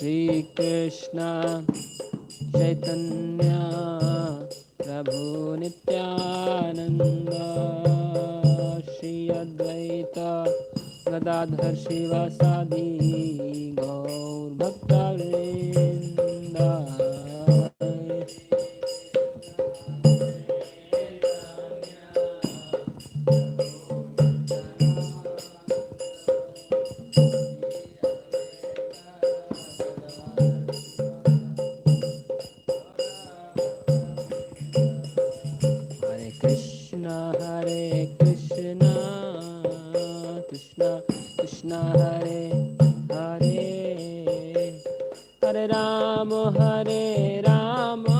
Shri Krishna Chaitanya Prabhu Nityananda Shri Advaita Gadadhar Shivasadi Gaur Bhakta-vrinda. Hare Krishna, Krishna Krishna Hare Hare, Hare Rama, Hare Rama,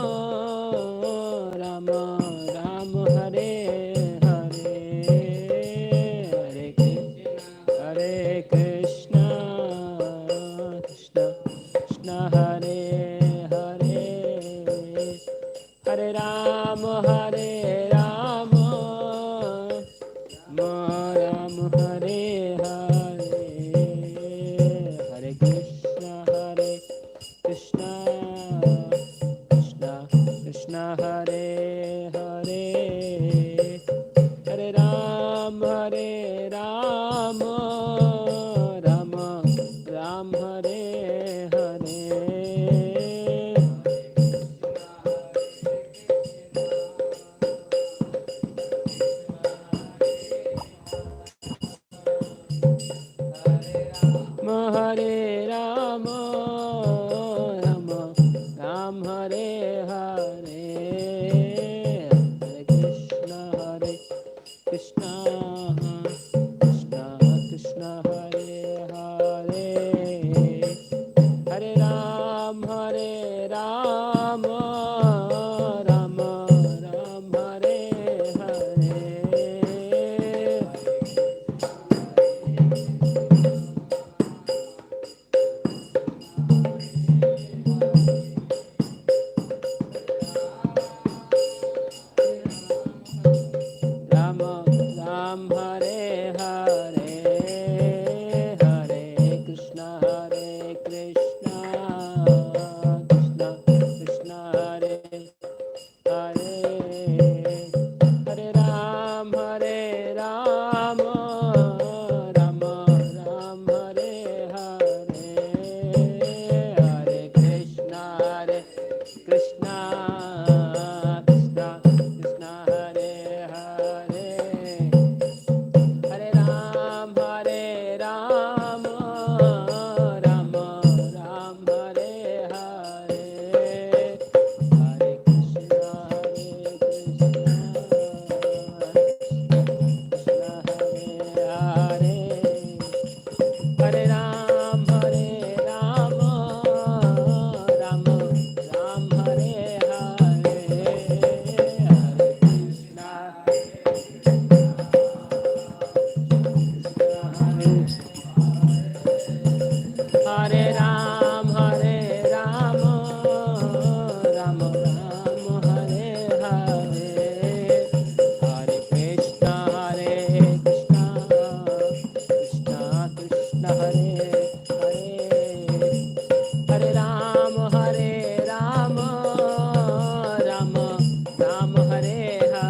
Rama Rama, Hare Hare, Hare Krishna, Krishna Krishna Hare Hare, Hare Rama, Hare Rama, Ram Hare Hare, Hare Krishna, Krishna Krishna Hare Hare, Hare Ram, Hare Rama, Rama Ram Hare Hare. Hare Rama, Rama Ram Hare Hare, Hare Krishna, Krishna Krishna Krishna Hare Hare, Hare Ram, Hare Rama, Rama Ram Hare Hare. Rama Ram Hare Hare, Hare Krishna, Krishna Krishna Hare Hare, Hare Ram, Hare Rama, Rama Ram Hare Hare, Hare Krishna, Krishna Krishna Krishna Hare Hare, Hare Ram, Hare Rama, Rama Ram Hare Hare, Hare Krishna, Krishna Hare Hare, Hare Ram, Hare Rama, Rama Ram Hare Hare, Hare Krishna, Hare Ram, Hare Rama, Rama Ram Hare Hare, Hare Krishna, Krishna Krishna Hare Hare, Hare Ram, Hare Rama, Rama Ram Hare Hare, Hare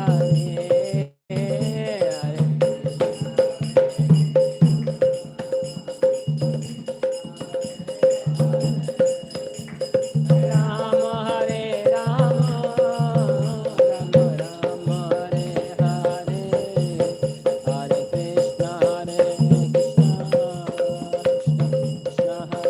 Rama, Hare Rama, Rama Rama Hare Hare, Hare Krishna, Krishna Hare Hare,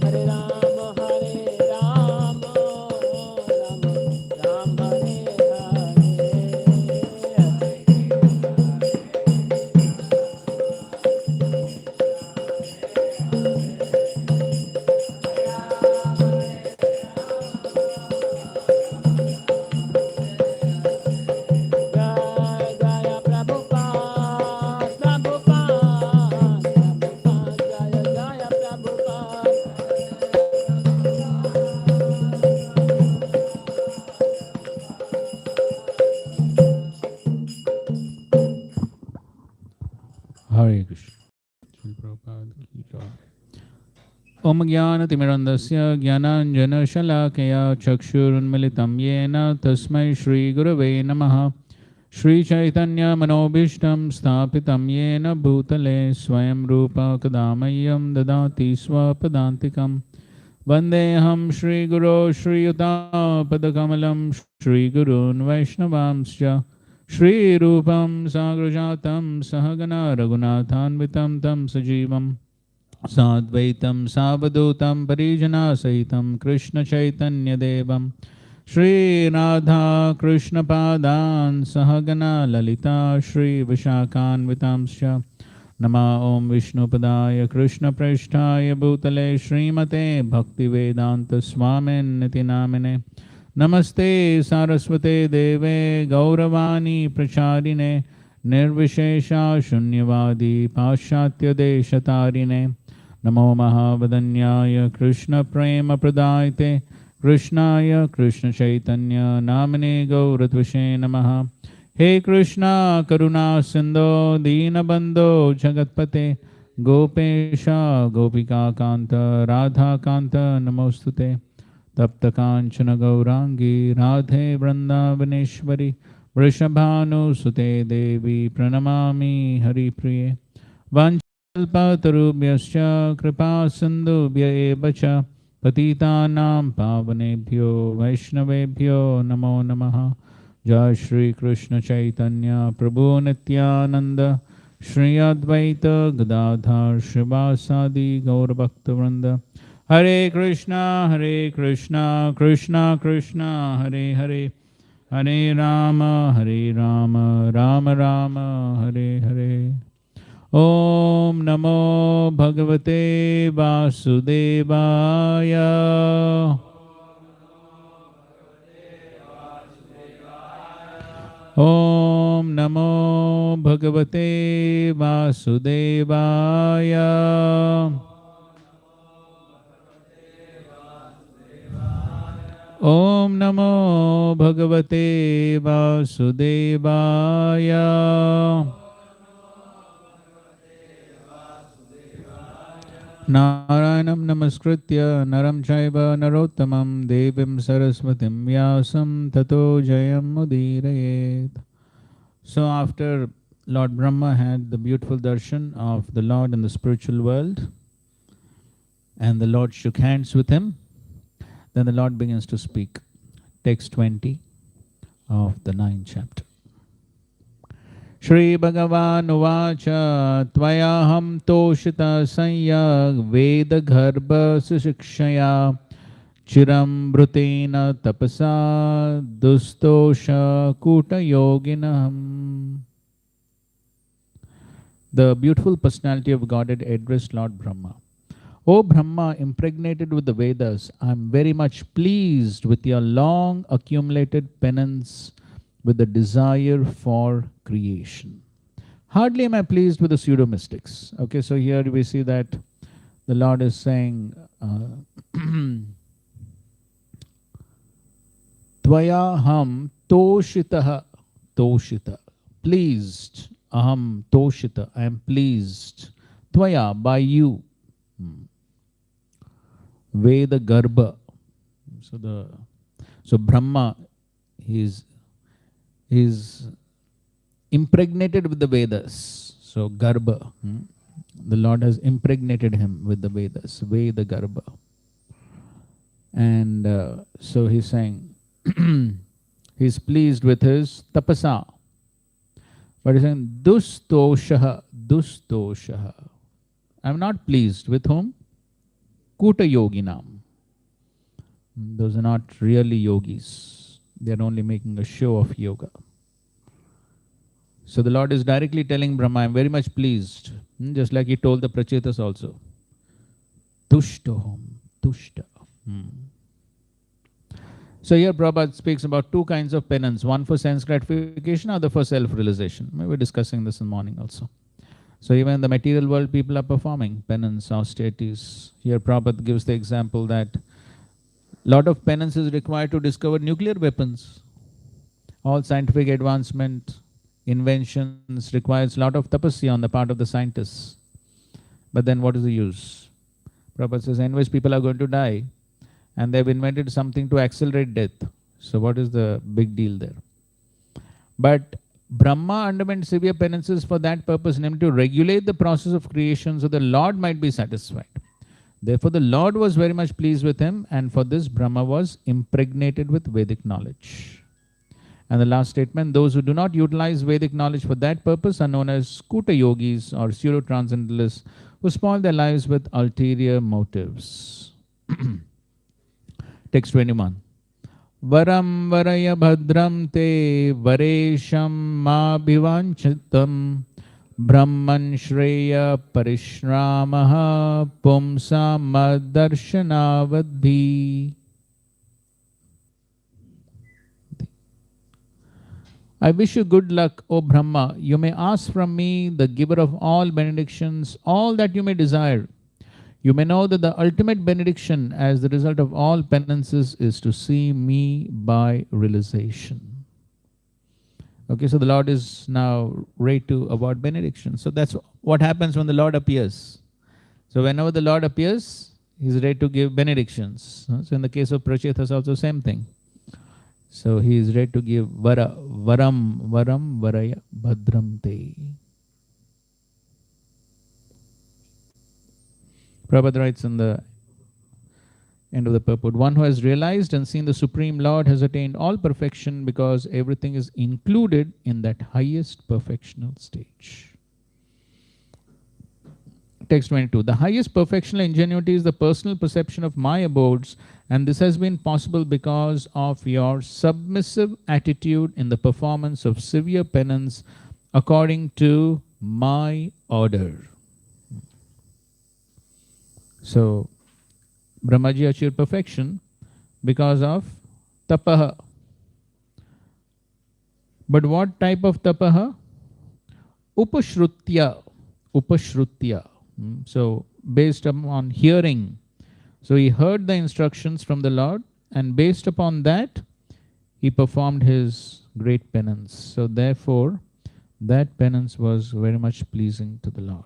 Hare Rama, Hare Rama, Rama Ram Hare Jai Jaya Prabhupada, Prabhupada, Jaya Jaya Prabhupada. Hare Krishna. Srila Prabhupada ki jai. Om Jnanatimirandasya Jnananjanashalakaya Chakshurunmilitam Yena Tasmai Shri Gurave Namaha Shri Chaitanya Manobishtam Sthapitam Yena Bhutale Swayam Rupa Kadamayam Dadati Swapadantikam Vandeham Shri Guru Shri Yuta Padakamalam Shri Gurun Vaishnavamscha Shri Rupam Sagrajatam Sahagana Raghunathanvitam Tam Sajivam Sadvaitam Savadutam Parijana Sahitam Krishna Chaitanya Devam Shri Radha Krishna Padan Sahagana Lalita Shri Vishakan Vitamscha Nama Om Vishnu Padaya Krishna Prasthaya Bhutale Srimate Bhakti Vedanta Swamin Niti Namine Namaste Saraswate Deve Gauravani Pracharine Nirvishesha Shunyavadi Pashatya Deshatarine Namo Mahavadanyaya Krishna Prema Pradayate Krishnaya Krishna Chaitanya Namane Gauratvashe Namaha He Krishna Karuna Sindho Deenabandho Jagatpate Gopesha Gopika Kanta Radha Kanta Namostute Tapta Kanchana Gaurangi Radhe Vrindavaneshwari Vrishabhanu Sute Devi Pranamami Hari Priye Vanchakalpatarubhyascha Kripa Sindhubhya eva cha Patitanam Pavanebhyo Vaishnavebhyo Namo Namaha Jai Shri Krishna Chaitanya Prabhu Nityananda Shri Advaita Gadadhar Shivasadi Gaur Bhakta Hare Krishna, Krishna Krishna, Hare Hare, Hare Rama, Rama Rama, Hare Hare. Om Namo Bhagavate Vasudevaya. Om Namo Bhagavate Vasudevaya. Om Namo Bhagavate Vasudevaya. Narayanam Namaskritya Naram Chaiva Narottamam Devim Saraswatim Vyasam Tato Jayam Mudirayet. So after Lord Brahma had the beautiful darshan of the Lord in the spiritual world, and the Lord shook hands with him, then the Lord begins to speak. Text 20 of the 9th chapter. Shri Bhagavan Uvacha Tvayaham Toshita Sanyag Veda Garbha Sushikshaya Chiram Brutena Tapasa Dustosha Kuta Yoginam. The beautiful personality of Godhead addressed Lord Brahma. O Brahma, impregnated with the Vedas, I am very much pleased with your long accumulated penance with the desire for creation. Hardly am I pleased with the pseudo-mystics. Okay, so here we see that the Lord is saying, Tvaya ham toshitaha toshita. Pleased. Aham toshita. I am pleased. Tvaya, by you. Veda Garbha. So Brahma is impregnated with the Vedas. So Garbha. The Lord has impregnated him with the Vedas. Veda Garbha. And so he's saying he's pleased with his tapasa. But he's saying dustoshaha. Dustoshaha. I'm not pleased with whom? Kuta yoginam. Those are not really yogis. They are only making a show of yoga. So the Lord is directly telling Brahma, I am very much pleased. Just like he told the Prachetas also. Tushtoham. Tushta. So here Prabhupada speaks about two kinds of penance. One for sense gratification, other for self-realization. We were discussing this in the morning also. So even in the material world, people are performing penance, austerities. Here Prabhupada gives the example that a lot of penance is required to discover nuclear weapons. All scientific advancement, inventions requires a lot of tapasya on the part of the scientists. But then what is the use? Prabhupada says, anyways, people are going to die, and they've invented something to accelerate death. So what is the big deal there? But Brahma underwent severe penances for that purpose, namely to regulate the process of creation so the Lord might be satisfied. Therefore, the Lord was very much pleased with him, and for this, Brahma was impregnated with Vedic knowledge. And the last statement, those who do not utilize Vedic knowledge for that purpose are known as Skuta yogis or pseudo transcendentalists who spoil their lives with ulterior motives. Text 21. Varam varaya bhadram te varesham ma bhivanchitam brahman shreya parishramaha pumsa maddarshanavadbhi. I wish you good luck, O Brahma. You may ask from me, the giver of all benedictions, all that you may desire. You may know that the ultimate benediction as the result of all penances is to see me by realization. Okay, so the Lord is now ready to award benediction. So that's what happens when the Lord appears. So whenever the Lord appears, He's ready to give benedictions. So in the case of Prachetas also same thing. So he is ready to give varam varaya bhadram te. Prabhupada writes in the end of the purport, one who has realized and seen the Supreme Lord has attained all perfection because everything is included in that highest perfectional stage. Text 22. The highest perfectional ingenuity is the personal perception of my abodes, and this has been possible because of your submissive attitude in the performance of severe penance according to my order. So, Brahmaji achieved perfection because of tapaha. But what type of tapaha? Upashrutya. Upashrutya. So, based upon hearing. So, he heard the instructions from the Lord, and based upon that, he performed his great penance. So, therefore, that penance was very much pleasing to the Lord.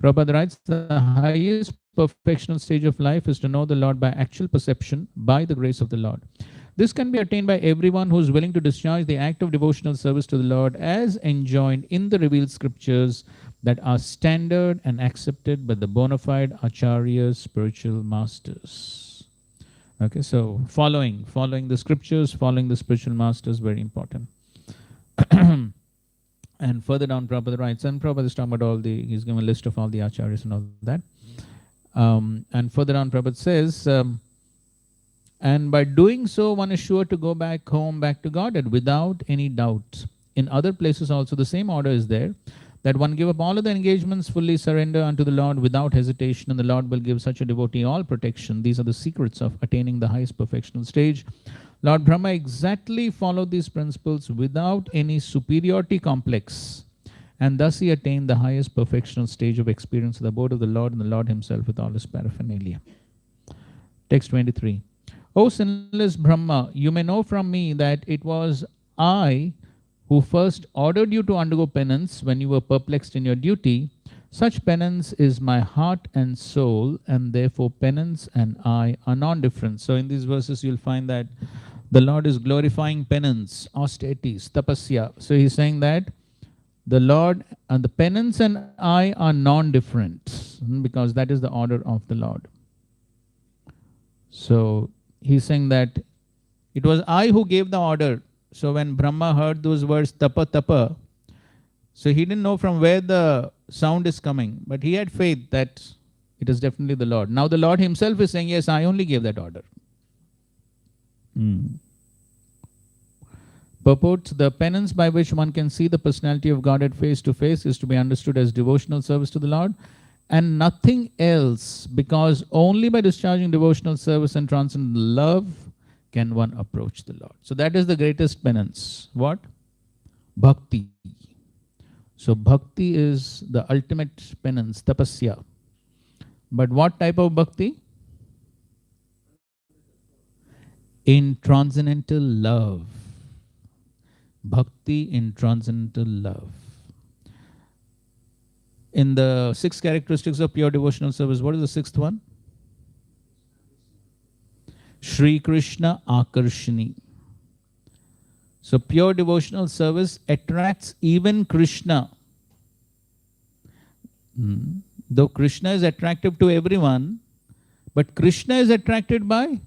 Prabhupada writes, the highest perfectional stage of life is to know the Lord by actual perception by the grace of the Lord. This can be attained by everyone who is willing to discharge the act of devotional service to the Lord as enjoined in the revealed scriptures that are standard and accepted by the bona fide acharyas, spiritual masters. Okay, so following the scriptures, following the spiritual masters, very important. And further down, Prabhupada writes, and Prabhupada is talking about he's giving a list of all the acharyas and all that. And further down, Prabhupada says, and by doing so, one is sure to go back home, back to Godhead without any doubt. In other places also, the same order is there, that one give up all of the engagements, fully surrender unto the Lord without hesitation, and the Lord will give such a devotee all protection. These are the secrets of attaining the highest perfectional stage. Lord Brahma exactly followed these principles without any superiority complex, and thus he attained the highest perfectional stage of experience of the abode of the Lord and the Lord himself with all his paraphernalia. Text 23. O sinless Brahma, you may know from me that it was I who first ordered you to undergo penance when you were perplexed in your duty. Such penance is my heart and soul, and therefore penance and I are non-different. So in these verses you'll find that the Lord is glorifying penance, austerities, tapasya. So he's saying that the Lord and the penance and I are non-different because that is the order of the Lord. So he's saying that it was I who gave the order. So when Brahma heard those words, tapa, tapa, so he didn't know from where the sound is coming, but he had faith that it is definitely the Lord. Now the Lord himself is saying, yes, I only gave that order. Purport, the penance by which one can see the personality of Godhead face to face is to be understood as devotional service to the Lord and nothing else, because only by discharging devotional service and transcendent love can one approach the Lord. So that is the greatest penance. What? Bhakti. So bhakti is the ultimate penance, tapasya. But what type of bhakti? In transcendental love. Bhakti in transcendental love. In the 6 characteristics of pure devotional service, what is the 6th one? Shri Krishna Akarshani. So pure devotional service attracts even Krishna. Though Krishna is attractive to everyone, but Krishna is attracted by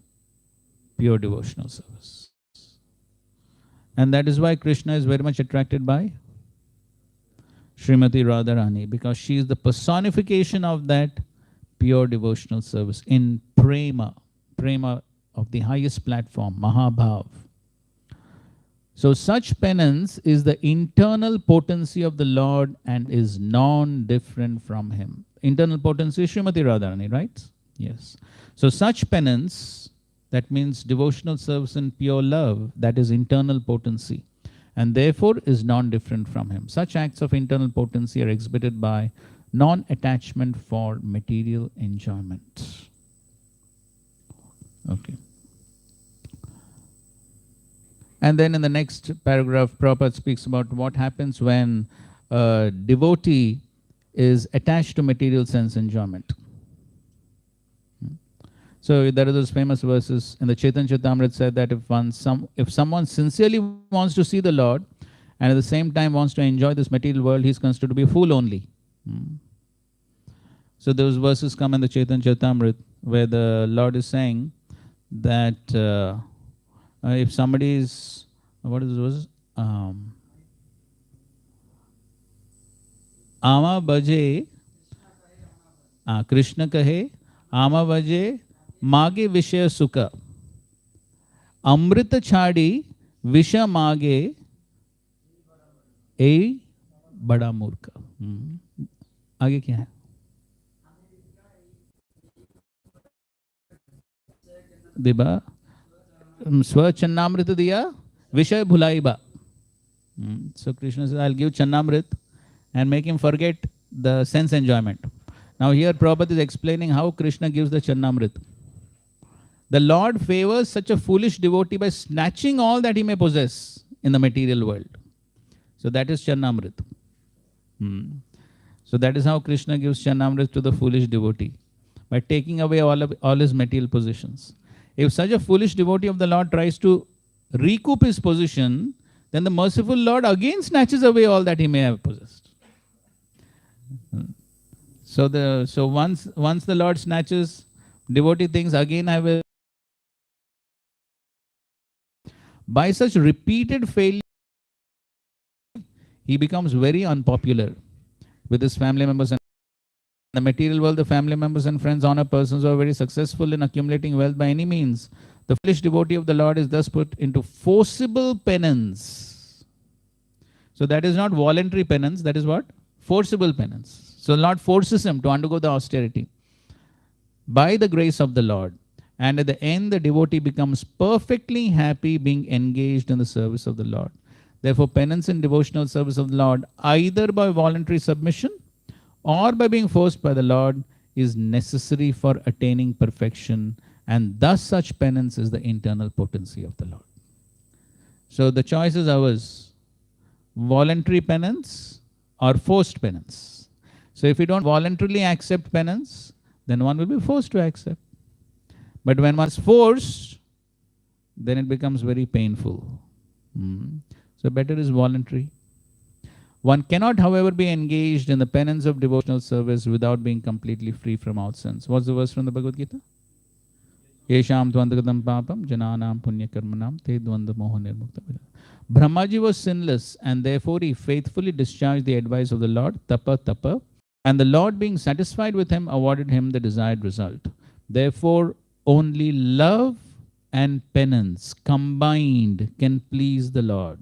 pure devotional service. And that is why Krishna is very much attracted by Srimati Radharani, because she is the personification of that pure devotional service in prema, prema of the highest platform, Mahabhav. So such penance is the internal potency of the Lord and is non-different from him. Internal potency is Srimati Radharani, right? Yes. So such penance, that means devotional service in pure love, that is internal potency, and therefore is non-different from him. Such acts of internal potency are exhibited by non-attachment for material enjoyment. Okay. And then in the next paragraph, Prabhupada speaks about what happens when a devotee is attached to material sense enjoyment. So there are those famous verses in the Chaitanya Charitamrita said that if someone sincerely wants to see the Lord and at the same time wants to enjoy this material world, he is considered to be a fool only. So those verses come in the Chaitanya Charitamrita where the Lord is saying that if somebody is, what is this? Ama baje, Krishna kahe, Ama baje, मागे विषय सुख, अमृत छाड़ी विष मागे ए बड़ा मूर्ख. आगे क्या है? दिबा स्व चन्नामृत दिया विषय भुलाई बा. So Krishna says, I'll give Channamrit and make him forget the sense enjoyment. Now here Prabhupada is explaining how Krishna gives the Channamrit. The Lord favors such a foolish devotee by snatching all that he may possess in the material world. So that is Channamrit. So that is how Krishna gives Channamrit to the foolish devotee, by taking away all his material possessions. If such a foolish devotee of the Lord tries to recoup his position, then the merciful Lord again snatches away all that he may have possessed. So once the Lord snatches, devotee thinks, again I will. By such repeated failure, he becomes very unpopular with his family members. And in the material world, the family members and friends honor persons who are very successful in accumulating wealth by any means. The foolish devotee of the Lord is thus put into forcible penance. So that is not voluntary penance, that is what? Forcible penance. So the Lord forces him to undergo the austerity by the grace of the Lord. And at the end, the devotee becomes perfectly happy being engaged in the service of the Lord. Therefore, penance and devotional service of the Lord, either by voluntary submission or by being forced by the Lord, is necessary for attaining perfection. And thus such penance is the internal potency of the Lord. So the choice is ours. Voluntary penance or forced penance. So if we don't voluntarily accept penance, then one will be forced to accept. But when one is forced, then it becomes very painful. So better is voluntary. One cannot, however, be engaged in the penance of devotional service without being completely free from all sins. What's the verse from the Bhagavad Gita? Yesham dvandagatam papam jananam punya karmanam te dvanda moha nirmukta. Brahmaji was sinless, and therefore he faithfully discharged the advice of the Lord, tapa tapa, and the Lord, being satisfied with him, awarded him the desired result. Therefore, only love and penance combined can please the Lord.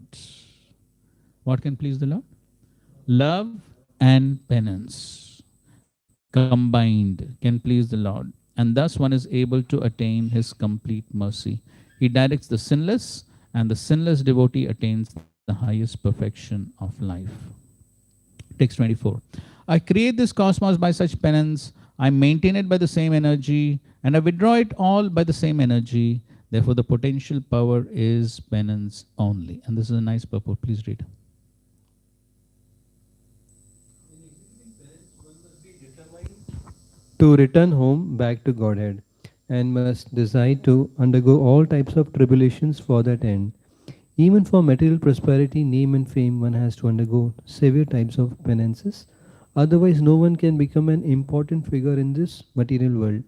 What can please the Lord? Love and penance combined can please the Lord. And thus one is able to attain his complete mercy. He directs the sinless, and the sinless devotee attains the highest perfection of life. Text 24. I create this cosmos by such penance, I maintain it by the same energy, and I withdraw it all by the same energy. Therefore, the potential power is penance only. And this is a nice purport. Please read. To return home back to Godhead. and must decide to undergo all types of tribulations for that end. Even for material prosperity, name, and fame, one has to undergo severe types of penances. Otherwise, no one can become an important figure in this material world.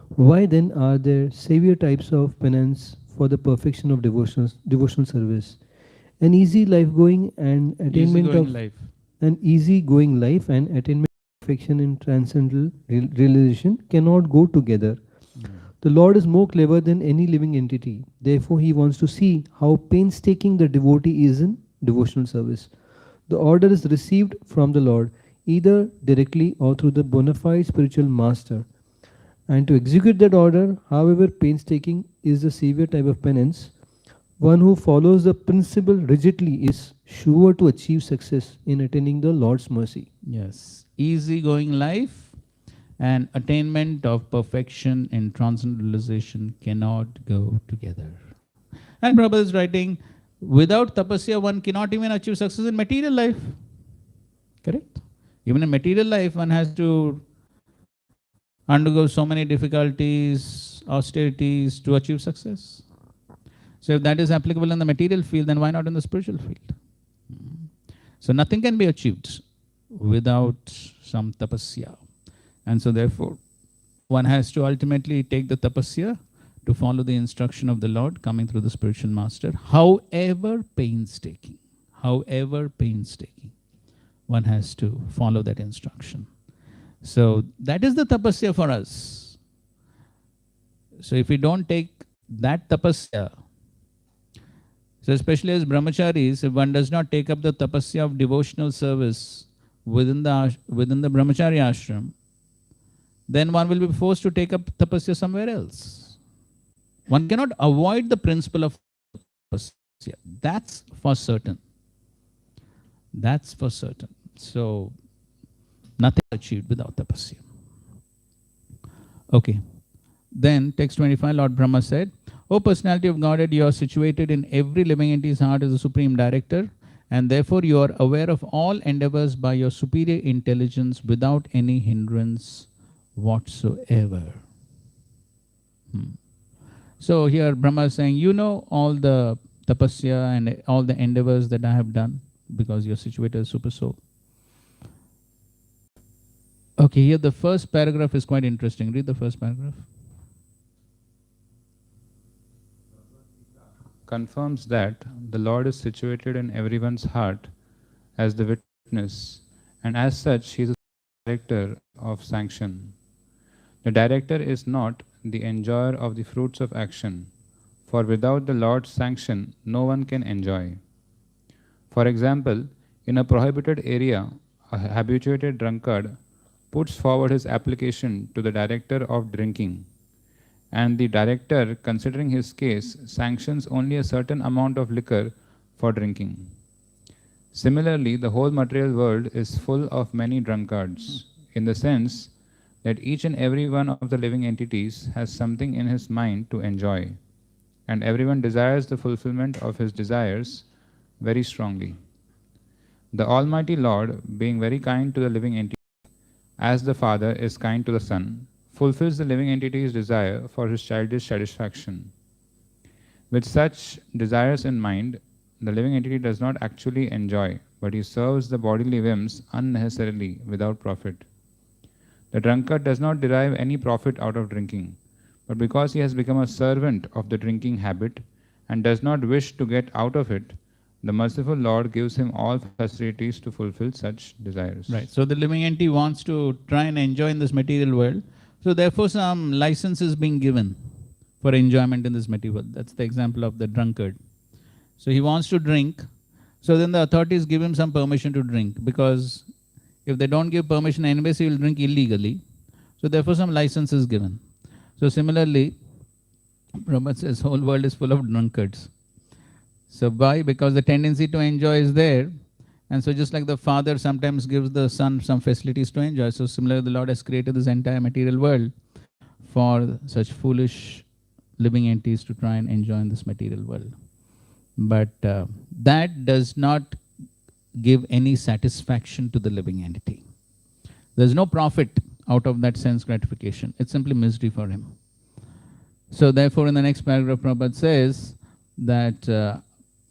Why then are there severe types of penance for the perfection of devotional service? An easy life going and attainment Easygoing of life. an easygoing life and attainment of perfection in transcendental realization cannot go together. The Lord is more clever than any living entity. Therefore, He wants to see how painstaking the devotee is in devotional service. The order is received from the Lord, either directly or through the bona fide spiritual master. And to execute that order, however painstaking, is the severe type of penance. One who follows the principle rigidly is sure to achieve success in attaining the Lord's mercy. Yes. Easygoing life and attainment of perfection in transcendentalization cannot go together. And Prabhupada is writing, without tapasya, one cannot even achieve success in material life. Correct? Even in material life, one has to undergo so many difficulties, austerities to achieve success. So if that is applicable in the material field, then why not in the spiritual field? So nothing can be achieved without some tapasya. And so therefore, one has to ultimately take the tapasya to follow the instruction of the Lord coming through the spiritual master, however painstaking, one has to follow that instruction. So that is the tapasya for us. So if we don't take that tapasya, so especially as brahmacharis, if one does not take up the tapasya of devotional service within the brahmachari ashram, then one will be forced to take up tapasya somewhere else. One cannot avoid the principle of tapasya. That's for certain. That's for certain. So nothing achieved without tapasya. Okay. Then text 25, Lord Brahma said, O personality of Godhead, you are situated in every living entity's heart as a supreme director, and therefore you are aware of all endeavors by your superior intelligence without any hindrance whatsoever. So here Brahma is saying, you know all the tapasya and all the endeavors that I have done because you're situated as super soul. Okay, here the first paragraph is quite interesting. Read the first paragraph. Confirms that the Lord is situated in everyone's heart as the witness, and as such, He is a director of sanction. The director is not the enjoyer of the fruits of action, for without the Lord's sanction, no one can enjoy. For example, in a prohibited area, a habituated drunkard puts forward his application to the director of drinking, and the director, considering his case, sanctions only a certain amount of liquor for drinking. Similarly, the whole material world is full of many drunkards, in the sense that each and every one of the living entities has something in his mind to enjoy, and everyone desires the fulfillment of his desires very strongly. The Almighty Lord, being very kind to the living entity, as the Father is kind to the Son, fulfills the living entity's desire for his childish satisfaction. With such desires in mind, the living entity does not actually enjoy, but he serves the bodily whims unnecessarily without profit. The drunkard does not derive any profit out of drinking, but because he has become a servant of the drinking habit and does not wish to get out of it, the merciful Lord gives him all facilities to fulfill such desires. Right. So the living entity wants to try and enjoy in this material world. So therefore some license is being given for enjoyment in this material world. That's the example of the drunkard. So he wants to drink. So then the authorities give him some permission to drink, because if they don't give permission anyways, he will drink illegally. So therefore some license is given. So similarly, Prabhupada says whole world is full of drunkards. So why? Because the tendency to enjoy is there. And so just like the father sometimes gives the son some facilities to enjoy, so similarly the Lord has created this entire material world for such foolish living entities to try and enjoy in this material world. But that does not give any satisfaction to the living entity. There's no profit out of that sense gratification. It's simply misery for him. So therefore, in the next paragraph, Prabhupada says that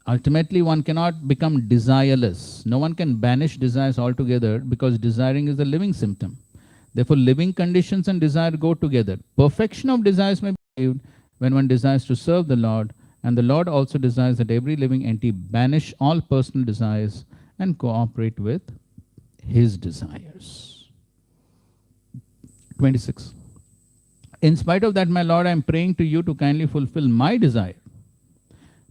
ultimately one cannot become desireless. No one can banish desires altogether because desiring is a living symptom. Therefore, living conditions and desire go together. Perfection of desires may be achieved when one desires to serve the Lord, and the Lord also desires that every living entity banish all personal desires and cooperate with his desires. 26. In spite of that, my Lord, I am praying to you to kindly fulfill my desire.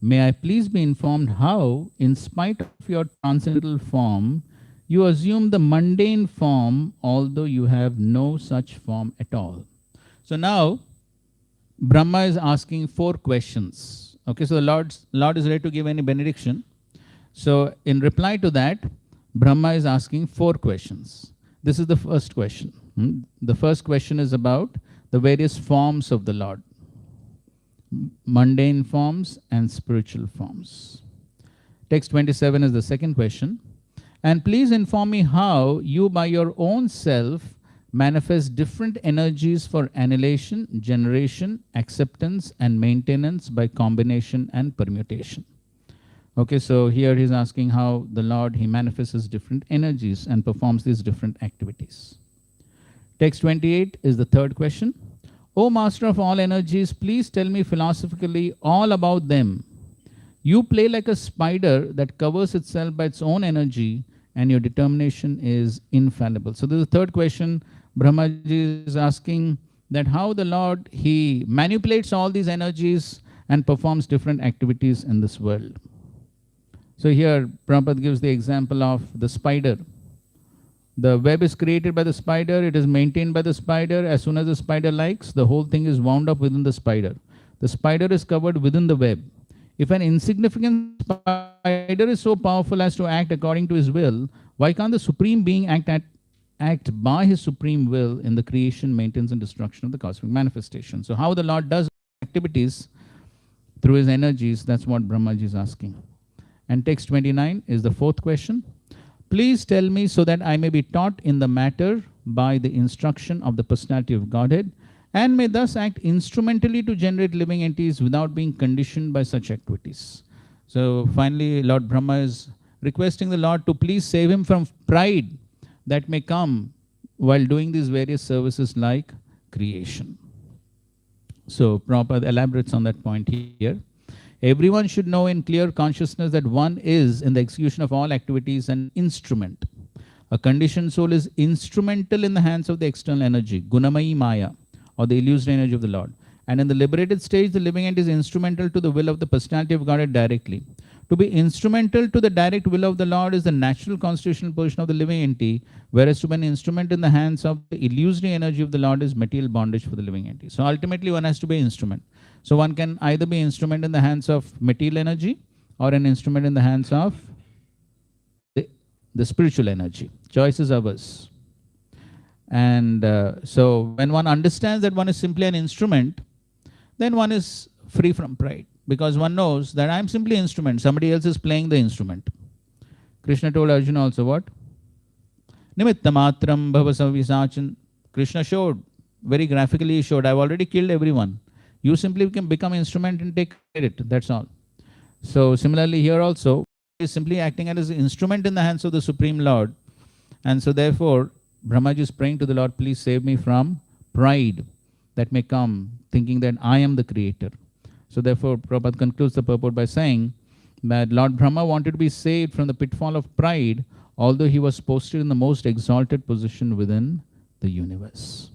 May I please be informed how, in spite of your transcendental form, you assume the mundane form, although you have no such form at all. So now, Brahma is asking 4 questions. Okay, so the Lord is ready to give any benediction. So in reply to that, Brahma is asking 4 questions. This is the first question. The first question is about the various forms of the Lord. Mundane forms and spiritual forms. Text 27 is the second question. And please inform me how you by your own self manifest different energies for annihilation, generation, acceptance and maintenance by combination and permutation. Okay, so here he's asking how the Lord, he manifests different energies and performs these different activities. Text 28 is the third question. O Master of all energies, please tell me philosophically all about them. You play like a spider that covers itself by its own energy, and your determination is infallible. So this is the third question. Brahmaji is asking that how the Lord, he manipulates all these energies and performs different activities in this world. So here Prabhupada gives the example of the spider. The web is created by the spider, it is maintained by the spider. As soon as the spider likes, the whole thing is wound up within the spider. The spider is covered within the web. If an insignificant spider is so powerful as to act according to his will, why can't the Supreme Being act by his supreme will in the creation, maintenance and destruction of the cosmic manifestation? So how the Lord does activities through his energies, that's what Brahmaji is asking. And text 29 is the fourth question. Please tell me so that I may be taught in the matter by the instruction of the personality of Godhead, and may thus act instrumentally to generate living entities without being conditioned by such activities. So finally, Lord Brahma is requesting the Lord to please save him from pride that may come while doing these various services like creation. So Prabhupada elaborates on that point here. Everyone should know in clear consciousness that one is, in the execution of all activities, an instrument. A conditioned soul is instrumental in the hands of the external energy, Gunamayi Maya, or the illusory energy of the Lord. And in the liberated stage, the living entity is instrumental to the will of the personality of Godhead directly. To be instrumental to the direct will of the Lord is the natural constitutional position of the living entity, whereas to be an instrument in the hands of the illusory energy of the Lord is material bondage for the living entity. So ultimately, one has to be an instrument. So one can either be an instrument in the hands of material energy or an instrument in the hands of the spiritual energy. Choice is ours. And so when one understands that one is simply an instrument, then one is free from pride, because one knows that I am simply an instrument. Somebody else is playing the instrument. Krishna told Arjuna also what? Nimitta matram bhava savisachan. Krishna showed, very graphically he showed, I've already killed everyone. You simply can become instrument and take credit. That's all. So similarly here also, he is simply acting as an instrument in the hands of the Supreme Lord. And so therefore, Brahmaji is praying to the Lord, please save me from pride that may come, thinking that I am the creator. So therefore, Prabhupada concludes the purport by saying that Lord Brahma wanted to be saved from the pitfall of pride, although he was posted in the most exalted position within the universe.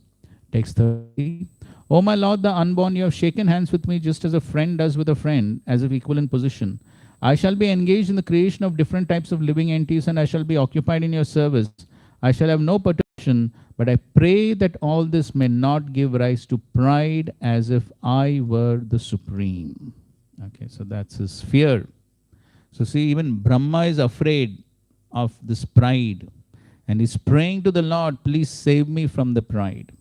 Text 30. O my Lord, the unborn, you have shaken hands with me just as a friend does with a friend, as if equal in position. I shall be engaged in the creation of different types of living entities, and I shall be occupied in your service. I shall have no perturbation, but I pray that all this may not give rise to pride as if I were the supreme. Okay, so that's his fear. So see, even Brahma is afraid of this pride, and he's praying to the Lord, please save me from the pride.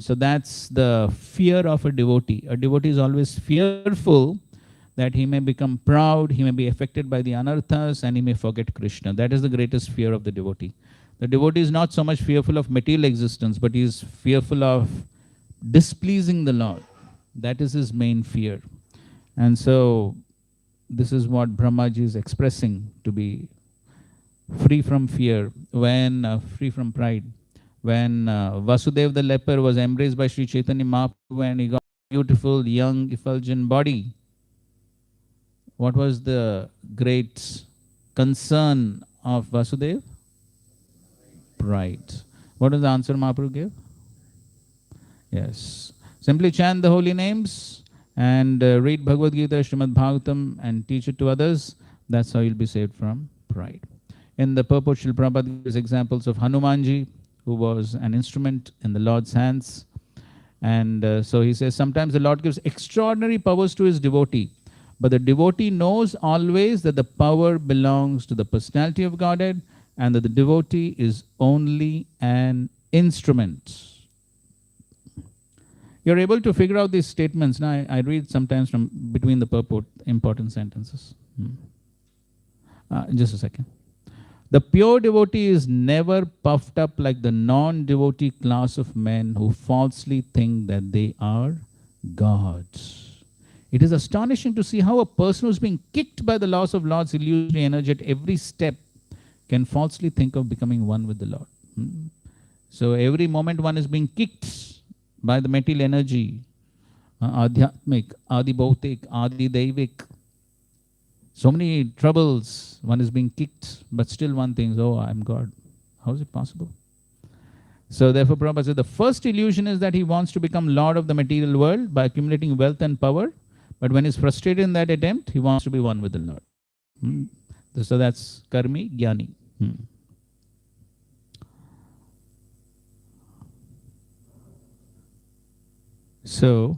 So that's the fear of a devotee. A devotee is always fearful that he may become proud, he may be affected by the anarthas, and he may forget Krishna. That is the greatest fear of the devotee. The devotee is not so much fearful of material existence, but he is fearful of displeasing the Lord. That is his main fear. And so this is what Brahmaji is expressing, to be free from fear, when free from pride. When Vasudev the leper was embraced by Sri Chaitanya Mahaprabhu and he got a beautiful, young, effulgent body, what was the great concern of Vasudev? Pride. What was the answer Mahaprabhu gave? Yes. Simply chant the holy names and read Bhagavad Gita, Srimad Bhagavatam, and teach it to others. That's how you'll be saved from pride. In the purport, Srila Prabhupada gives examples of Hanumanji, who was an instrument in the Lord's hands. And so he says, sometimes the Lord gives extraordinary powers to his devotee, but the devotee knows always that the power belongs to the personality of Godhead and that the devotee is only an instrument. You're able to figure out these statements. Now, I read sometimes from between the purport, important sentences. Just a second. The pure devotee is never puffed up like the non-devotee class of men who falsely think that they are gods. It is astonishing to see how a person who is being kicked by the laws of Lord's illusory energy at every step can falsely think of becoming one with the Lord. So every moment one is being kicked by the material energy, Adhyatmik, Adi Bhautik, Adi Daivik. So many troubles, one is being kicked, but still one thinks, oh, I'm God. How is it possible? So therefore Prabhupada said, the first illusion is that he wants to become Lord of the material world by accumulating wealth and power. But when he's frustrated in that attempt, he wants to be one with the Lord. So that's Karmi Jnani. So,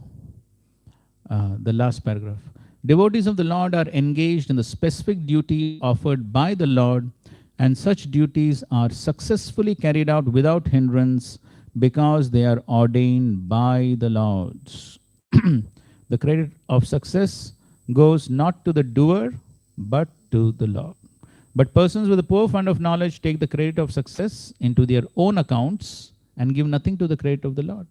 the last paragraph. Devotees of the Lord are engaged in the specific duty offered by the Lord, and such duties are successfully carried out without hindrance because they are ordained by the Lord. The credit of success goes not to the doer, but to the Lord. But persons with a poor fund of knowledge take the credit of success into their own accounts and give nothing to the credit of the Lord.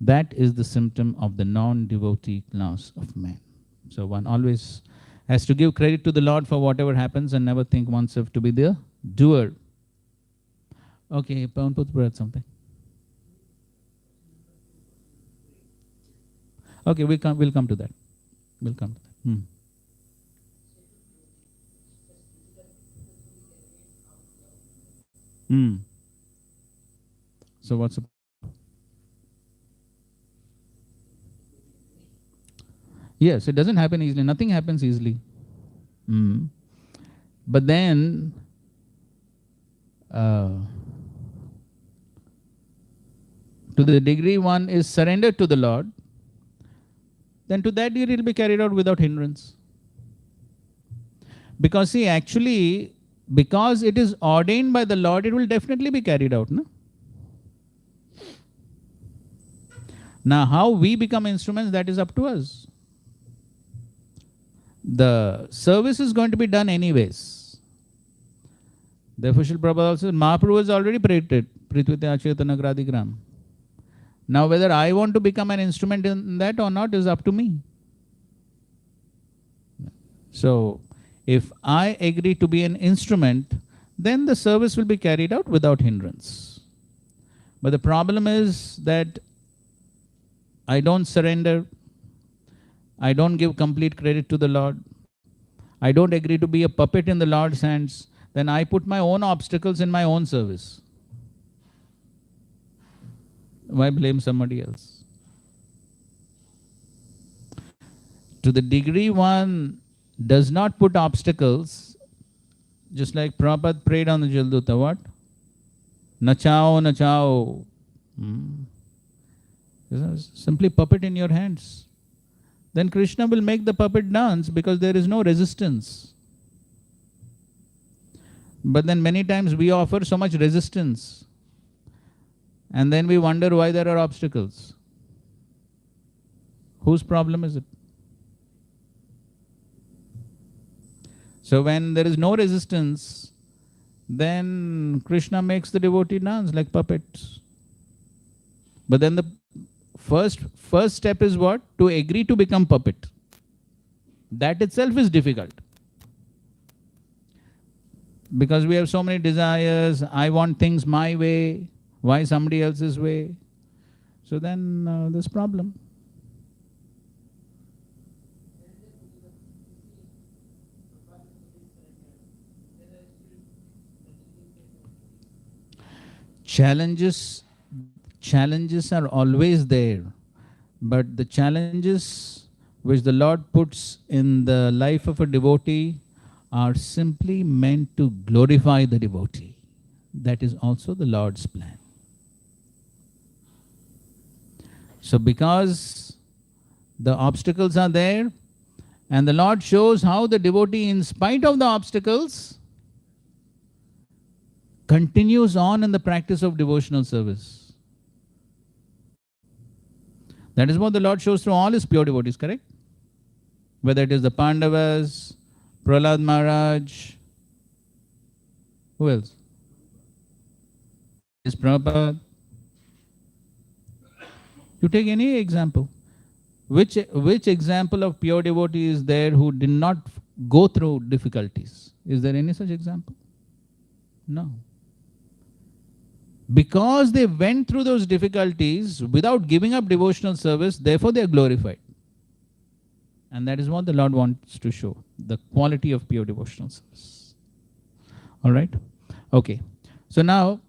That is the symptom of the non-devotee class of men. So one always has to give credit to the Lord for whatever happens and never think oneself to be the doer. Okay, Pawan Putpur, something. Okay, we'll come to that. We'll come to that. So what's the... Yes, it doesn't happen easily. Nothing happens easily. But then, to the degree one is surrendered to the Lord, then to that degree it will be carried out without hindrance. Because see, actually, because it is ordained by the Lord, it will definitely be carried out. No? Now, how we become instruments, that is up to us. The service is going to be done anyways. Therefore, Srila Prabhupada also said, Mahaprabhu has already predicted, Prithvite Achetana Gradigram. Now, whether I want to become an instrument in that or not is up to me. So, if I agree to be an instrument, then the service will be carried out without hindrance. But the problem is that I don't surrender. I don't give complete credit to the Lord. I don't agree to be a puppet in the Lord's hands. Then I put my own obstacles in my own service. Why blame somebody else? To the degree one does not put obstacles, just like Prabhupada prayed on the Jalduta, what? Nachao, nachao. Simply puppet in your hands. Then Krishna will make the puppet dance because there is no resistance. But then many times we offer so much resistance. And then we wonder why there are obstacles. Whose problem is it? So when there is no resistance, then Krishna makes the devotee dance like puppets. But then the first step is what? To agree to become puppet. That itself is difficult. Because we have so many desires. I want things my way. Why somebody else's way? So then there's problem. Challenges are always there, but the challenges which the Lord puts in the life of a devotee are simply meant to glorify the devotee. That is also the Lord's plan. So because the obstacles are there, and the Lord shows how the devotee, in spite of the obstacles, continues on in the practice of devotional service. That is what the Lord shows through all his pure devotees, correct? Whether it is the Pandavas, Prahlad Maharaj, who else? Is Prabhupada. You take any example. Which example of pure devotee is there who did not go through difficulties? Is there any such example? No. Because they went through those difficulties without giving up devotional service, therefore they are glorified. And that is what the Lord wants to show, the quality of pure devotional service. All right? Okay. So now,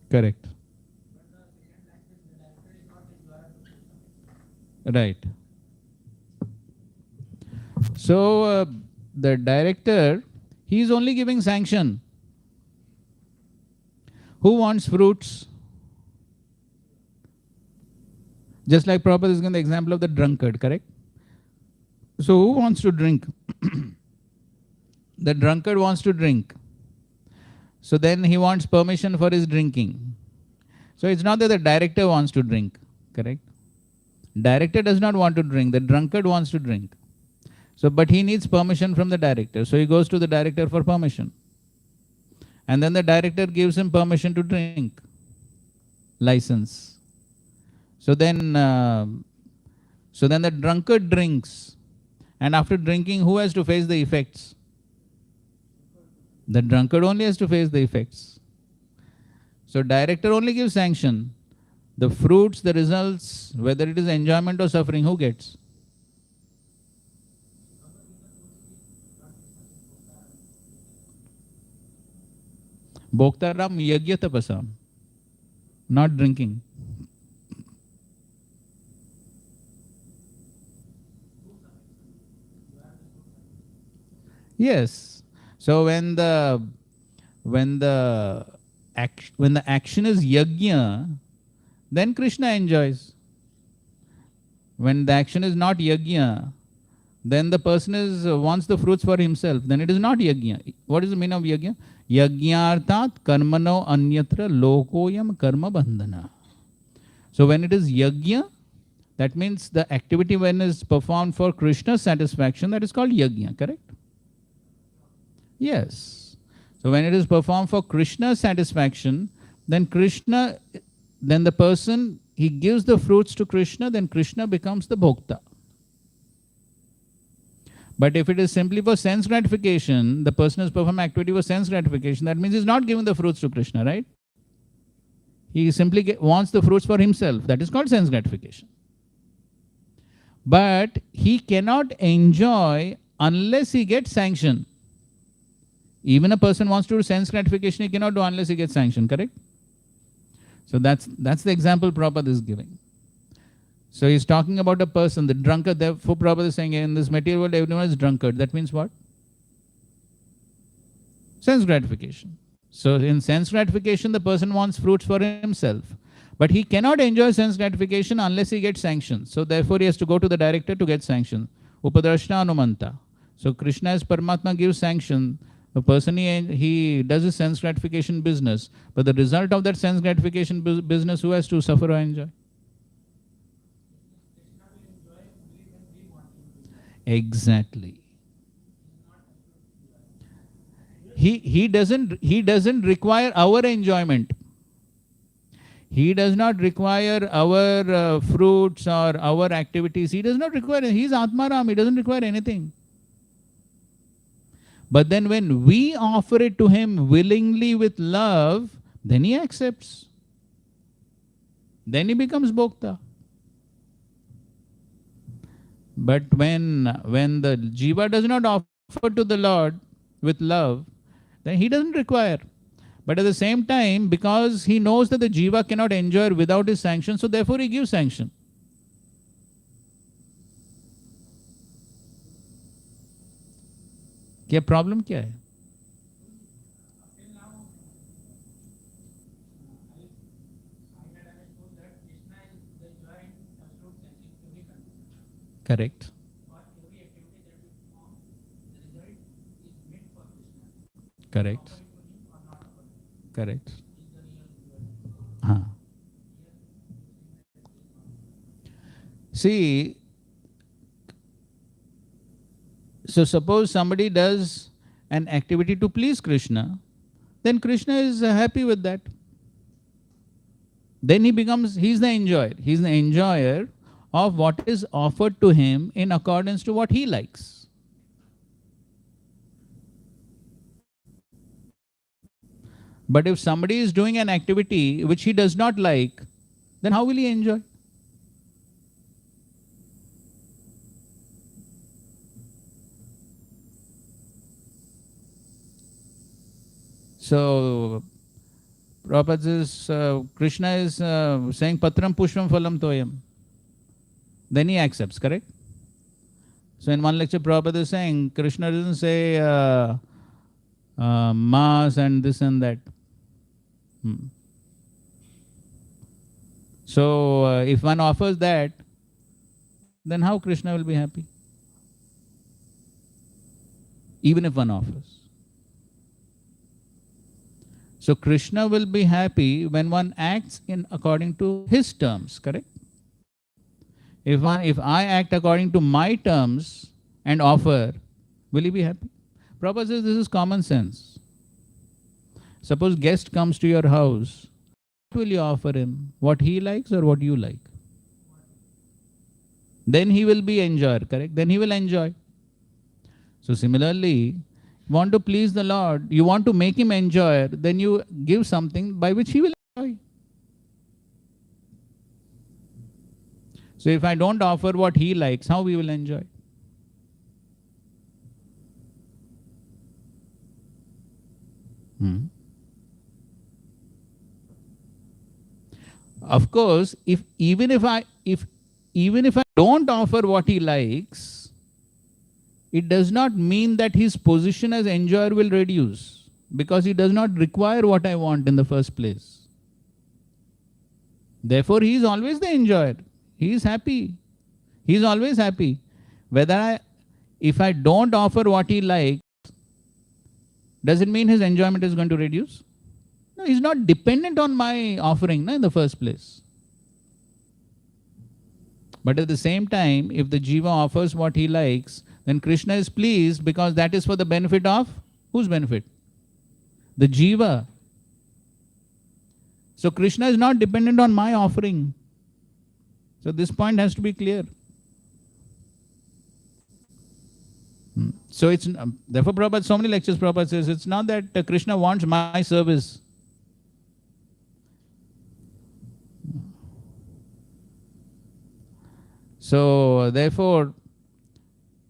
correct. Right. So the director, he is only giving sanction. Who wants fruits? Just like Prabhupada is giving the example of the drunkard, correct? So who wants to drink? The drunkard wants to drink. So then he wants permission for his drinking. So it's not that the director wants to drink, correct? Director does not want to drink, the drunkard wants to drink. So, but he needs permission from the director. So he goes to the director for permission. And then the director gives him permission to drink. License. So then the drunkard drinks. And after drinking, who has to face the effects? The drunkard only has to face the effects. So director only gives sanction. The fruits, the results, whether it is enjoyment or suffering, who gets? Bhoktaram yagya tapasam. Not drinking. Yes. So when the action is yajna, then Krishna enjoys. When the action is not yajna, then the person wants the fruits for himself. Then it is not yajna. What is the meaning of yajna? Yajnartat karmano anyatra lokoyam karma bandhana. So when it is yajna, that means the activity when is performed for Krishna's satisfaction, that is called yajna, correct? Yes. So when it is performed for Krishna's satisfaction, then the person, he gives the fruits to Krishna, then Krishna becomes the bhokta. But if it is simply for sense gratification, the person has performed activity for sense gratification, that means he's not giving the fruits to Krishna, right? He simply wants the fruits for himself. That is called sense gratification. But he cannot enjoy unless he gets sanction. Even a person wants to do sense gratification, he cannot do unless he gets sanction, correct? So that's the example Prabhupada is giving. So he's talking about a person, the drunkard. Therefore Prabhupada is saying in this material world everyone is drunkard. That means what? Sense gratification. So in sense gratification the person wants fruits for himself. But he cannot enjoy sense gratification unless he gets sanction. So therefore he has to go to the director to get sanction. Upadrashna Anumanta. So Krishna as Paramatma gives sanction. The person, he does his sense gratification business, but the result of that sense gratification business, who has to suffer or enjoy? Exactly. He doesn't require our enjoyment. He does not require our fruits or our activities. He does not require. He's Atmaram. He doesn't require anything. But then when we offer it to him willingly with love, then he accepts. Then he becomes Bhokta. But when the jiva does not offer to the Lord with love, then he doesn't require. But at the same time, because he knows that the jiva cannot enjoy without his sanction, so therefore he gives sanction. क्या problem क्या है? Correct. Correct. Correct. Huh. See, so suppose somebody does an activity to please Krishna, then Krishna is happy with that. Then he's the enjoyer. He's the enjoyer of what is offered to him in accordance to what he likes. But if somebody is doing an activity which he does not like, then how will he enjoy? So, Prabhupada says, Krishna is saying Patram Pushpam Phalam Toyam. Then he accepts, correct? So in one lecture, Prabhupada is saying, Krishna doesn't say mass and this and that. So if one offers that, then how Krishna will be happy? Even if one offers. So Krishna will be happy when one acts in according to his terms, correct? If I act according to my terms and offer, will he be happy? Prabhupada says this is common sense. Suppose guest comes to your house, what will you offer him? What he likes or what you like? Then he will be enjoyer, correct? Then he will enjoy. So similarly, you want to please the Lord, you want to make him enjoy, then you give something by which he will enjoy. So if I don't offer what he likes, how we will enjoy? Of course, even if I don't offer what he likes, it does not mean that his position as enjoyer will reduce, because he does not require what I want in the first place. Therefore, he is always the enjoyer. He is happy. He is always happy. If I don't offer what he likes, does it mean his enjoyment is going to reduce? No, he's not dependent on my offering in the first place. But at the same time, if the jiva offers what he likes, then Krishna is pleased, because that is for the benefit of whose benefit? The jiva. So Krishna is not dependent on my offering. So this point has to be clear. So it's therefore Prabhupada, so many lectures Prabhupada says, it's not that Krishna wants my service. So therefore,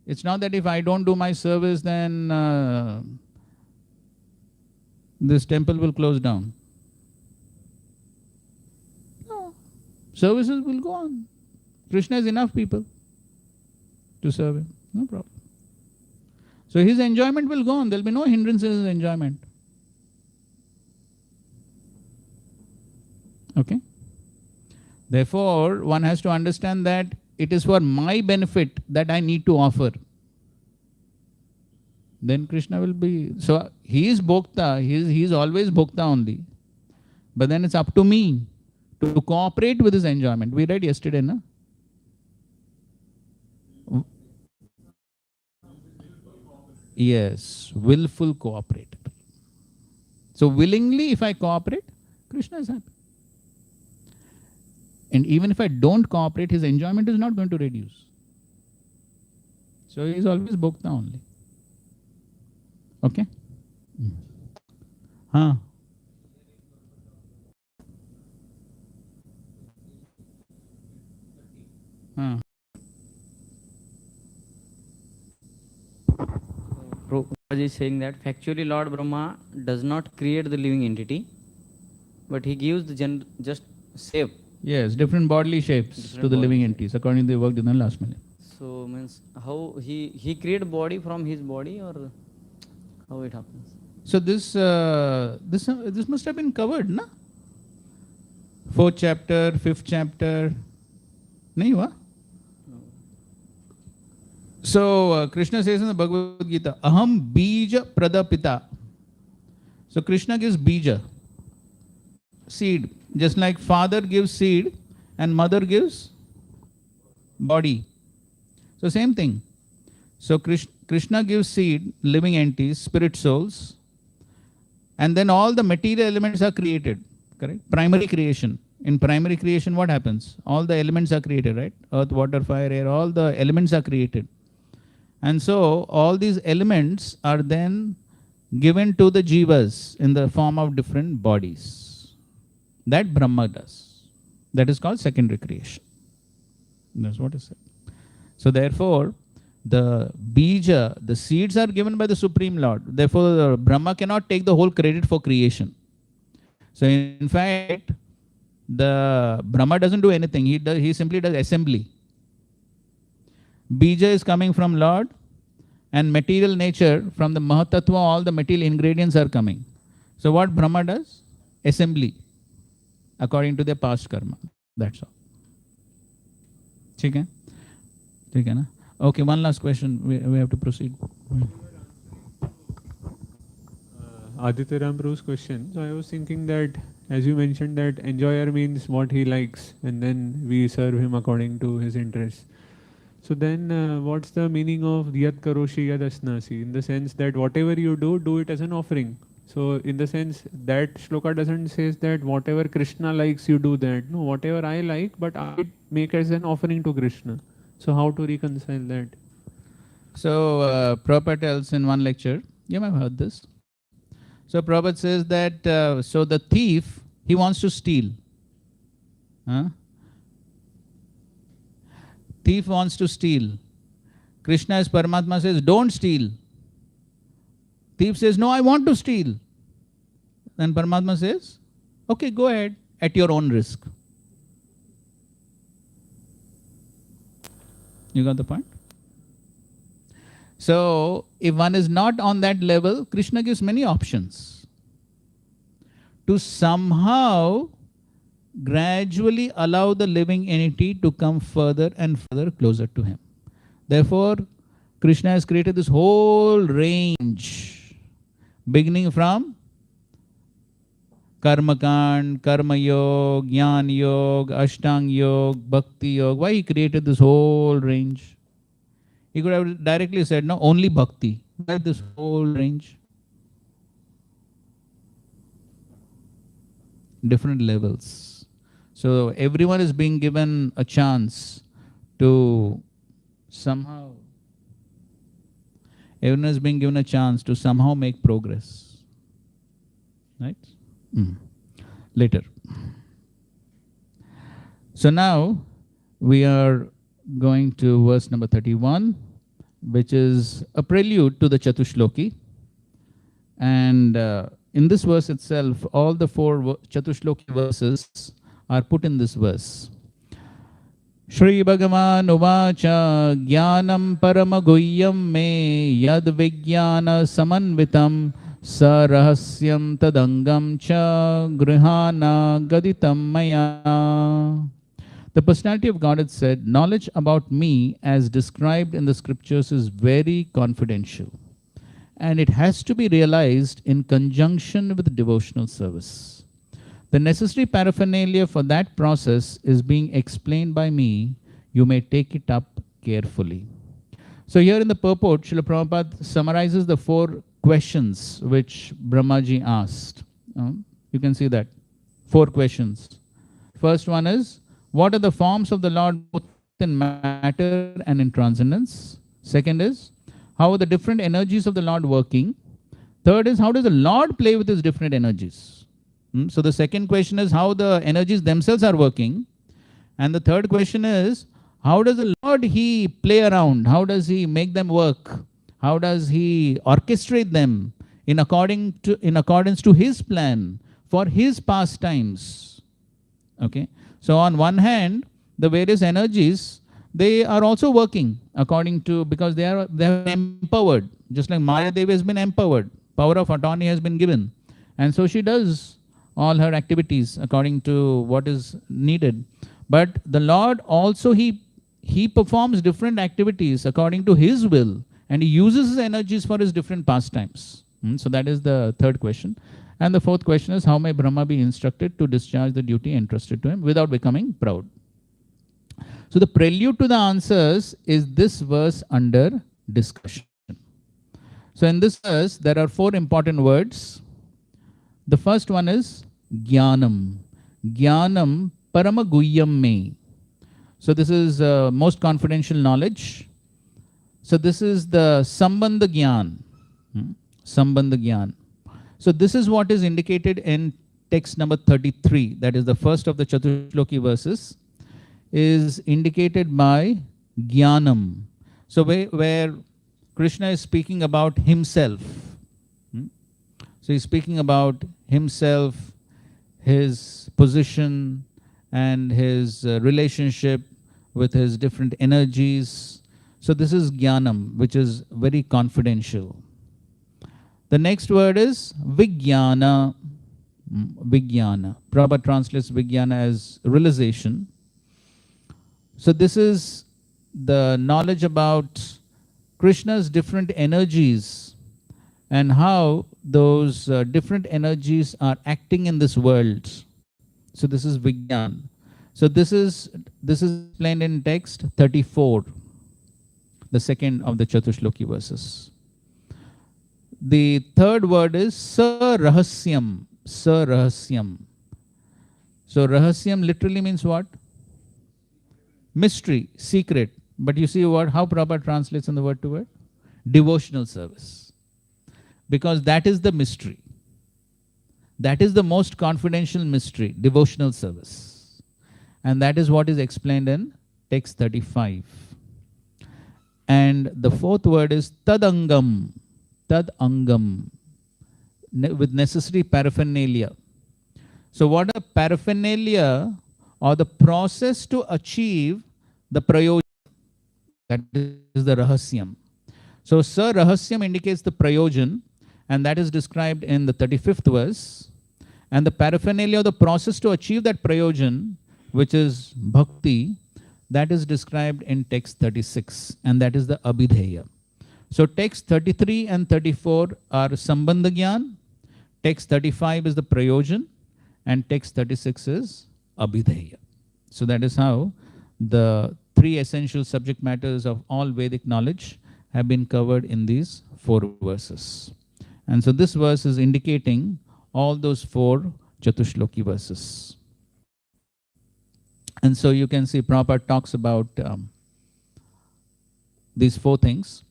it's not that if I don't do my service, then this temple will close down. No. Services will go on. Krishna has enough people to serve him. No problem. So his enjoyment will go on. There will be no hindrances in his enjoyment. Okay? Therefore, one has to understand that it is for my benefit that I need to offer. Then Krishna will be... So he is Bhokta. He is always Bhokta only. But then it's up to me to cooperate with his enjoyment. We read yesterday, no? Yes, willful cooperator. So willingly, if I cooperate, Krishna is happy. And even if I don't cooperate, his enjoyment is not going to reduce. So he is always bhokta only. Okay? Huh? Huh? Prabhuji is saying that factually Lord Brahma does not create the living entity, but he gives the just shape. Yes, different bodily shapes Different to the body living shape. entities according to the work done in the last millennium. So means how he create body from his body, or how it happens? So this must have been covered, na? Fourth chapter, fifth chapter. Nahi hua? So Krishna says in the Bhagavad Gita, Aham bija pradapita. So Krishna gives bija, seed. Just like father gives seed and mother gives body. So same thing. So Krishna gives seed, living entities, spirit souls, and then all the material elements are created. Correct? Primary creation. In primary creation, what happens? All the elements are created, right? Earth, water, fire, air, all the elements are created. And so all these elements are then given to the jivas in the form of different bodies. That Brahma does. That is called secondary creation. That's what is said. So therefore, the bija, the seeds are given by the Supreme Lord. Therefore, Brahma cannot take the whole credit for creation. So in fact, the Brahma doesn't do anything. He simply does assembly. Bija is coming from Lord, and material nature from the Mahatattva, all the material ingredients are coming. So what Brahma does? Assembly, according to their past karma. That's all. Okay? Okay, na? Okay, one last question. We have to proceed. Aditya Rampro's question. So I was thinking that, as you mentioned, that enjoyer means what he likes, and then we serve him according to his interests. So then, what's the meaning of Yat Karoshi Yad Asnasi? In the sense that whatever you do it as an offering. So in the sense that shloka doesn't say that whatever Krishna likes, you do that. No, whatever I like, but I make as an offering to Krishna. So how to reconcile that? So Prabhupada tells in one lecture, you may have heard this. So Prabhupada says that, so the thief, he wants to steal. Huh? Thief wants to steal. Krishna as Paramatma says, don't steal. Thief says, no, I want to steal. Then Paramatma says, okay, go ahead, at your own risk. You got the point? So, if one is not on that level, Krishna gives many options to somehow gradually allow the living entity to come further and further closer to him. Therefore, Krishna has created this whole range, beginning from Karma Kand, Karma Yoga, Jnana Yoga, Ashtang Yoga, Bhakti Yoga. Why he created this whole range? He could have directly said, no, only Bhakti. Why this whole range? Different levels. So everyone is being given a chance to somehow, everyone is being given a chance to somehow make progress. Right? Later. So now we are going to verse number 31, which is a prelude to the Chatushloki. And in this verse itself, all the four Chatushloki verses are put in this verse. Shri Bhagavan Uvacha Jnanam Paramaguhyam Me Yad Vijnana Samanvitam Sarahasyam Tadangam Cha Grihana Gaditam Maya. The personality of Godhead said, knowledge about me as described in the scriptures is very confidential, and it has to be realized in conjunction with devotional service. The necessary paraphernalia for that process is being explained by me. You may take it up carefully. So here in the purport, Srila Prabhupada summarizes the 4 questions which Brahmaji asked. You can see that. 4 questions. First one is, what are the forms of the Lord both in matter and in transcendence? Second is, how are the different energies of the Lord working? Third is, how does the Lord play with his different energies? So the second question is how the energies themselves are working. And the third question is, how does the Lord he play around? How does he make them work? How does he orchestrate them in accordance to his plan for his pastimes? Okay. So on one hand, the various energies, they are also working according to, because they have been empowered. Just like Maya Devi has been empowered. Power of attorney has been given. And so she does all her activities according to what is needed. But the Lord also, he performs different activities according to his will, and he uses his energies for his different pastimes. So that is the third question. And the fourth question is, how may Brahma be instructed to discharge the duty entrusted to him without becoming proud? So the prelude to the answers is this verse under discussion. So in this verse, there are 4 important words. The first one is Jnanam. Jnanam Paramaguhyam me. So this is most confidential knowledge. So this is the Sambandha Jnana. Sambandha Jnana. So this is what is indicated in text number 33. That is the first of the Chatushloki verses. Is indicated by Jnanam. So where Krishna is speaking about himself. So he's speaking about himself, his position, and his relationship with his different energies. So this is Jnanam, which is very confidential. The next word is Vijnana. Vijnana. Prabhupada translates Vijnana as realization. So this is the knowledge about Krishna's different energies and how those different energies are acting in this world. So this is Vijnana. So this is explained in text 34, the second of the Chatushloki verses. The third word is Sa-Rahasyam. Sa-Rahasyam. So Rahasyam literally means what? Mystery, secret. But you see how Prabhupada translates in the word to word? Devotional service. Because that is the mystery. That is the most confidential mystery, devotional service. And that is what is explained in text 35. And the fourth word is Tadangam. Tadangam. With necessary paraphernalia. So what are paraphernalia or the process to achieve the prayojan? That is the rahasyam. So Sir Rahasyam indicates the prayojan, and that is described in the 35th verse. And the paraphernalia or the process to achieve that prayojan, which is bhakti, that is described in text 36, and that is the abhidheya. So text 33 and 34 are Sambandha Jnana, text 35 is the prayojan, and text 36 is abhidheya. So that is how the 3 essential subject matters of all Vedic knowledge have been covered in these 4 verses. And so this verse is indicating all those 4 Chatushloki verses. And so you can see Prabhupada talks about these 4 things.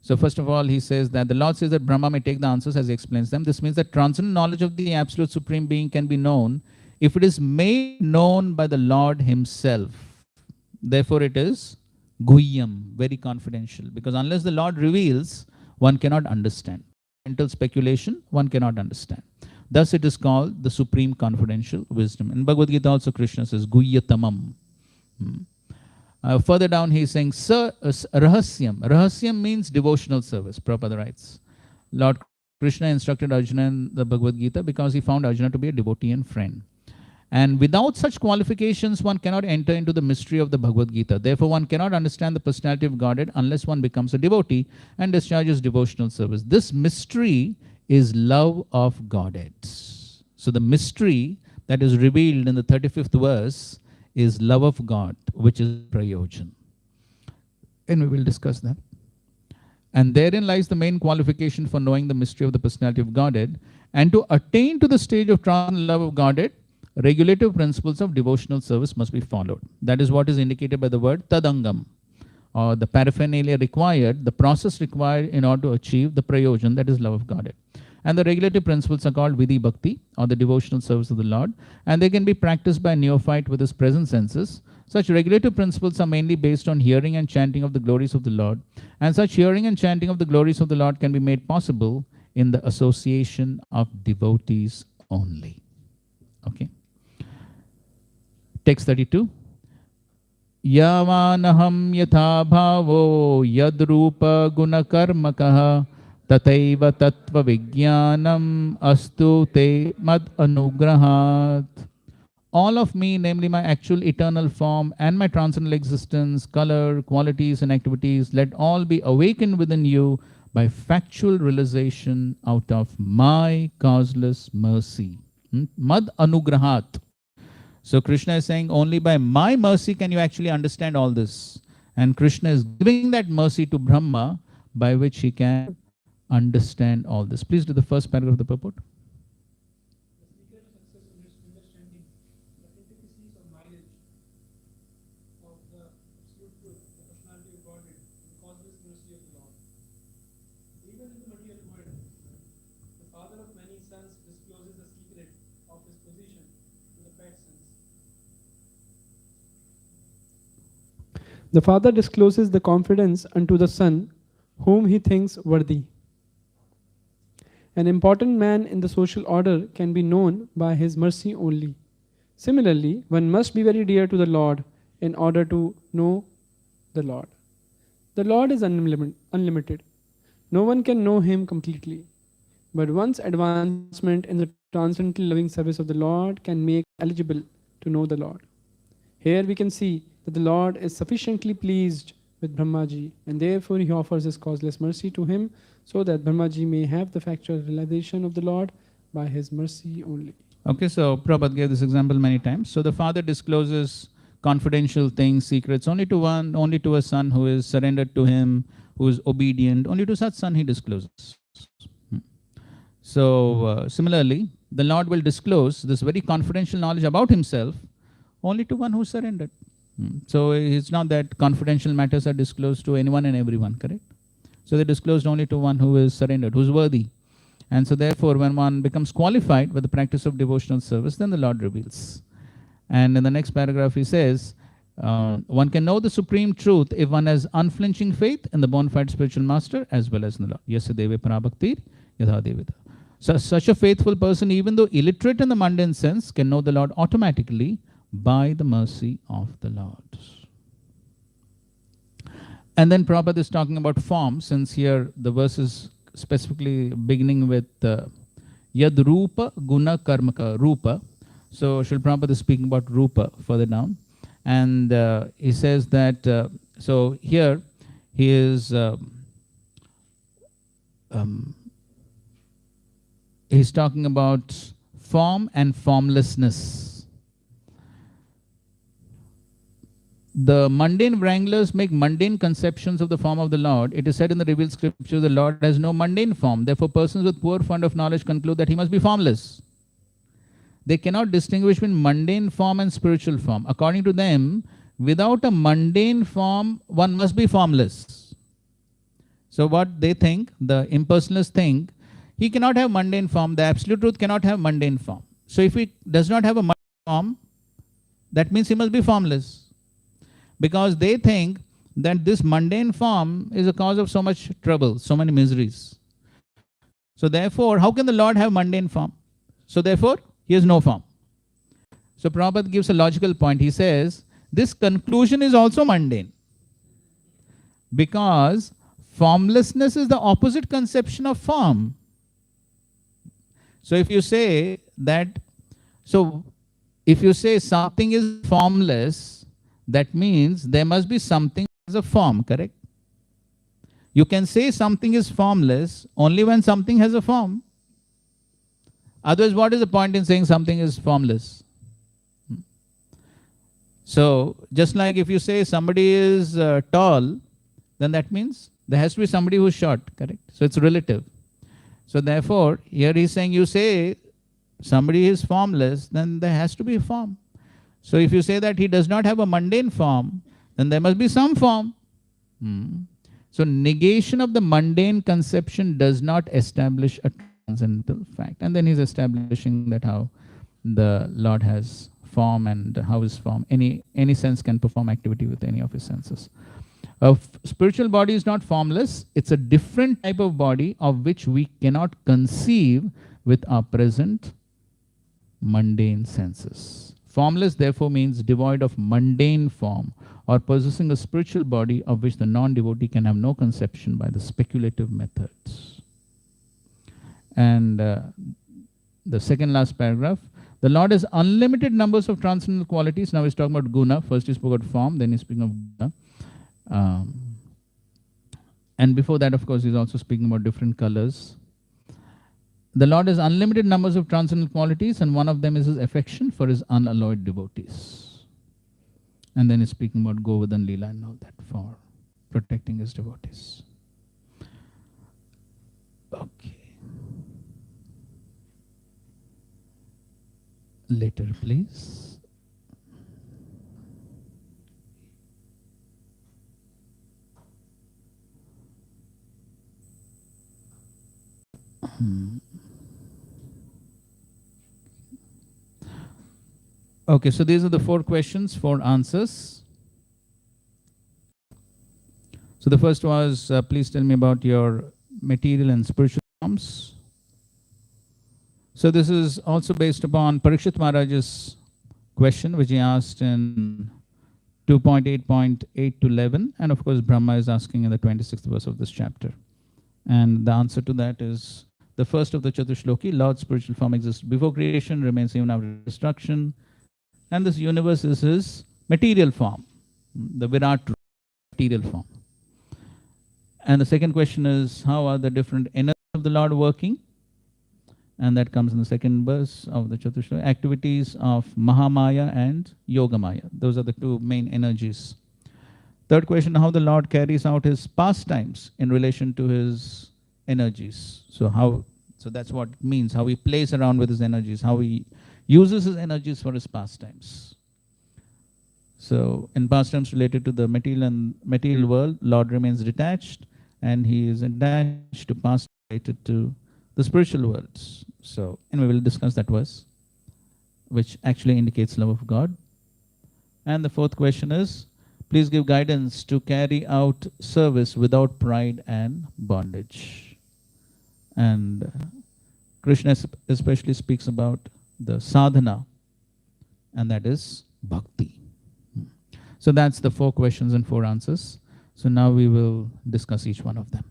So first of all, he says that the Lord says that Brahma may take the answers as he explains them. This means that transcendent knowledge of the Absolute Supreme Being can be known if it is made known by the Lord himself. Therefore it is Guhyam, very confidential. Because unless the Lord reveals, one cannot understand. Mental speculation, one cannot understand. Thus it is called the supreme confidential wisdom. In Bhagavad Gita also Krishna says Guyyatamam. Further down he is saying Rahasyam. Rahasyam means devotional service. Prabhupada writes. Lord Krishna instructed Arjuna in the Bhagavad Gita because he found Arjuna to be a devotee and friend. And without such qualifications, one cannot enter into the mystery of the Bhagavad Gita. Therefore, one cannot understand the personality of Godhead unless one becomes a devotee and discharges devotional service. This mystery is love of Godhead. So the mystery that is revealed in the 35th verse is love of God, which is prayojan. And we will discuss that. And therein lies the main qualification for knowing the mystery of the personality of Godhead. And to attain to the stage of transcendental love of Godhead, regulative principles of devotional service must be followed. That is what is indicated by the word tadangam, or the paraphernalia required, the process required in order to achieve the prayojan, that is love of Godhead. And the regulative principles are called vidhi bhakti, or the devotional service of the Lord, and they can be practiced by a neophyte with his present senses. Such regulative principles are mainly based on hearing and chanting of the glories of the Lord, and such hearing and chanting of the glories of the Lord can be made possible in the association of devotees only. Okay. Text 32. Yavanaham yatha bhavo yadrupa gunakarmakah tataiva tattva vijnanam astu te mad anugrahat. All of me, namely my actual eternal form and my transcendental existence, color, qualities and activities, let all be awakened within you by factual realization out of my causeless mercy. Mad anugrahat. So Krishna is saying only by my mercy can you actually understand all this. And Krishna is giving that mercy to Brahma by which he can understand all this. Please do the first paragraph of the purport. The Father discloses the confidence unto the Son, whom he thinks worthy. An important man in the social order can be known by his mercy only. Similarly, one must be very dear to the Lord in order to know the Lord. The Lord is unlimited. No one can know him completely. But one's advancement in the transcendental loving service of the Lord can make eligible to know the Lord. Here we can see that the Lord is sufficiently pleased with Brahmaji, and therefore he offers his causeless mercy to him, so that Brahmaji may have the factual realization of the Lord by his mercy only. Okay, so Prabhupada gave this example many times. So the father discloses confidential things, secrets, only to a son who is surrendered to him, who is obedient. Only to such son he discloses. So similarly, the Lord will disclose this very confidential knowledge about himself only to one who is surrendered. So it's not that confidential matters are disclosed to anyone and everyone, correct? So they're disclosed only to one who is surrendered, who is worthy. And so therefore, when one becomes qualified with the practice of devotional service, then the Lord reveals. And in the next paragraph, he says, one can know the supreme truth if one has unflinching faith in the bona fide spiritual master as well as in the Lord. Yasya deve parabhaktir yatha devita. So such a faithful person, even though illiterate in the mundane sense, can know the Lord automatically by the mercy of the Lord. And then Prabhupada is talking about form, since here the verse is specifically beginning with Yad Rupa Guna Karmaka Rupa. So Srila Prabhupada is speaking about Rupa further down. And he says that, so here he is, he's talking about form and formlessness. The mundane wranglers make mundane conceptions of the form of the Lord. It is said in the revealed scripture, the Lord has no mundane form. Therefore, persons with poor fund of knowledge conclude that he must be formless. They cannot distinguish between mundane form and spiritual form. According to them, without a mundane form, one must be formless. So what they think, the impersonalists think, he cannot have mundane form. The absolute truth cannot have mundane form. So if he does not have a mundane form, that means he must be formless. Because they think that this mundane form is a cause of so much trouble, so many miseries. So therefore, how can the Lord have mundane form? So therefore, he has no form. So Prabhupada gives a logical point. He says, this conclusion is also mundane. Because formlessness is the opposite conception of form. So if you say that, so if you say something is formless, that means there must be something as a form, correct? You can say something is formless only when something has a form. Otherwise, what is the point in saying something is formless? So, just like if you say somebody is tall, then that means There has to be somebody who's short, correct? So it's relative. So therefore, here he's saying, you say somebody is formless, then there has to be a form. So if you say that he does not have a mundane form, then there must be some form. So negation of the mundane conception does not establish a transcendental fact. And then he's establishing that how the Lord has form and how his form, any sense can perform activity with any of his senses. A spiritual body is not formless. It's a different type of body of which we cannot conceive with our present mundane senses. Formless therefore means devoid of mundane form, or possessing a spiritual body of which the non-devotee can have no conception by the speculative methods. And the second last paragraph, the Lord has unlimited numbers of transcendental qualities. Now he's talking about guna. First he spoke about form, then he's speaking of guna. And before that, of course, he's also speaking about different colors. The Lord has unlimited numbers of transcendental qualities, and one of them is his affection for his unalloyed devotees. And then he's speaking about Govardhan Leela and all that for protecting his devotees. Okay. Later, please. Okay, so these are the 4 questions, 4 answers. So the first was, please tell me about your material and spiritual forms. So this is also based upon Parikshit Maharaj's question, which he asked in 2.8.8 to 11. And of course, Brahma is asking in the 26th verse of this chapter. And the answer to that is the first of the Chatushloki, Lord's spiritual form exists before creation, remains even after destruction. And this universe is his material form, the Virat material form. And the second question is, how are the different energies of the Lord working? And that comes in the second verse of the Chatushloki. Activities of Mahamaya and Yogamaya. Those are the 2 main energies. Third question, how the Lord carries out his pastimes in relation to his energies. So that's what it means, how he plays around with his energies, how he uses his energies for his pastimes. So in pastimes related to the material world, Lord remains detached, and he is attached to pastimes related to the spiritual worlds. So, and we will discuss that verse, which actually indicates love of God. And the fourth question is, please give guidance to carry out service without pride and bondage. And Krishna especially speaks about the sadhana, and that is bhakti. So that's the 4 questions and 4 answers. So now we will discuss each one of them.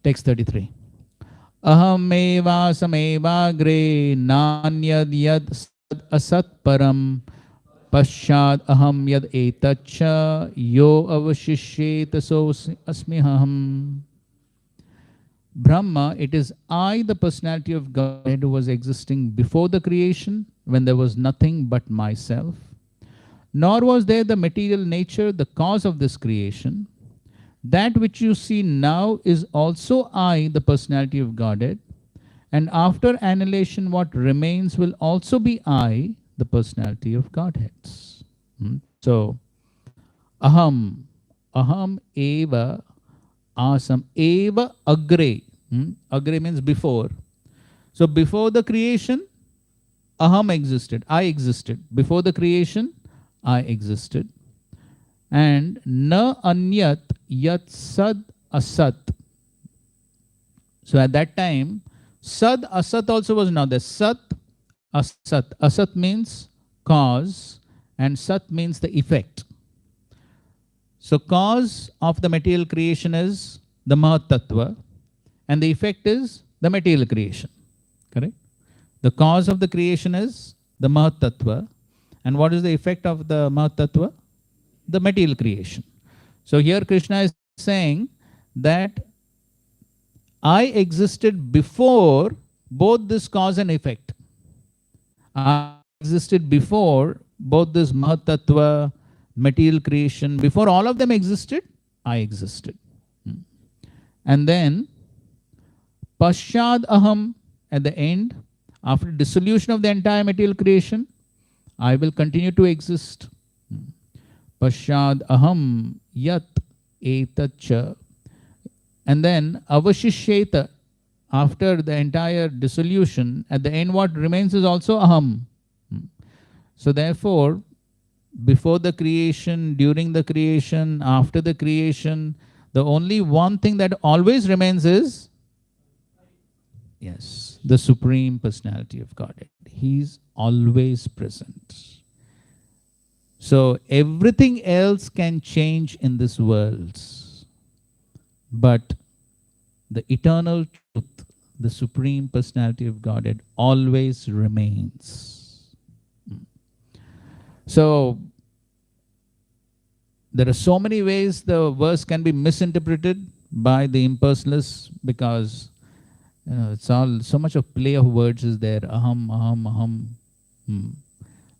Text 33. Aham eva samevagre nanyad yad asat param pashad aham yad etacha yo avashishyeta so asmiham. Brahma, it is I, the personality of Godhead, who was existing before the creation, when there was nothing but myself. Nor was there the material nature, the cause of this creation. That which you see now is also I, the personality of Godhead. And after annihilation, what remains will also be I, the personality of Godheads. So, aham eva asam eva agre. Agre means before. So before the creation, aham existed, I existed. Before the creation, I existed. And na anyat yat sad asat. So at that time, sad asat also was not there. Sat asat. Asat means cause, and sat means the effect. So cause of the material creation is the Mahat Tattva, and the effect is the material creation. Correct? The cause of the creation is the Mahat Tattva, and what is the effect of the Mahat Tattva? The material creation. So here Krishna is saying that I existed before both this cause and effect. I existed before both this Mahat Tattva, material creation. Before all of them existed, I existed. And then Pashad Aham, at the end, after dissolution of the entire material creation, I will continue to exist. Pashad Aham Yat Etacha. And then Avashishyeta, after the entire dissolution, at the end what remains is also Aham. So therefore, before the creation, during the creation, after the creation, the only one thing that always remains is, yes, the Supreme Personality of Godhead. He's always present. So everything else can change in this world, but the eternal truth, the Supreme Personality of Godhead, always remains. So there are so many ways the verse can be misinterpreted by the impersonalists, because it's all so much of play of words is there. Aham, aham, aham.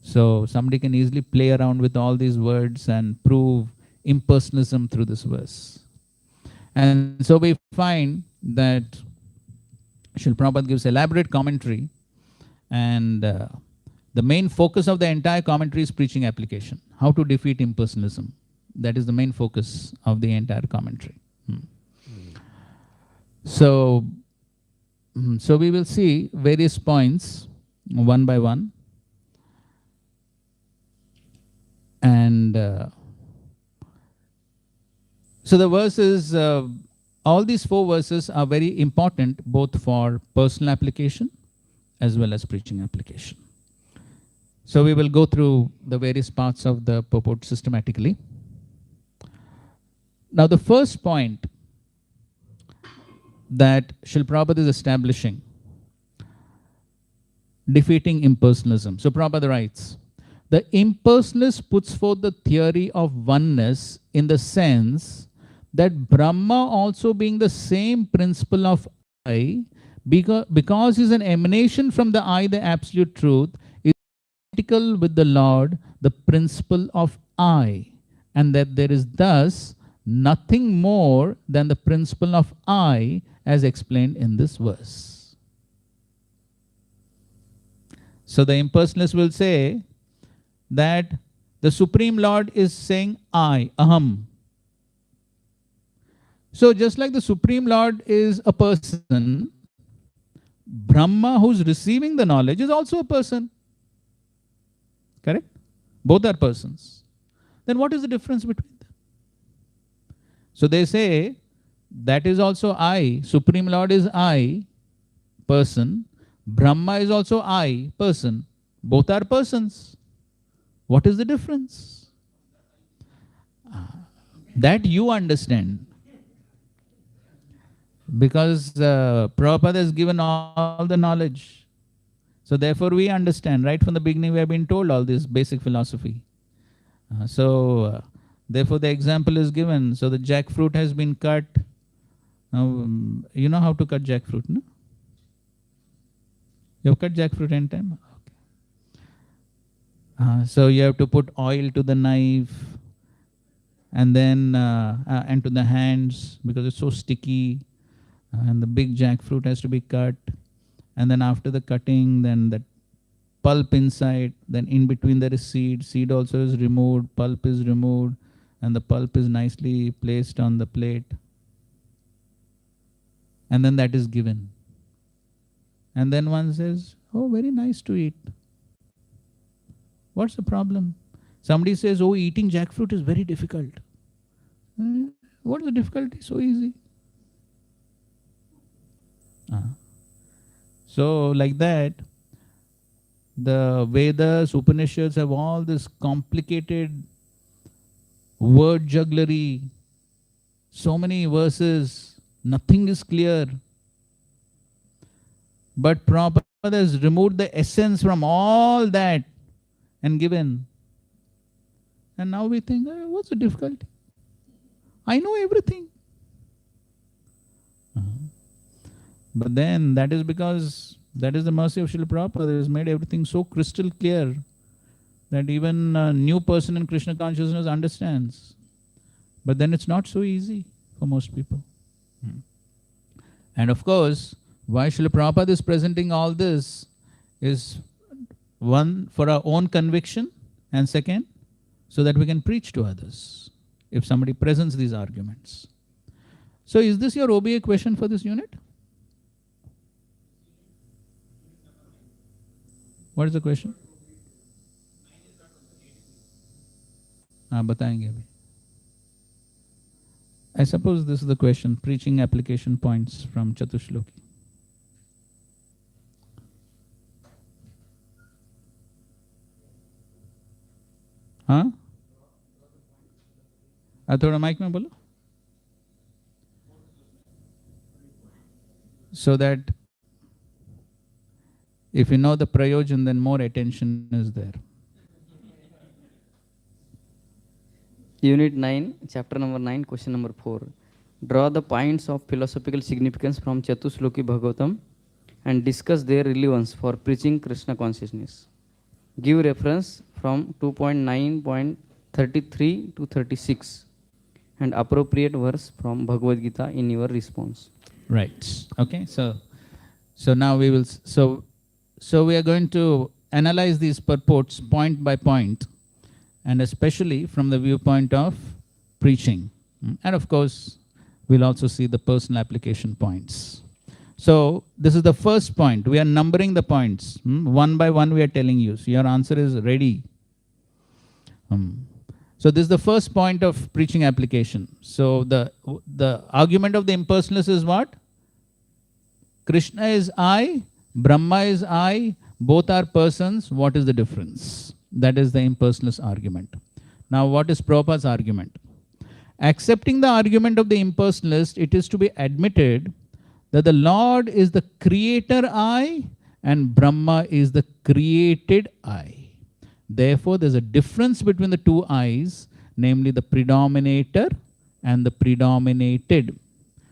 So somebody can easily play around with all these words and prove impersonalism through this verse. And so we find that Srila Prabhupada gives elaborate commentary, and the main focus of the entire commentary is preaching application. How to defeat impersonalism. That is the main focus of the entire commentary. So we will see various points one by one. And so the verses, all these 4 verses are very important both for personal application as well as preaching application. So we will go through the various parts of the purport systematically. Now the first point that Srila Prabhupada is establishing, defeating impersonalism. So Prabhupada writes, the impersonalist puts forth the theory of oneness in the sense that Brahma, also being the same principle of I, because is an emanation from the I, the absolute truth, is identical with the Lord, the principle of I, and that there is thus nothing more than the principle of I as explained in this verse. So the impersonalist will say that the Supreme Lord is saying I, Aham. So just like the Supreme Lord is a person, Brahma, who's receiving the knowledge, is also a person. Correct? Both are persons. Then what is the difference between them? So they say that is also I, Supreme Lord is I, person. Brahma is also I, person. Both are persons. What is the difference? That you understand. Because Prabhupada has given all the knowledge. So therefore we understand. Right from the beginning we have been told all this basic philosophy. Therefore the example is given. So the jackfruit has been cut. Now, you know how to cut jackfruit, no? You have cut jackfruit any time? Okay. So you have to put oil to the knife, and then and to the hands, because it's so sticky. And the big jackfruit has to be cut. And then after the cutting, then the pulp inside, then in between there is seed. Seed also is removed, pulp is removed, and the pulp is nicely placed on the plate. And then that is given. And then one says, oh, very nice to eat. What's the problem? Somebody says, oh, eating jackfruit is very difficult. What's the difficulty? So easy. So like that, the Vedas, Upanishads have all this complicated word jugglery, so many verses, nothing is clear. But Prabhupada has removed the essence from all that and given. And now we think, what's the difficulty? I know everything. But then that is because that is the mercy of Srila Prabhupada. He has made everything so crystal clear that even a new person in Krishna consciousness understands. But then it's not so easy for most people. And of course, why Srila Prabhupada is presenting all this is one, for our own conviction, and second, so that we can preach to others if somebody presents these arguments. So is this your OBA question for this unit? What is the question? बताएंगे अभी. I suppose this is the question, preaching application points from Chatushloki. हाँ? थोड़ा mic में बोलो. So that if you know the prayojan, then more attention is there. Unit 9, chapter number 9, question number 4. Draw the points of philosophical significance from Chatushloki Bhagavatam and discuss their relevance for preaching Krishna consciousness. Give reference from 2.9.33 to 36 and appropriate verse from Bhagavad Gita in your response. Right. Okay. So now we will. So we are going to analyze these purports point by point, and especially from the viewpoint of preaching. And of course, we'll also see the personal application points. So this is the first point. We are numbering the points. One by one we are telling you. So your answer is ready. So this is the first point of preaching application. So the argument of the impersonalist is what? Krishna is I, Brahma is I, both are persons. What is the difference? That is the impersonalist argument. Now what is Prabhupada's argument? Accepting the argument of the impersonalist, it is to be admitted that the Lord is the creator I and Brahma is the created I. Therefore, there's a difference between the two I's, namely the predominator and the predominated.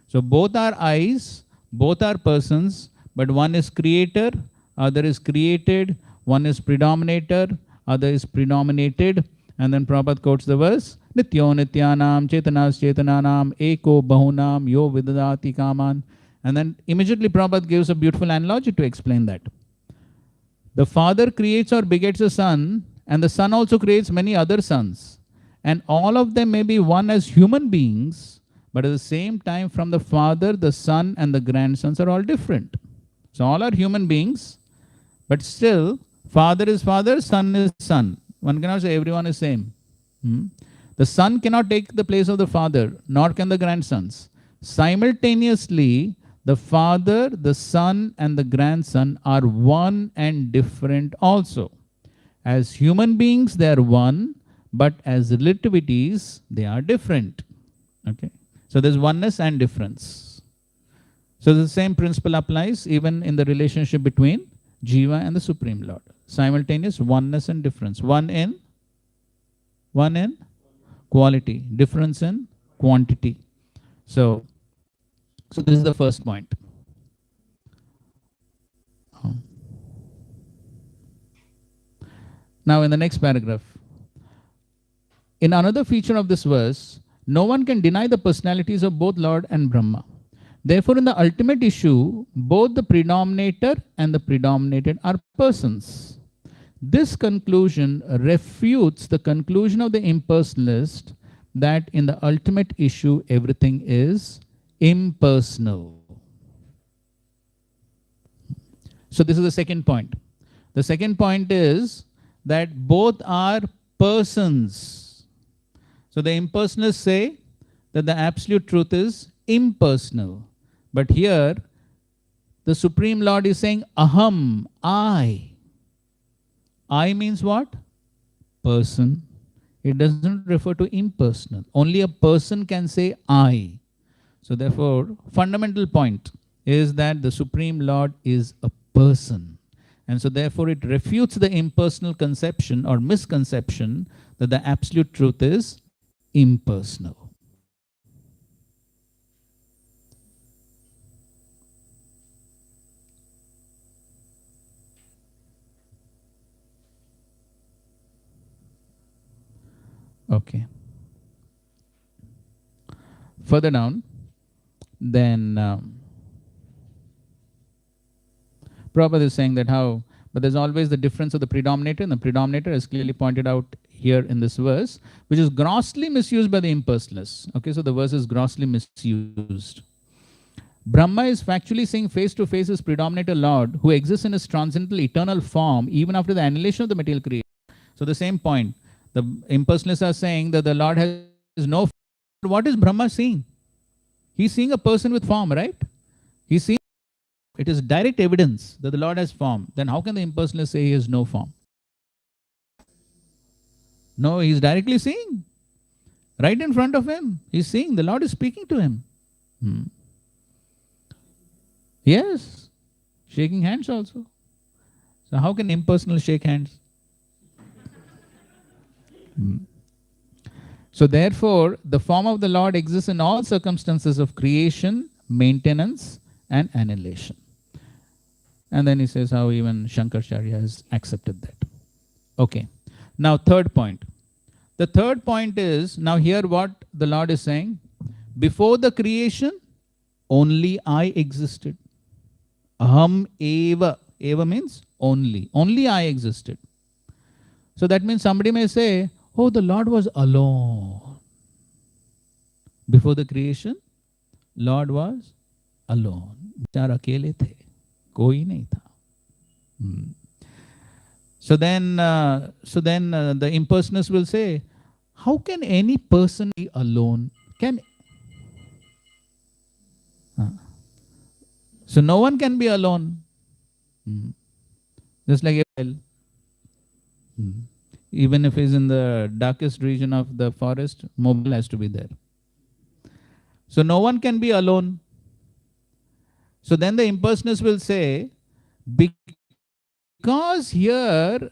So both are I's, both are persons, but one is creator, other is created, one is predominator, other is predominated. And then Prabhupada quotes the verse, Nityo Nityanam Chetanas Chetananam Eko Bahunam Yo Vidadati Kaman. And then immediately Prabhupada gives a beautiful analogy to explain that. The father creates or begets a son, and the son also creates many other sons. And all of them may be one as human beings, but at the same time from the father, the son and the grandsons are all different. So all are human beings, but still father is father, son is son. One cannot say everyone is same. The son cannot take the place of the father, nor can the grandsons. Simultaneously, the father, the son, and the grandson are one and different also. As human beings, they are one, but as relativities, they are different. Okay. So there's oneness and difference. So the same principle applies even in the relationship between Jiva and the Supreme Lord. Simultaneous oneness and difference. One in quality, difference in quantity. So this is the first point. Now in the next paragraph, in another feature of this verse, no one can deny the personalities of both Lord and Brahma. Therefore, in the ultimate issue, both the predominator and the predominated are persons. This conclusion refutes the conclusion of the impersonalist that in the ultimate issue, everything is impersonal. So this is the second point. The second point is that both are persons. So the impersonalists say that the absolute truth is impersonal. But here, the Supreme Lord is saying, Aham, I. I means what? Person. It doesn't refer to impersonal. Only a person can say I. So therefore, fundamental point is that the Supreme Lord is a person. And so therefore, it refutes the impersonal conception or misconception that the absolute truth is impersonal. Okay. Further down, then Prabhupada is saying that how, but there's always the difference of the predominator, and the predominator is clearly pointed out here in this verse, which is grossly misused by the impersonalists. Okay, so the verse is grossly misused. Brahma is factually seeing face to face his predominator Lord, who exists in his transcendental eternal form even after the annihilation of the material creation. So the same point, the impersonalists are saying that the Lord has no form. What is Brahma seeing? He's seeing a person with form, right? He's seeing, it is direct evidence that the Lord has form. Then how can the impersonalist say he has no form? No, he's directly seeing. Right in front of him. He's seeing. The Lord is speaking to him. Yes. Shaking hands also. So how can impersonal shake hands? So therefore, the form of the Lord exists in all circumstances of creation, maintenance, and annihilation. And then he says how even Shankaracharya has accepted that. Okay. Now third point. The third point is, now here what the Lord is saying, before the creation, only I existed. Aham eva. Eva means only. Only I existed. So that means somebody may say, oh, the Lord was alone. Before the creation, Lord was alone. Bichar akele the. Koi nahi tha. So then the impersonalist will say, how can any person be alone? So no one can be alone. Just like a well. Even if he's in the darkest region of the forest, mobile has to be there. So no one can be alone. So then the impersonalist will say, because here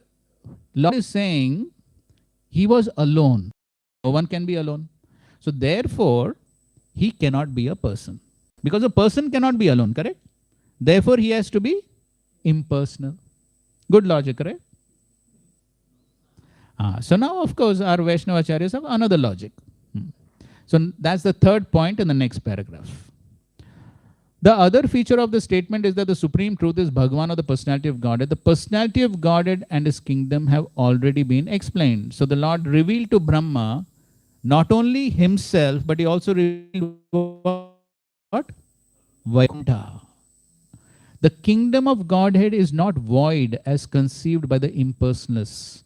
Lord is saying he was alone. No one can be alone. So therefore, he cannot be a person. Because a person cannot be alone, correct? Therefore, he has to be impersonal. Good logic, correct? So now, of course, our Vaishnava Acharyas have another logic. So that's the third point in the next paragraph. The other feature of the statement is that the supreme truth is Bhagavan, or the personality of Godhead. The personality of Godhead and his kingdom have already been explained. So the Lord revealed to Brahma not only himself, but he also revealed what? Vaikuntha. The kingdom of Godhead is not void as conceived by the impersonalists.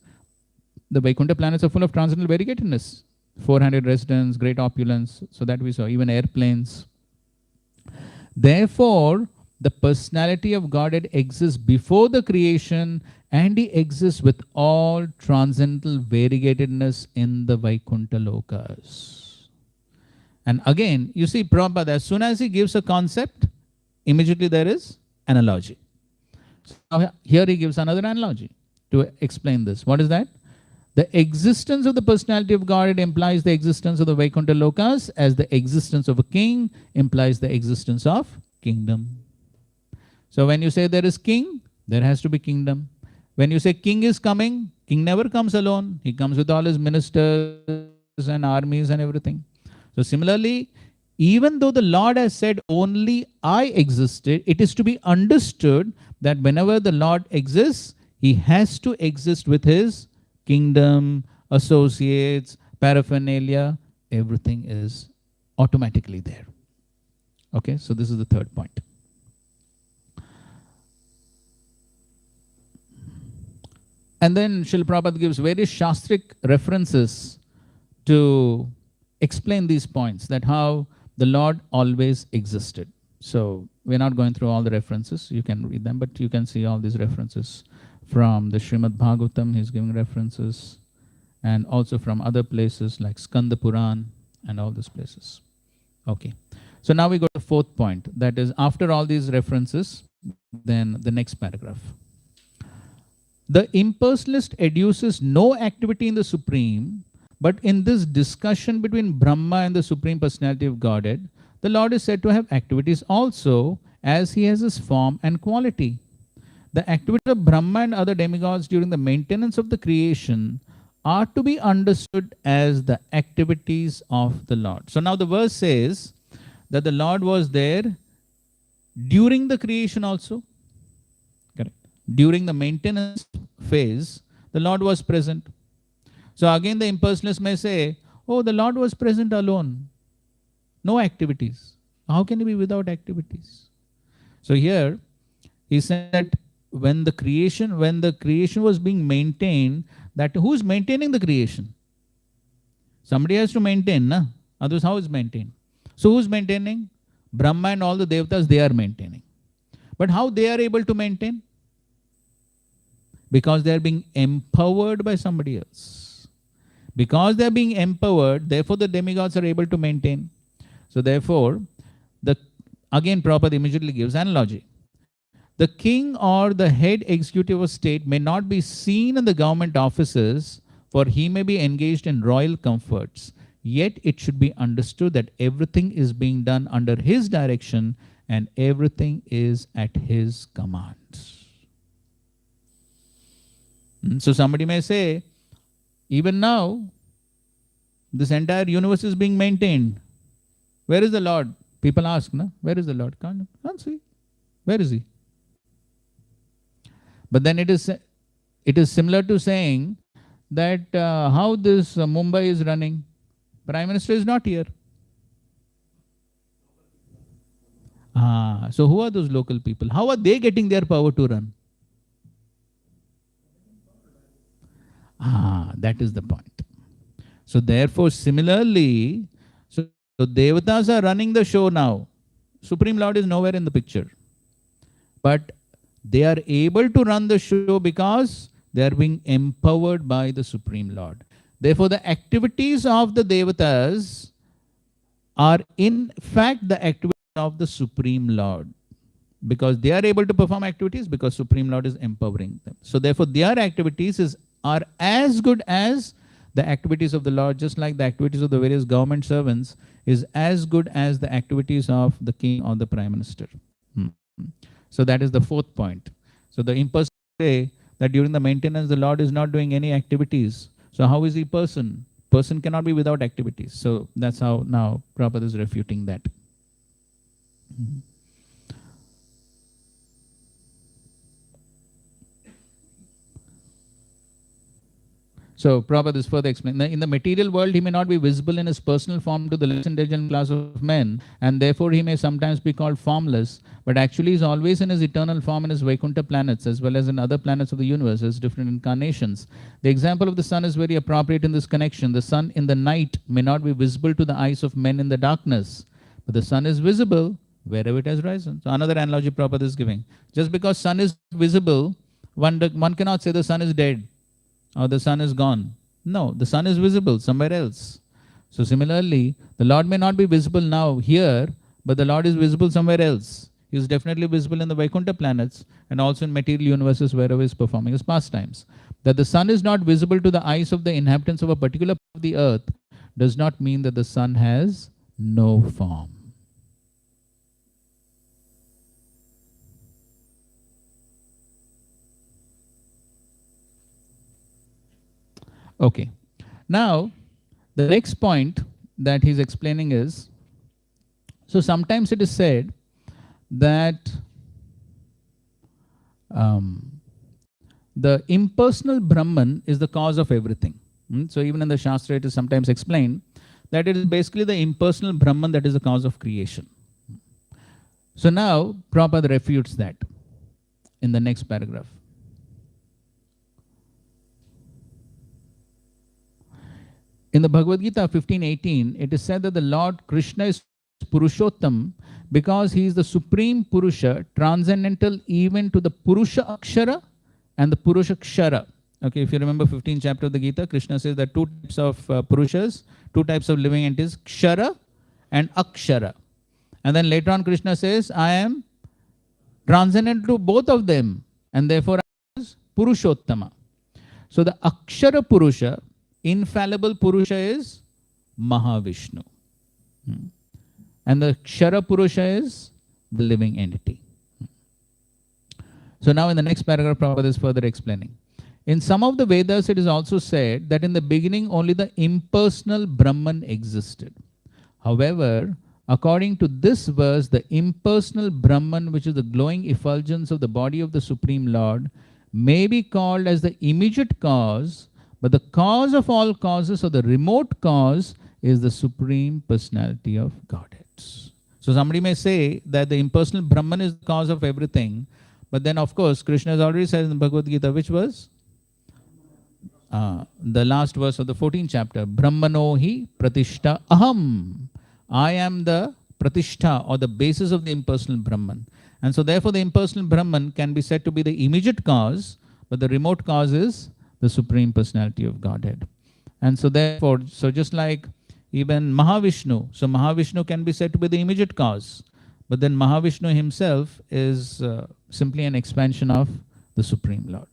The Vaikuntha planets are full of transcendental variegatedness. 400 residents, great opulence, so that we saw, even airplanes. Therefore, the personality of Godhead exists before the creation, and he exists with all transcendental variegatedness in the Vaikuntha lokas. And again, you see, Prabhupada, as soon as he gives a concept, immediately there is analogy. So now here he gives another analogy to explain this. What is that? The existence of the personality of Godhead implies the existence of the Vaikuntha lokas, as the existence of a king implies the existence of kingdom. So when you say there is king, there has to be kingdom. When you say king is coming, king never comes alone. He comes with all his ministers and armies and everything. So similarly, even though the Lord has said only I existed, it is to be understood that whenever the Lord exists, he has to exist with his kingdom, associates, paraphernalia, everything is automatically there. Okay, so this is the third point. And then Srila Prabhupada gives various Shastric references to explain these points, that how the Lord always existed. So we're not going through all the references, you can read them, but you can see all these references from the Srimad Bhagavatam, he's giving references, and also from other places like Skanda Puran and all these places. Okay, so now we go to the fourth point, that is after all these references, then the next paragraph. The impersonalist adduces no activity in the Supreme, but in this discussion between Brahma and the Supreme Personality of Godhead, the Lord is said to have activities also, as he has his form and quality. The activities of Brahma and other demigods during the maintenance of the creation are to be understood as the activities of the Lord. So now the verse says that the Lord was there during the creation also. during the maintenance phase, the Lord was present. So again, the impersonalists may say, oh, the Lord was present alone, no activities. How can he be without activities? So here, he said that when the creation was being maintained, that who's maintaining the creation? Somebody has to maintain, na? Otherwise, how is maintained? So who's maintaining? Brahma and all the devatas, they are maintaining. But how they are able to maintain? Because they are being empowered by somebody else. Because they are being empowered, therefore the demigods are able to maintain. So therefore, again Prabhupada immediately gives analogy. The king or the head executive of state may not be seen in the government offices, for he may be engaged in royal comforts. Yet it should be understood that everything is being done under his direction and everything is at his command. So somebody may say, even now, this entire universe is being maintained. Where is the Lord? People ask, no? Where is the Lord? Can't see. Where is he? But then it is similar to saying that how this Mumbai is running. Prime Minister is not here. So who are those local people? How are they getting their power to run? That is the point. So therefore, similarly, so devatas are running the show now. Supreme Lord is nowhere in the picture. But they are able to run the show because they are being empowered by the Supreme Lord. Therefore, the activities of the devatas are in fact the activities of the Supreme Lord. Because they are able to perform activities because Supreme Lord is empowering them. So therefore, their activities are as good as the activities of the Lord, just like the activities of the various government servants is as good as the activities of the king or the prime minister. So that is the fourth point. So the impersonal say that during the maintenance, the Lord is not doing any activities. So how is he person? Person cannot be without activities. So that's how now Prabhupada is refuting that. So Prabhupada is further explained. In the material world, he may not be visible in his personal form to the less intelligent class of men, and therefore he may sometimes be called formless, but actually he is always in his eternal form in his Vaikuntha planets, as well as in other planets of the universe as different incarnations. The example of the sun is very appropriate in this connection. The sun in the night may not be visible to the eyes of men in the darkness, but the sun is visible wherever it has risen. So another analogy Prabhupada is giving. Just because sun is visible, one cannot say the sun is dead or the sun is gone. No, the sun is visible somewhere else. So similarly, the Lord may not be visible now here, but the Lord is visible somewhere else. He is definitely visible in the Vaikuntha planets and also in material universes wherever he is performing his pastimes. That the sun is not visible to the eyes of the inhabitants of a particular part of the earth does not mean that the sun has no form. Okay. Now, the next point that he's explaining is, so sometimes it is said that the impersonal Brahman is the cause of everything. So even in the Shastra it is sometimes explained that it is basically the impersonal Brahman that is the cause of creation. So now Prabhupada refutes that in the next paragraph. In the Bhagavad Gita 15:18, it is said that the Lord Krishna is Purushottam because he is the supreme Purusha, transcendental even to the Purusha Akshara and the Purusha Kshara. Okay, if you remember 15th chapter of the Gita, Krishna says that two types of Purushas, two types of living entities, Kshara and Akshara. And then later on Krishna says, I am transcendent to both of them and therefore I am Purushottama. So the Akshara Purusha, infallible Purusha is Mahavishnu. And the Kshara Purusha is the living entity. So now in the next paragraph, Prabhupada is further explaining. In some of the Vedas, it is also said that in the beginning only the impersonal Brahman existed. However, According to this verse, the impersonal Brahman, which is the glowing effulgence of the body of the Supreme Lord, may be called as the immediate cause, but the cause of all causes, or the remote cause, is the Supreme Personality of Godhead. So somebody may say that the impersonal Brahman is the cause of everything, but then of course Krishna has already said in the Bhagavad Gita, which was the last verse of the 14th chapter, Brahmano hi pratishta aham. I am the pratishtha, or the basis of the impersonal Brahman. And so therefore the impersonal Brahman can be said to be the immediate cause, but the remote cause is the Supreme Personality of Godhead. And so therefore, so just like even Mahavishnu, so Mahavishnu can be said to be the immediate cause, but then Mahavishnu himself is simply an expansion of the Supreme Lord.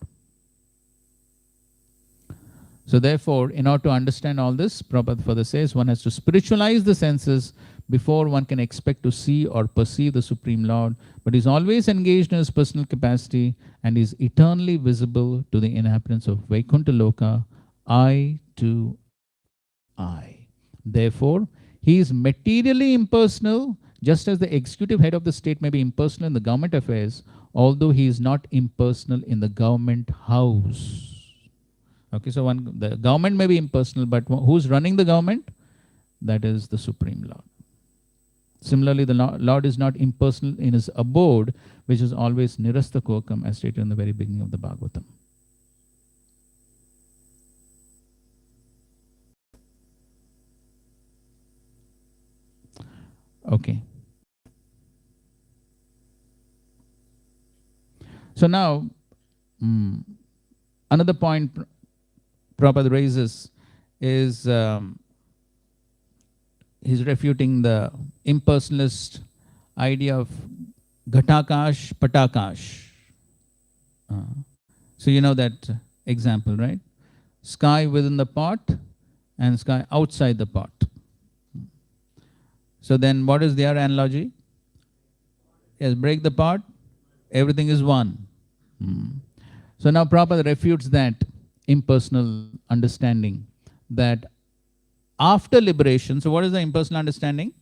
So therefore, in order to understand all this, Prabhupada further says, one has to spiritualize the senses before one can expect to see or perceive the Supreme Lord, but is always engaged in his personal capacity and is eternally visible to the inhabitants of Vaikuntha Loka, eye to eye. Therefore, he is materially impersonal, just as the executive head of the state may be impersonal in the government affairs, although he is not impersonal in the government house. Okay, so the government may be impersonal, but who's running the government? That is the Supreme Lord. Similarly, the Lord is not impersonal in his abode, which is always nirasta kokam, as stated in the very beginning of the Bhagavatam. Okay. So now, another point Prabhupada raises is he's refuting the impersonalist idea of Ghatakash, Patakash. So you know that example, right? Sky within the pot and sky outside the pot. So then what is their analogy? Yes, break the pot, everything is one. So now Prabhupada refutes that impersonal understanding that after liberation, so what is the impersonal understanding?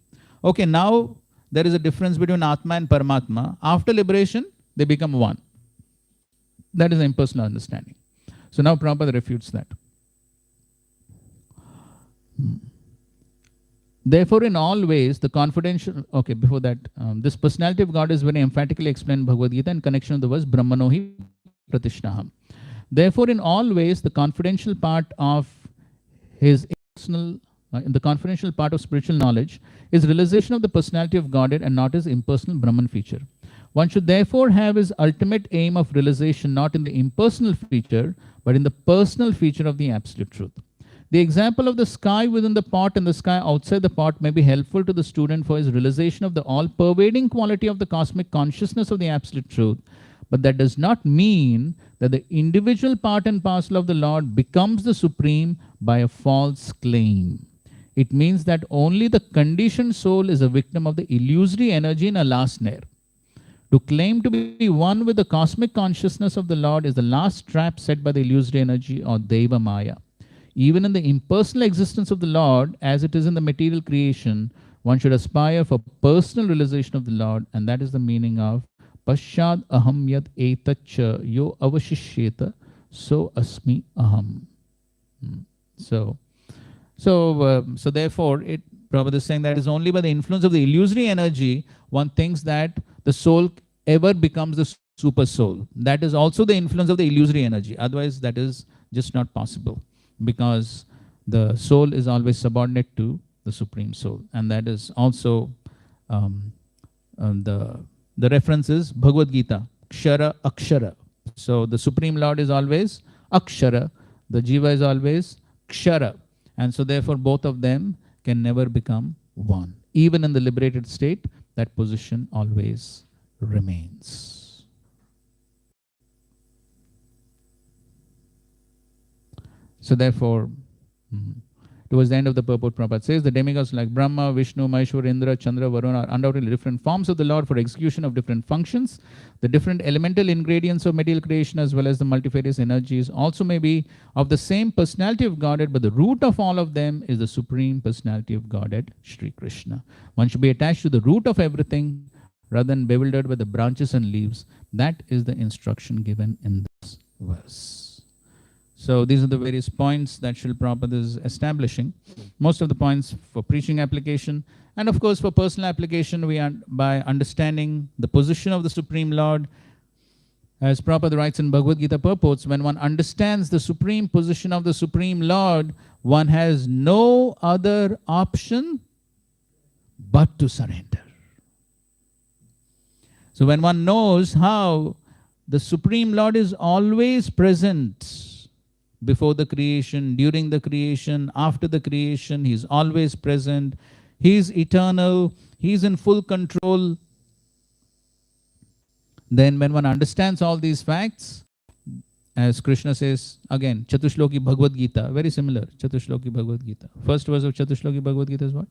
Okay, now there is a difference between Atma and Paramatma. After liberation, they become one. That is the impersonal understanding. So now Prabhupada refutes that. Therefore, in all ways, the confidential... Okay, before that, this personality of God is very emphatically explained in Bhagavad Gita in connection with the verse Brahmanohi Pratishtaham. Therefore, in all ways, the confidential part of his personal, in the confidential part of spiritual knowledge, is realization of the personality of Godhead and not his impersonal Brahman feature. One should therefore have his ultimate aim of realization not in the impersonal feature, but in the personal feature of the absolute truth. The example of the sky within the pot and the sky outside the pot may be helpful to the student for his realization of the all-pervading quality of the cosmic consciousness of the absolute truth. But that does not mean that the individual part and parcel of the Lord becomes the supreme by a false claim. It means that only the conditioned soul is a victim of the illusory energy in a last snare. To claim to be one with the cosmic consciousness of the Lord is the last trap set by the illusory energy or Deva Maya. Even in the impersonal existence of the Lord, as it is in the material creation, one should aspire for personal realization of the Lord, and that is the meaning of Pashad aham yad etacha yo avashishyeta so asmi aham. So therefore, Prabhupada is saying that it is only by the influence of the illusory energy one thinks that the soul ever becomes the super soul. That is also the influence of the illusory energy. Otherwise, that is just not possible, because the soul is always subordinate to the Supreme Soul. And that is also the reference is Bhagavad Gita, Kshara Akshara. So the Supreme Lord is always Akshara, the Jiva is always Kshara. And so therefore both of them can never become one. Even in the liberated state, that position always remains. So therefore, Towards the end of the purport, Prabhupada says, the demigods like Brahma, Vishnu, Maheshwar, Indra, Chandra, Varuna are undoubtedly different forms of the Lord for execution of different functions. The different elemental ingredients of material creation as well as the multifarious energies also may be of the same personality of Godhead, but the root of all of them is the supreme personality of Godhead, Shri Krishna. One should be attached to the root of everything rather than bewildered by the branches and leaves. That is the instruction given in this verse. So these are the various points that Srila Prabhupada is establishing. Most of the points for preaching application, and of course for personal application, we are by understanding the position of the Supreme Lord. As Prabhupada writes in Bhagavad Gita purports, when one understands the supreme position of the Supreme Lord, one has no other option but to surrender. So when one knows how the Supreme Lord is always present, before the creation, during the creation, after the creation, He is always present. He is eternal. He is in full control. Then when one understands all these facts, as Krishna says, again, Chatushloki Bhagavad Gita, very similar, Chatushloki Bhagavad Gita. First verse of Chatushloki Bhagavad Gita is what?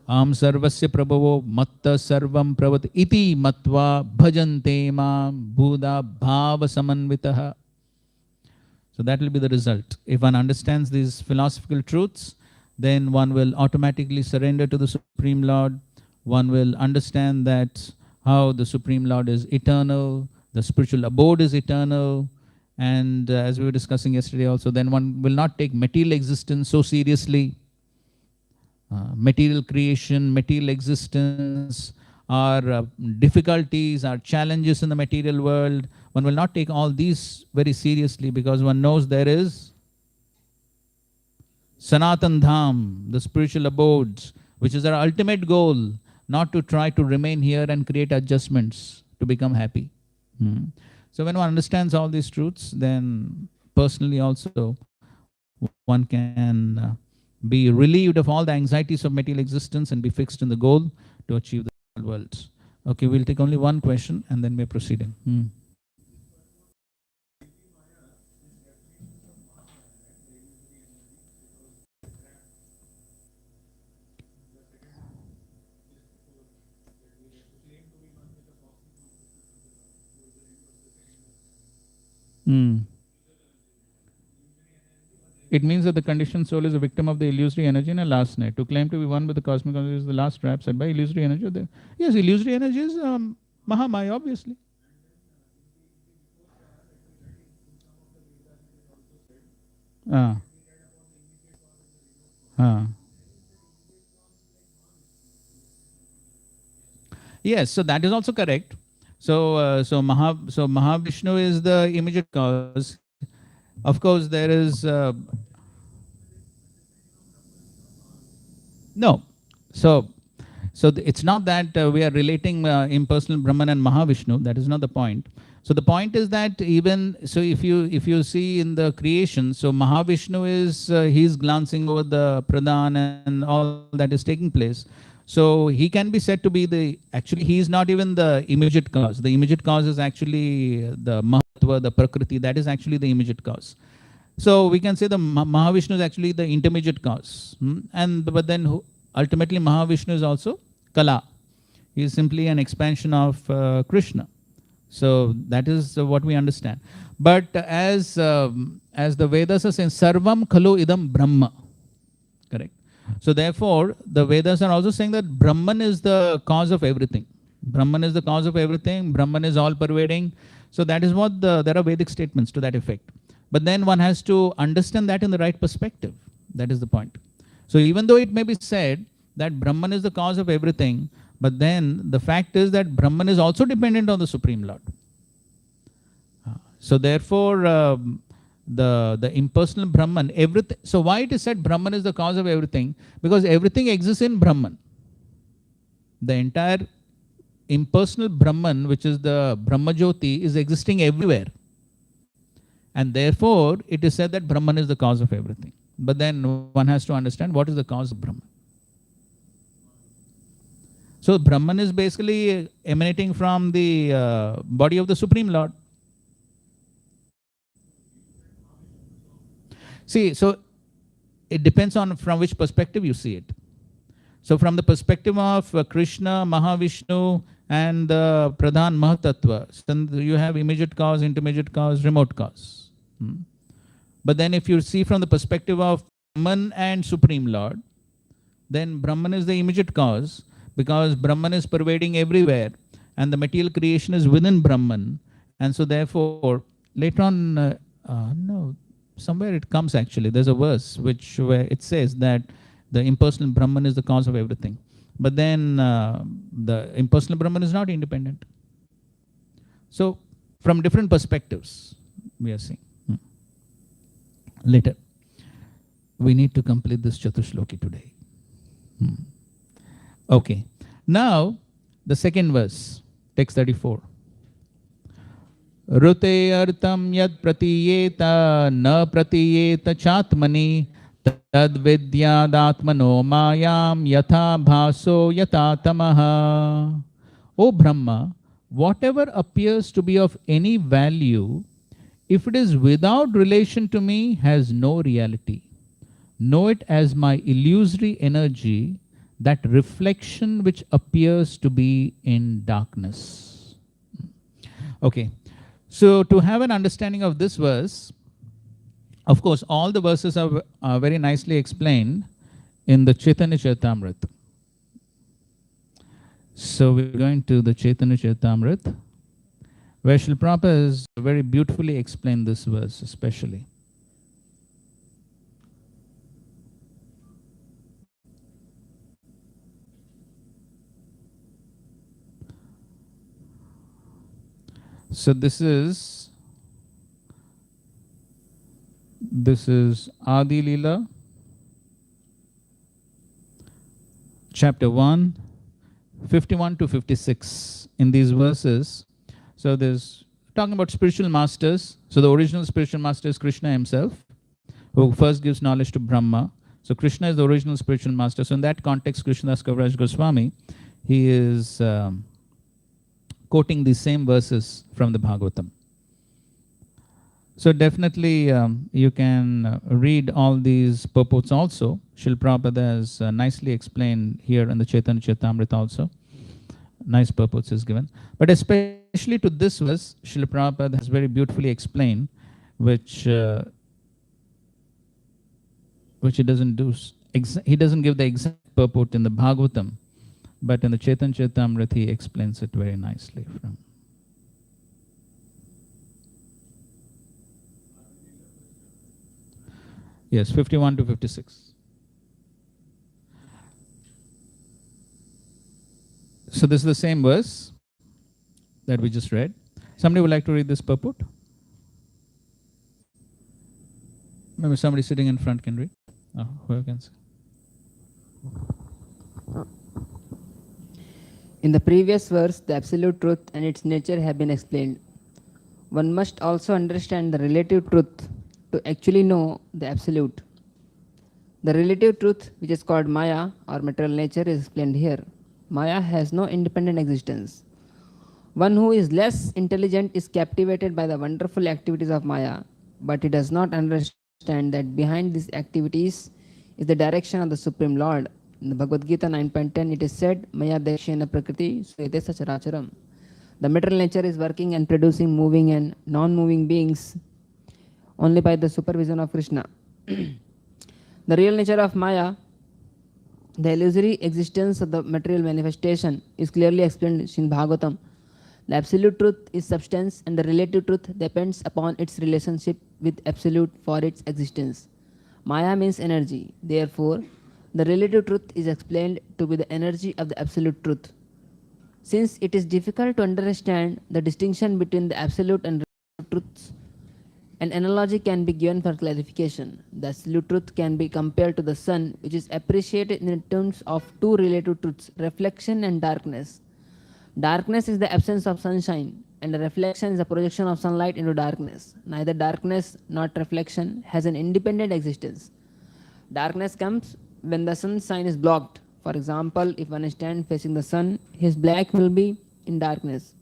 Am sarvasya prabhavo matta sarvam pravat iti matva bhajante mam buddha bhava samanvitaha. So that will be the result. If one understands these philosophical truths, then one will automatically surrender to the Supreme Lord. One will understand that how the Supreme Lord is eternal, the spiritual abode is eternal, and as we were discussing yesterday also, then one will not take material existence so seriously. Material creation, material existence, our difficulties, our challenges in the material world, one will not take all these very seriously because one knows there is Sanatan Dham, the spiritual abodes, which is our ultimate goal, not to try to remain here and create adjustments to become happy. So when one understands all these truths, then personally also one can be relieved of all the anxieties of material existence and be fixed in the goal to achieve the worlds. Okay, we'll take only one question and then we're proceeding. It means that the conditioned soul is a victim of the illusory energy in a last night. To claim to be one with the cosmic energy is the last trap set by illusory energy. Yes, illusory energy is Mahamaya, obviously. Yes, so that is also correct. So Mahavishnu is the immediate cause. Of course, there is no. So it's not that we are relating impersonal Brahman and Mahavishnu. That is not the point. So the point is that even so, if you see in the creation, so Mahavishnu is he's glancing over the Pradhan and all that is taking place. So he can be said to be actually he is not even the immediate cause. The immediate cause is actually the Mahatva, the Prakriti, that is actually the immediate cause. So we can say the Mahavishnu is actually the intermediate cause. But then ultimately Mahavishnu is also Kala. He is simply an expansion of Krishna. So that is what we understand. But as the Vedas are saying, Sarvam Khalo Idam Brahma. Correct. So therefore, the Vedas are also saying that Brahman is the cause of everything. Brahman is the cause of everything. Brahman is all pervading. So that is what there are Vedic statements to that effect. But then one has to understand that in the right perspective. That is the point. So even though it may be said that Brahman is the cause of everything, but then the fact is that Brahman is also dependent on the Supreme Lord. So therefore, the impersonal Brahman, everything. So why it is said Brahman is the cause of everything? Because everything exists in Brahman. The entire impersonal Brahman, which is the Brahmajyoti, is existing everywhere. And therefore, it is said that Brahman is the cause of everything. But then one has to understand what is the cause of Brahman. So Brahman is basically emanating from the body of the Supreme Lord. See, so it depends on from which perspective you see it. So from the perspective of Krishna, Mahavishnu, and the Pradhan Mahatattva, then you have immediate cause, intermediate cause, remote cause. But then if you see from the perspective of Brahman and Supreme Lord, then Brahman is the immediate cause, because Brahman is pervading everywhere and the material creation is within Brahman. And so therefore, later on, no, somewhere it comes actually, there's a verse where it says that the impersonal Brahman is the cause of everything. But then the impersonal Brahman is not independent. So from different perspectives, we are seeing. Later, we need to complete this Chatushloki today. Okay. Now, the second verse, text 34. Rute artam yad pratiyeta na pratiyeta chatmani tad vidyadatmano mayam yatha bhaso yata tamaha. O Brahma, whatever appears to be of any value, if it is without relation to me, has no reality. Know it as my illusory energy, that reflection which appears to be in darkness. Okay, so to have an understanding of this verse, of course, all the verses are very nicely explained in the Chaitanya Charitamrita. So we're going to the Chaitanya Charitamrita, where Srila Prabhupada has very beautifully explained this verse especially. So this is Adi Leela, chapter 1, 51 to 56. In these verses, so there's talking about spiritual masters. So the original spiritual master is Krishna himself, who first gives knowledge to Brahma. So Krishna is the original spiritual master. So in that context, Krishnadas Kaviraj Goswami, he is quoting these same verses from the Bhagavatam. So definitely you can read all these purports also. Srila Prabhupada has nicely explained here in the Chaitanya Charitamrita also. Nice purports is given. But especially to this verse, Srila Prabhupada has very beautifully explained, which he doesn't do. He doesn't give the exact purport in the Bhagavatam, but in the Chaitanya Charitamrita he explains it very nicely. Yes, 51 to 56. So this is the same verse that we just read. Somebody would like to read this purport? Maybe somebody sitting in front can read. Oh, whoever can say. In the previous verse, the absolute truth and its nature have been explained. One must also understand the relative truth to actually know the absolute. The relative truth, which is called Maya or material nature, is explained here. Maya has no independent existence. One who is less intelligent is captivated by the wonderful activities of Maya, but he does not understand that behind these activities is the direction of the Supreme Lord. In the Bhagavad Gita 9.10, it is said, Maya dekshena prakriti suyate sacharacharam. The material nature is working and producing moving and non-moving beings only by the supervision of Krishna. The real nature of Maya, the illusory existence of the material manifestation, is clearly explained in Bhagavatam. The absolute truth is substance and the relative truth depends upon its relationship with absolute for its existence. Maya means energy. Therefore, the relative truth is explained to be the energy of the absolute truth. Since it is difficult to understand the distinction between the absolute and relative truths, an analogy can be given for clarification. The absolute truth can be compared to the sun, which is appreciated in terms of two relative truths, reflection and darkness. Darkness is the absence of sunshine, and the reflection is the projection of sunlight into darkness. Neither darkness nor reflection has an independent existence. Darkness comes when the sunshine is blocked. For example, if one stands facing the sun, his back will be in darkness.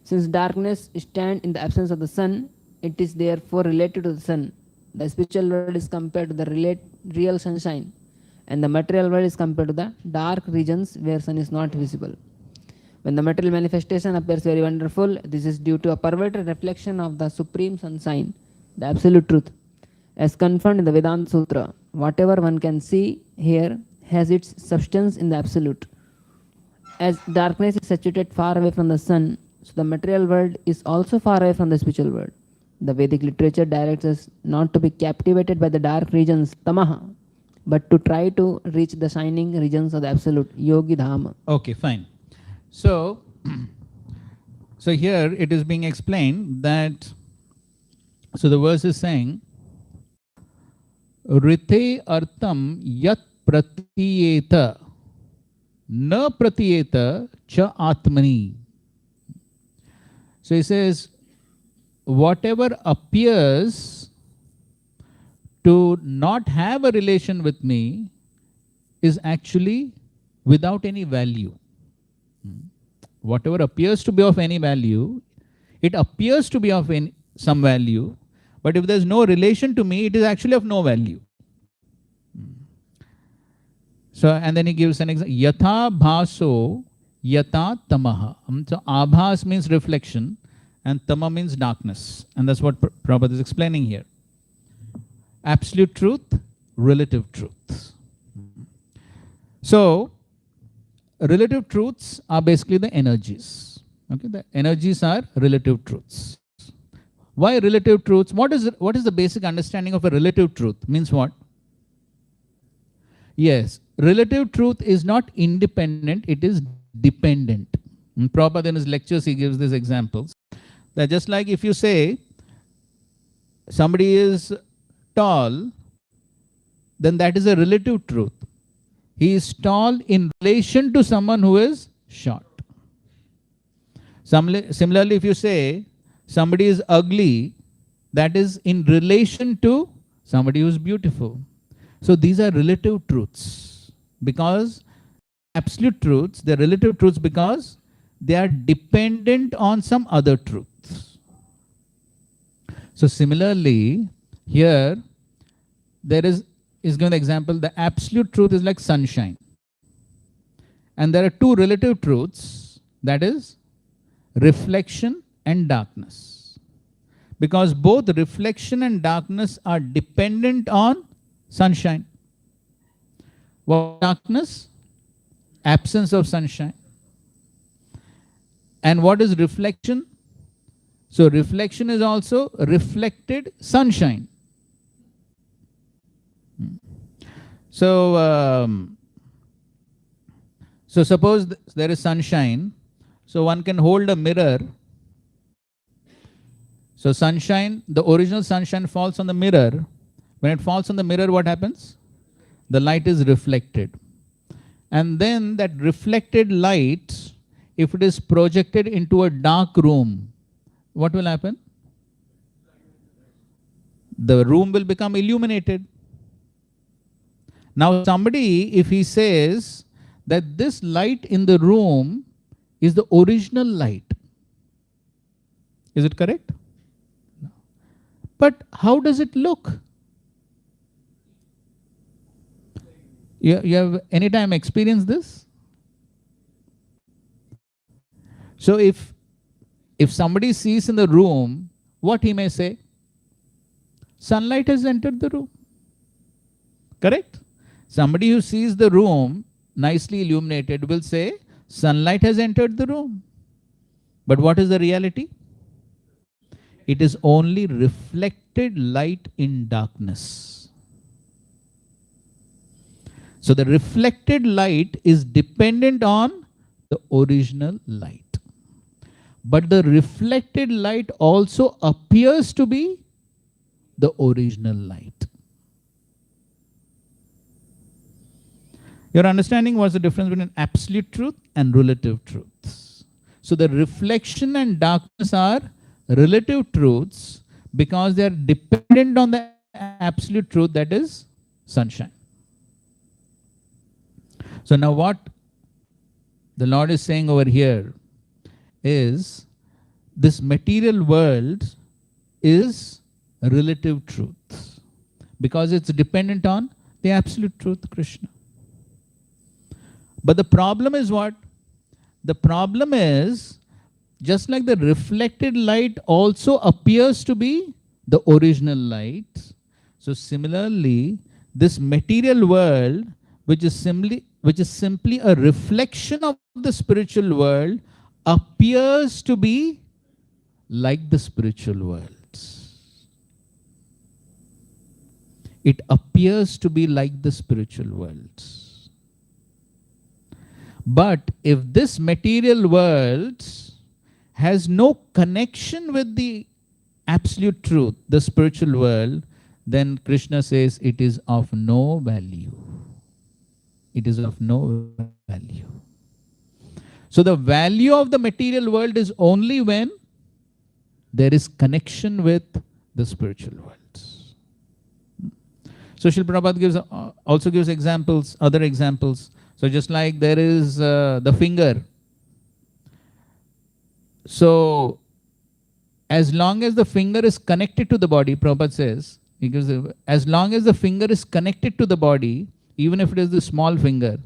Since darkness stands in the absence of the sun, it is therefore related to the sun. The spiritual world is compared to the real sunshine, and the material world is compared to the dark regions where sun is not visible. When the material manifestation appears very wonderful, this is due to a perverted reflection of the supreme sunshine, the absolute truth. As confirmed in the Vedanta Sutra, whatever one can see here has its substance in the absolute. As darkness is situated far away from the sun, so the material world is also far away from the spiritual world. The Vedic literature directs us not to be captivated by the dark regions, tamaha, but to try to reach the shining regions of the absolute, yogi dhama. Okay, fine. So, so here it is being explained that, so the verse is saying, Rite artam yat pratiyeta na pratiyeta cha atmani. So he says, whatever appears to not have a relation with me is actually without any value. Whatever appears to be of any value, it appears to be of some value, but if there's no relation to me, it is actually of no value. So, and then he gives an example. Yatha bhaso yata tamaha. So, abhas means reflection and tama means darkness. And that's what Prabhupada is explaining here. Absolute truth, relative truth. So, relative truths are basically the energies. Okay, the energies are relative truths. Why relative truths? What is the basic understanding of a relative truth? Means what? Yes, relative truth is not independent, it is dependent. In Prabhupada in his lectures he gives these examples. That just like if you say somebody is tall, then that is a relative truth. He is tall in relation to someone who is short. Similarly, if you say somebody is ugly, that is in relation to somebody who is beautiful. So these are relative truths, because absolute truths, they're relative truths because they are dependent on some other truths. So similarly, here there is given the example, the absolute truth is like sunshine. And there are two relative truths, that is reflection and darkness. Because both reflection and darkness are dependent on sunshine. What is darkness? Absence of sunshine. And what is reflection? So reflection is also reflected sunshine. So, so suppose there is sunshine, so one can hold a mirror. So sunshine, the original sunshine falls on the mirror. When it falls on the mirror, what happens? The light is reflected. And then that reflected light, if it is projected into a dark room, what will happen? The room will become illuminated. Now somebody, if he says that this light in the room is the original light, is it correct? No. But how does it look? You have any time experienced this? So if somebody sees in the room, what he may say? Sunlight has entered the room. Correct? Somebody who sees the room nicely illuminated will say, sunlight has entered the room. But what is the reality? It is only reflected light in darkness. So the reflected light is dependent on the original light. But the reflected light also appears to be the original light. You're understanding what's the difference between absolute truth and relative truths. So the reflection and darkness are relative truths because they are dependent on the absolute truth, that is sunshine. So now what the Lord is saying over here is this material world is relative truth. because it's dependent on the absolute truth, Krishna. But the problem is what? The problem is, just like the reflected light also appears to be the original light, so similarly, this material world, which is simply a reflection of the spiritual world, appears to be like the spiritual worlds. It appears to be like the spiritual worlds. But if this material world has no connection with the absolute truth, the spiritual world, then Krishna says it is of no value. It is of no value. So the value of the material world is only when there is connection with the spiritual worlds. So Srila Prabhupada also gives examples, other examples. So just like there is the finger. So as long as the finger is connected to the body, Prabhupada says, as long as the finger is connected to the body, even if it is the small finger,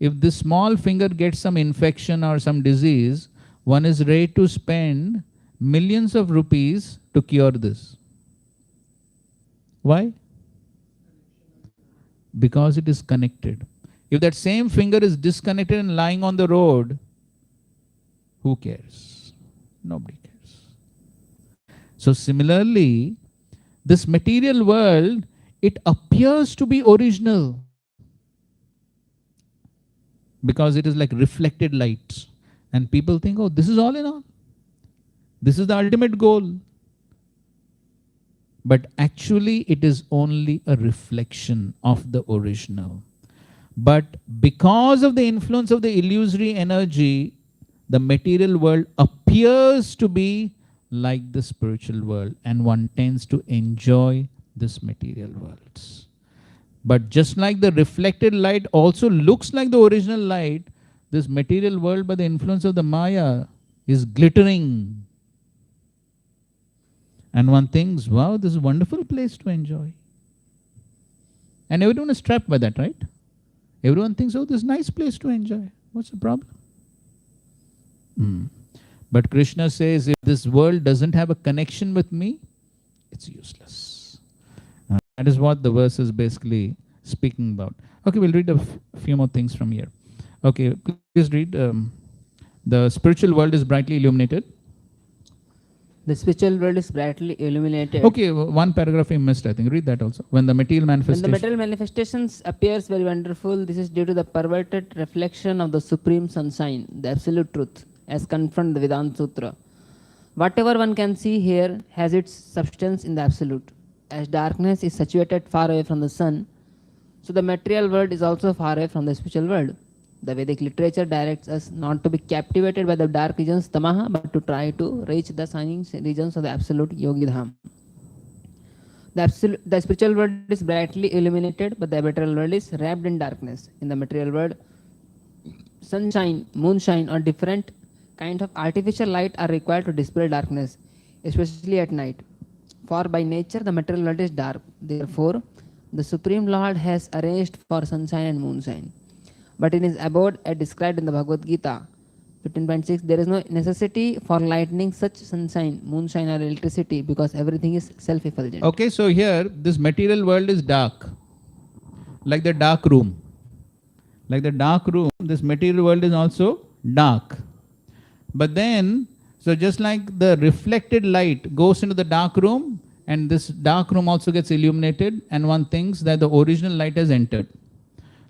if this small finger gets some infection or some disease, one is ready to spend millions of rupees to cure this. Why? Because it is connected. If that same finger is disconnected and lying on the road, who cares? Nobody cares. So similarly, this material world, it appears to be original because it is like reflected light. And people think, oh, this is all in all. This is the ultimate goal. But actually, it is only a reflection of the original. But because of the influence of the illusory energy, the material world appears to be like the spiritual world, and one tends to enjoy this material world. But just like the reflected light also looks like the original light, this material world, by the influence of the Maya, is glittering. And one thinks, wow, this is a wonderful place to enjoy. And everyone is trapped by that, right? Everyone thinks, oh, this is a nice place to enjoy. What's the problem? But Krishna says, if this world doesn't have a connection with me, it's useless. That is what the verse is basically speaking about. Okay, we'll read a few more things from here. Okay, please read. The spiritual world is brightly illuminated. The spiritual world is brightly illuminated. Okay, one paragraph I missed, I think. Read that also. When the material manifestations appears very wonderful, this is due to the perverted reflection of the supreme sunshine, the absolute truth, as confronted in the Vedanta Sutra. Whatever one can see here has its substance in the absolute. As darkness is situated far away from the sun, so the material world is also far away from the spiritual world. The Vedic literature directs us not to be captivated by the dark regions, tamaha, but to try to reach the shining regions of the absolute yogi dham. The spiritual world is brightly illuminated, but the material world is wrapped in darkness. In the material world, sunshine, moonshine, or different kinds of artificial light are required to dispel darkness, especially at night. For by nature, the material world is dark. Therefore, the Supreme Lord has arranged for sunshine and moonshine. But in his abode, as described in the Bhagavad Gita 15.6, there is no necessity for lightning such sunshine, moonshine, or electricity, because everything is self-effulgent. Okay, so here, this material world is dark, like the dark room. Like the dark room, this material world is also dark. But then, so just like the reflected light goes into the dark room, and this dark room also gets illuminated, and one thinks that the original light has entered.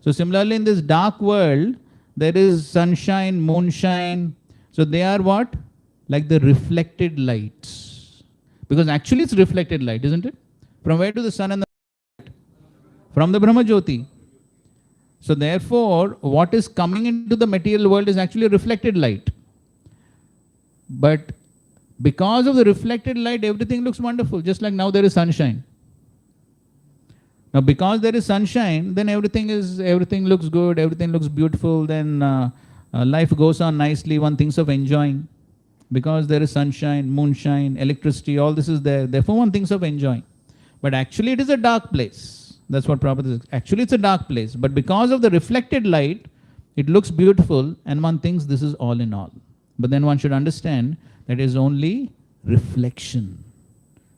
So similarly, in this dark world, there is sunshine, moonshine. So they are what? Like the reflected lights. Because actually it's reflected light, isn't it? From where do the sun and the light? From the Brahma Jyoti. So therefore, what is coming into the material world is actually reflected light. But because of the reflected light, everything looks wonderful. Just like now there is sunshine. Now, because there is sunshine, then everything looks good, everything looks beautiful, then life goes on nicely, one thinks of enjoying. Because there is sunshine, moonshine, electricity, all this is there. Therefore, one thinks of enjoying. but actually it is a dark place. That's what Prabhupada is. Actually, it's a dark place, but because of the reflected light, it looks beautiful, and one thinks this is all in all. But then one should understand that it is only reflection.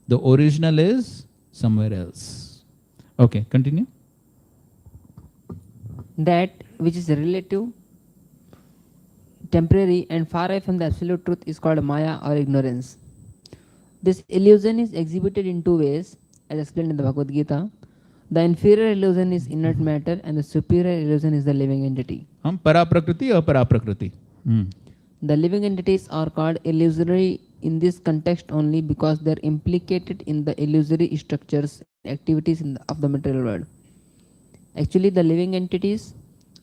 The original is somewhere else. Okay, continue. That which is relative, temporary, and far away from the absolute truth is called Maya or ignorance. This illusion is exhibited in two ways, as explained in the Bhagavad Gita. The inferior illusion is inert matter, and the superior illusion is the living entity. Paraprakriti or paraprakriti? The living entities are called illusory in this context only because they are implicated in the illusory structures and activities of the material world. Actually, the living entities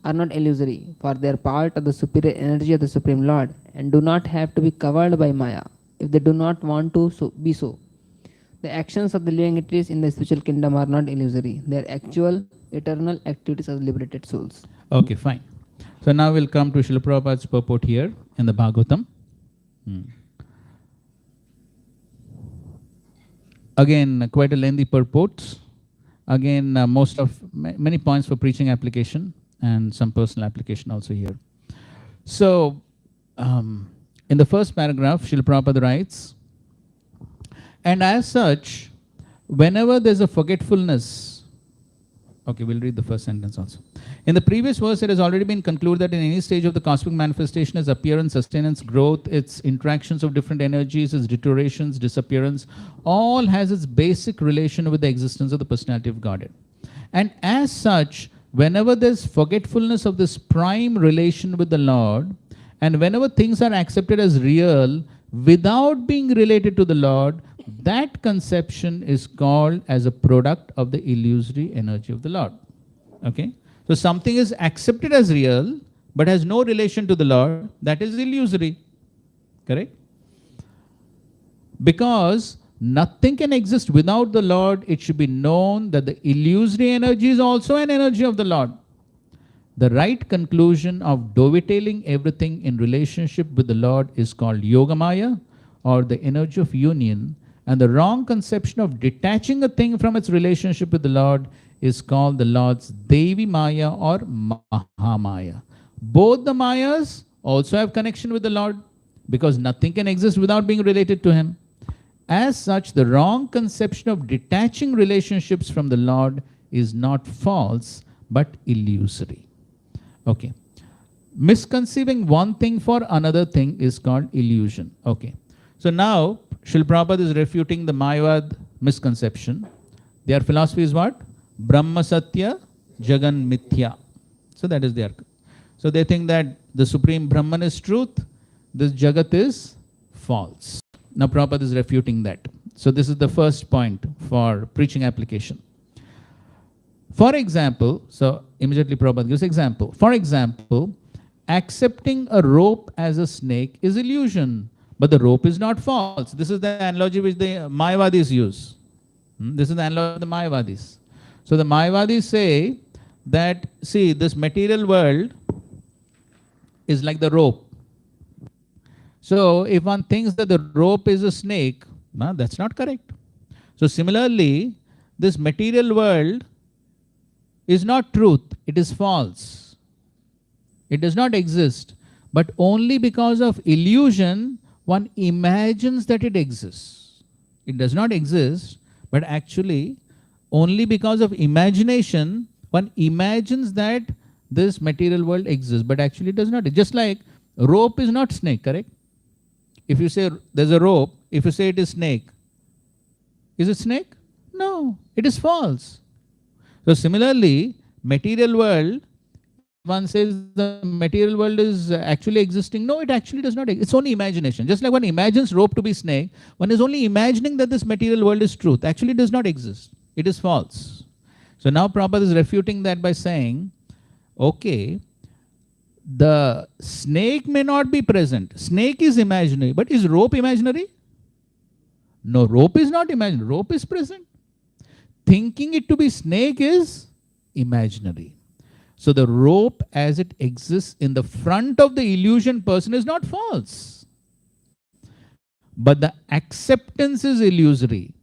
are not illusory, for they are part of the superior energy of the Supreme Lord and do not have to be covered by Maya if they do not want to be so. The actions of the living entities in the spiritual kingdom are not illusory. They are actual, eternal activities of liberated souls. Okay, fine. So now we'll come to Srila Prabhupada's purport here in the Bhagavatam. Again, quite a lengthy purport. Again, many points for preaching application and some personal application also here. So, in the first paragraph, Srila Prabhupada writes, and as such, whenever there's a forgetfulness, okay, we'll read the first sentence also. In the previous verse, it has already been concluded that in any stage of the cosmic manifestation, its appearance, sustenance, growth, its interactions of different energies, its deteriorations, disappearance, all has its basic relation with the existence of the personality of Godhead. And as such, whenever there's forgetfulness of this prime relation with the Lord, and whenever things are accepted as real without being related to the Lord, that conception is called as a product of the illusory energy of the Lord. Okay? So something is accepted as real, but has no relation to the Lord, that is illusory. Correct? Because nothing can exist without the Lord, it should be known that the illusory energy is also an energy of the Lord. The right conclusion of dovetailing everything in relationship with the Lord is called Yogamaya, or the energy of union, and the wrong conception of detaching a thing from its relationship with the Lord is called the Lord's Devi Maya or Mahamaya. Both the Mayas also have connection with the Lord because nothing can exist without being related to Him. As such, the wrong conception of detaching relationships from the Lord is not false but illusory. Okay. Misconceiving one thing for another thing is called illusion. Okay. So now, Srila Prabhupada is refuting the Mayavad misconception. Their philosophy is what? Brahma Satya, Jagan Mithya. So that is their. So they think that the Supreme Brahman is truth, this Jagat is false. Now Prabhupada is refuting that. So this is the first point for preaching application. For example, so immediately Prabhupada gives example. For example, accepting a rope as a snake is illusion, but the rope is not false. This is the analogy which the Mayavadis use. This is the analogy of the Mayavadis. So the Mayavadis say that, see, this material world is like the rope. So if one thinks that the rope is a snake, no, that's not correct. So similarly, this material world is not truth, it is false. It does not exist, but only because of illusion, one imagines that it exists. It does not exist, but actually, only because of imagination, one imagines that this material world exists, but actually it does not. Just like rope is not snake, correct? If you say there's a rope, if you say it is snake, is it snake? No, it is false. So similarly, material world, one says the material world is actually existing. No, it actually does not. It's only imagination. Just like one imagines rope to be snake, one is only imagining that this material world is truth. Actually, it does not exist. It is false. So now Prabhupada is refuting that by saying, okay, the snake may not be present. Snake is imaginary, but is rope imaginary? No, rope is not imaginary. Rope is present. Thinking it to be snake is imaginary. So the rope as it exists in the front of the illusion person is not false. But the acceptance is illusory.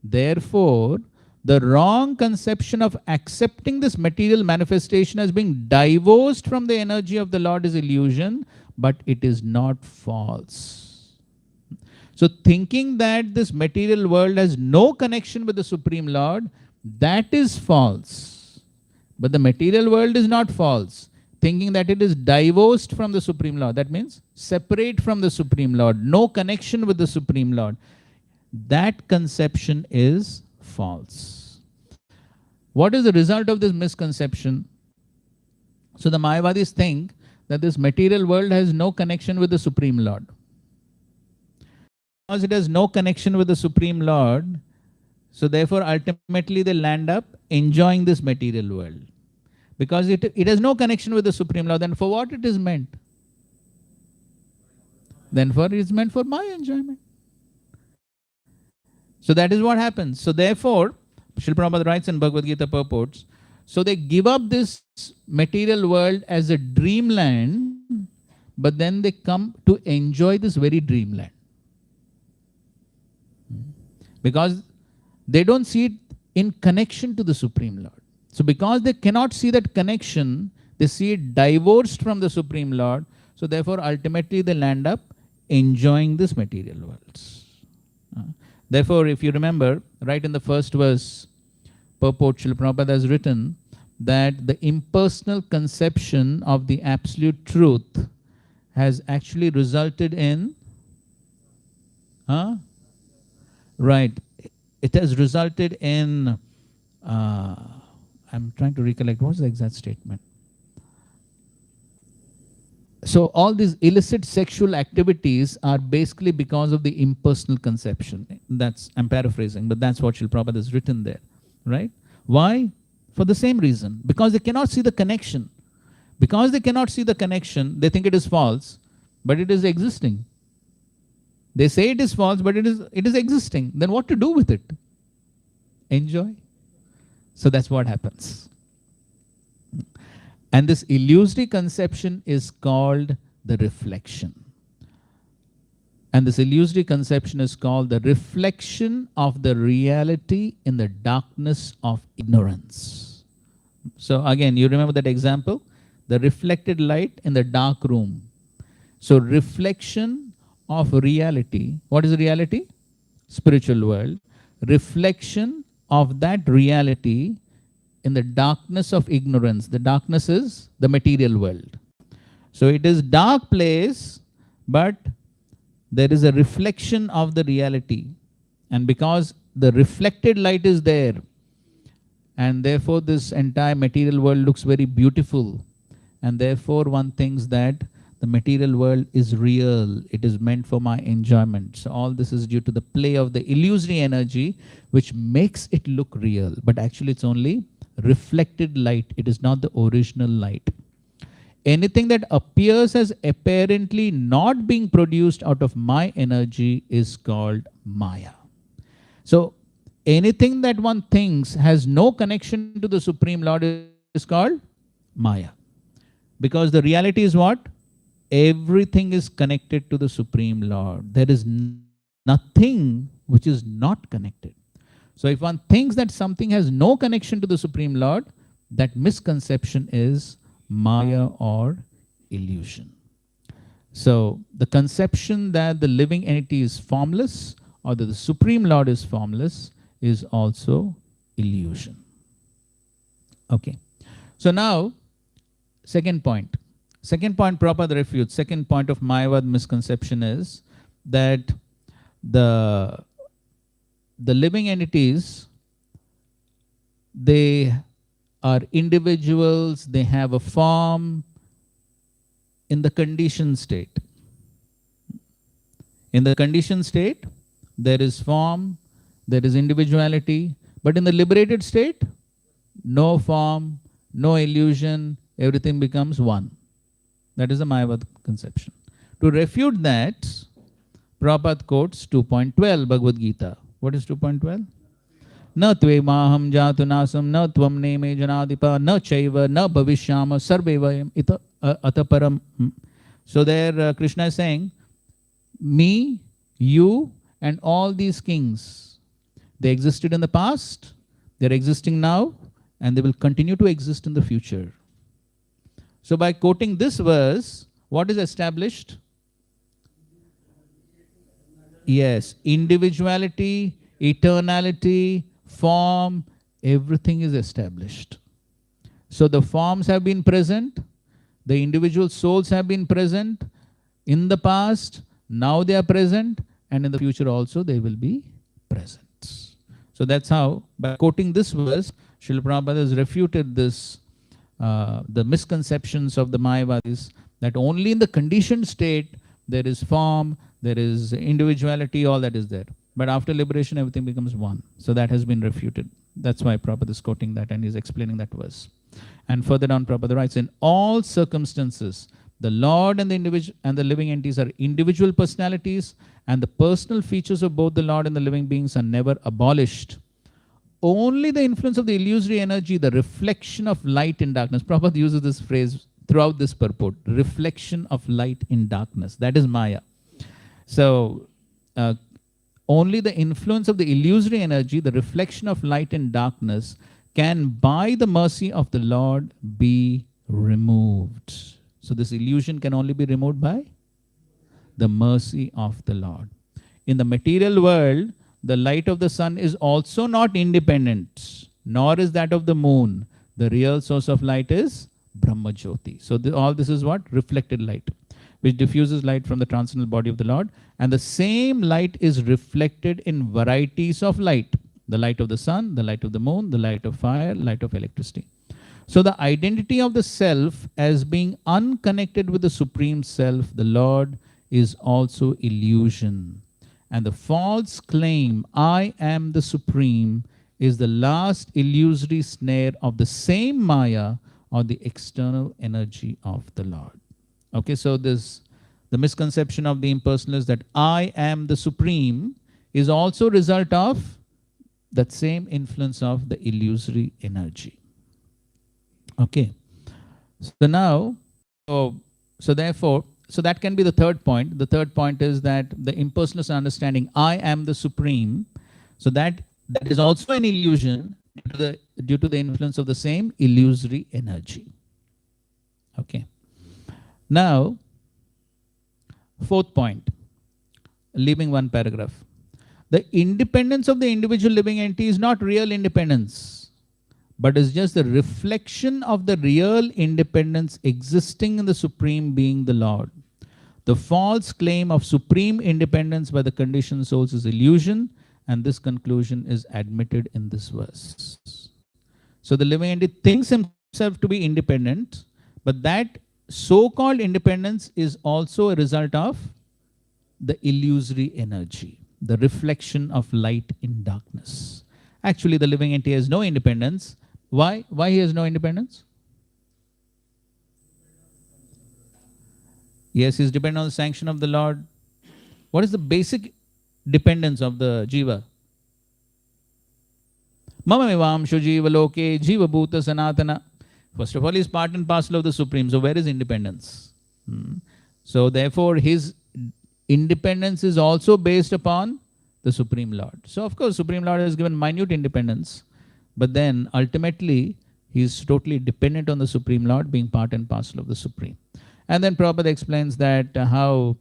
Therefore, The wrong conception of accepting this material manifestation as being divorced from the energy of the Lord is illusion, but it is not false. So thinking that this material world has no connection with the Supreme Lord, that is false. But the material world is not false. Thinking that it is divorced from the Supreme Lord, that means separate from the Supreme Lord, no connection with the Supreme Lord, that conception is false. What is the result of this misconception? So the Mayavadis think that this material world has no connection with the Supreme Lord. Because it has no connection with the Supreme Lord, so therefore ultimately they land up enjoying this material world. Because it has no connection with the Supreme Lord, then for what it is meant? Then for it is meant for my enjoyment. So that is what happens. So therefore, Srila Prabhupada writes in Bhagavad Gita purports, so they give up this material world as a dreamland, but then they come to enjoy this very dreamland. Because they don't see it in connection to the Supreme Lord. So because they cannot see that connection, they see it divorced from the Supreme Lord. So therefore, ultimately they land up enjoying this material worlds. Therefore, if you remember, right in the first verse, purport Srila Prabhupada has written that the impersonal conception of the absolute truth has actually resulted in, right, it has resulted in, I'm trying to recollect, what's the exact statement? So all these illicit sexual activities are basically because of the impersonal conception. I'm paraphrasing, but that's what Srila Prabhupada has written there, right? Why? For the same reason. Because they cannot see the connection. Because they cannot see the connection, they think it is false, but it is existing. They say it is false, but it is existing. Then what to do with it? Enjoy. So that's what happens. And this illusory conception is called the reflection. And this illusory conception is called the reflection of the reality in the darkness of ignorance. So again, you remember that example? The reflected light in the dark room. So reflection of reality. What is reality? Spiritual world. Reflection of that reality in the darkness of ignorance. The darkness is the material world. So it is dark place, but there is a reflection of the reality. And because the reflected light is there, and therefore this entire material world looks very beautiful, and therefore one thinks that the material world is real, it is meant for my enjoyment. So all this is due to the play of the illusory energy, which makes it look real, but actually it's only reflected light. It is not the original light. Anything that appears as apparently not being produced out of my energy is called Maya. So anything that one thinks has no connection to the Supreme Lord is called Maya. Because the reality is what? Everything is connected to the Supreme Lord. There is nothing which is not connected. So if one thinks that something has no connection to the Supreme Lord, that misconception is Maya or illusion. So the conception that the living entity is formless or that the Supreme Lord is formless is also illusion. Okay. So now, second point. Second point, Prabhupada refutes. Second point of Mayavad misconception is that the living entities, they are individuals, they have a form in the conditioned state. In the conditioned state, there is form, there is individuality, but in the liberated state, no form, no illusion, everything becomes one. That is the Mayavad conception. To refute that, Prabhupada quotes 2.12 Bhagavad Gita. What is 2.12? Na tve maham jatu nasam, na tvam neme janadipa, na chaiva, na bhavishyama, sarvevayam ita ataparam. So there Krishna is saying, me, you, and all these kings, they existed in the past, They're existing now and they will continue to exist in the future. So by quoting this verse, what is established? Yes, individuality, eternality, form, everything is established. So the forms have been present, the individual souls have been present in the past, now they are present, and in the future also they will be present. So that's how, by quoting this verse, Srila Prabhupada has refuted this, the misconceptions of the Mayavadis, that only in the conditioned state there is form, there is individuality, all that is there. But after liberation, everything becomes one. So that has been refuted. That's why Prabhupada is quoting that and he's explaining that verse. And further down, Prabhupada writes, in all circumstances, the Lord and the individual and the living entities are individual personalities, and the personal features of both the Lord and the living beings are never abolished. Only the influence of the illusory energy, the reflection of light in darkness. Prabhupada uses this phrase throughout this purport, reflection of light in darkness. That is Maya. So, only the influence of the illusory energy, the reflection of light in darkness, can by the mercy of the Lord be removed. So this illusion can only be removed by the mercy of the Lord. In the material world, the light of the sun is also not independent, nor is that of the moon. The real source of light is Brahma Jyoti. So all this is what? Reflected light, which diffuses light from the transcendental body of the Lord. And the same light is reflected in varieties of light. The light of the sun, the light of the moon, the light of fire, light of electricity. So the identity of the self as being unconnected with the Supreme Self, the Lord, is also illusion. And the false claim, I am the Supreme, is the last illusory snare of the same Maya, or the external energy of the Lord. Okay, so this, the misconception of the impersonalists that I am the Supreme is also a result of that same influence of the illusory energy. Okay, so now, so therefore, so that can be the third point. The third point is that the impersonalist understanding I am the Supreme, so that is also an illusion due to the influence of the same illusory energy. Okay. Now, fourth point, leaving one paragraph. The independence of the individual living entity is not real independence, but is just the reflection of the real independence existing in the Supreme Being, the Lord. The false claim of supreme independence by the conditioned souls is illusion, and this conclusion is admitted in this verse. So the living entity thinks himself to be independent, but that so-called independence is also a result of the illusory energy, the reflection of light in darkness. Actually, the living entity has no independence. Why? Why he has no independence? Yes, he is dependent on the sanction of the Lord. What is the basic dependence of the jiva? Mama mevamshu jiva loke jiva bhuta sanatana. First of all, he is part and parcel of the Supreme. So where is independence? So therefore, his independence is also based upon the Supreme Lord. So of course, Supreme Lord has given minute independence, but then ultimately, he is totally dependent on the Supreme Lord, being part and parcel of the Supreme. And then Prabhupada explains that how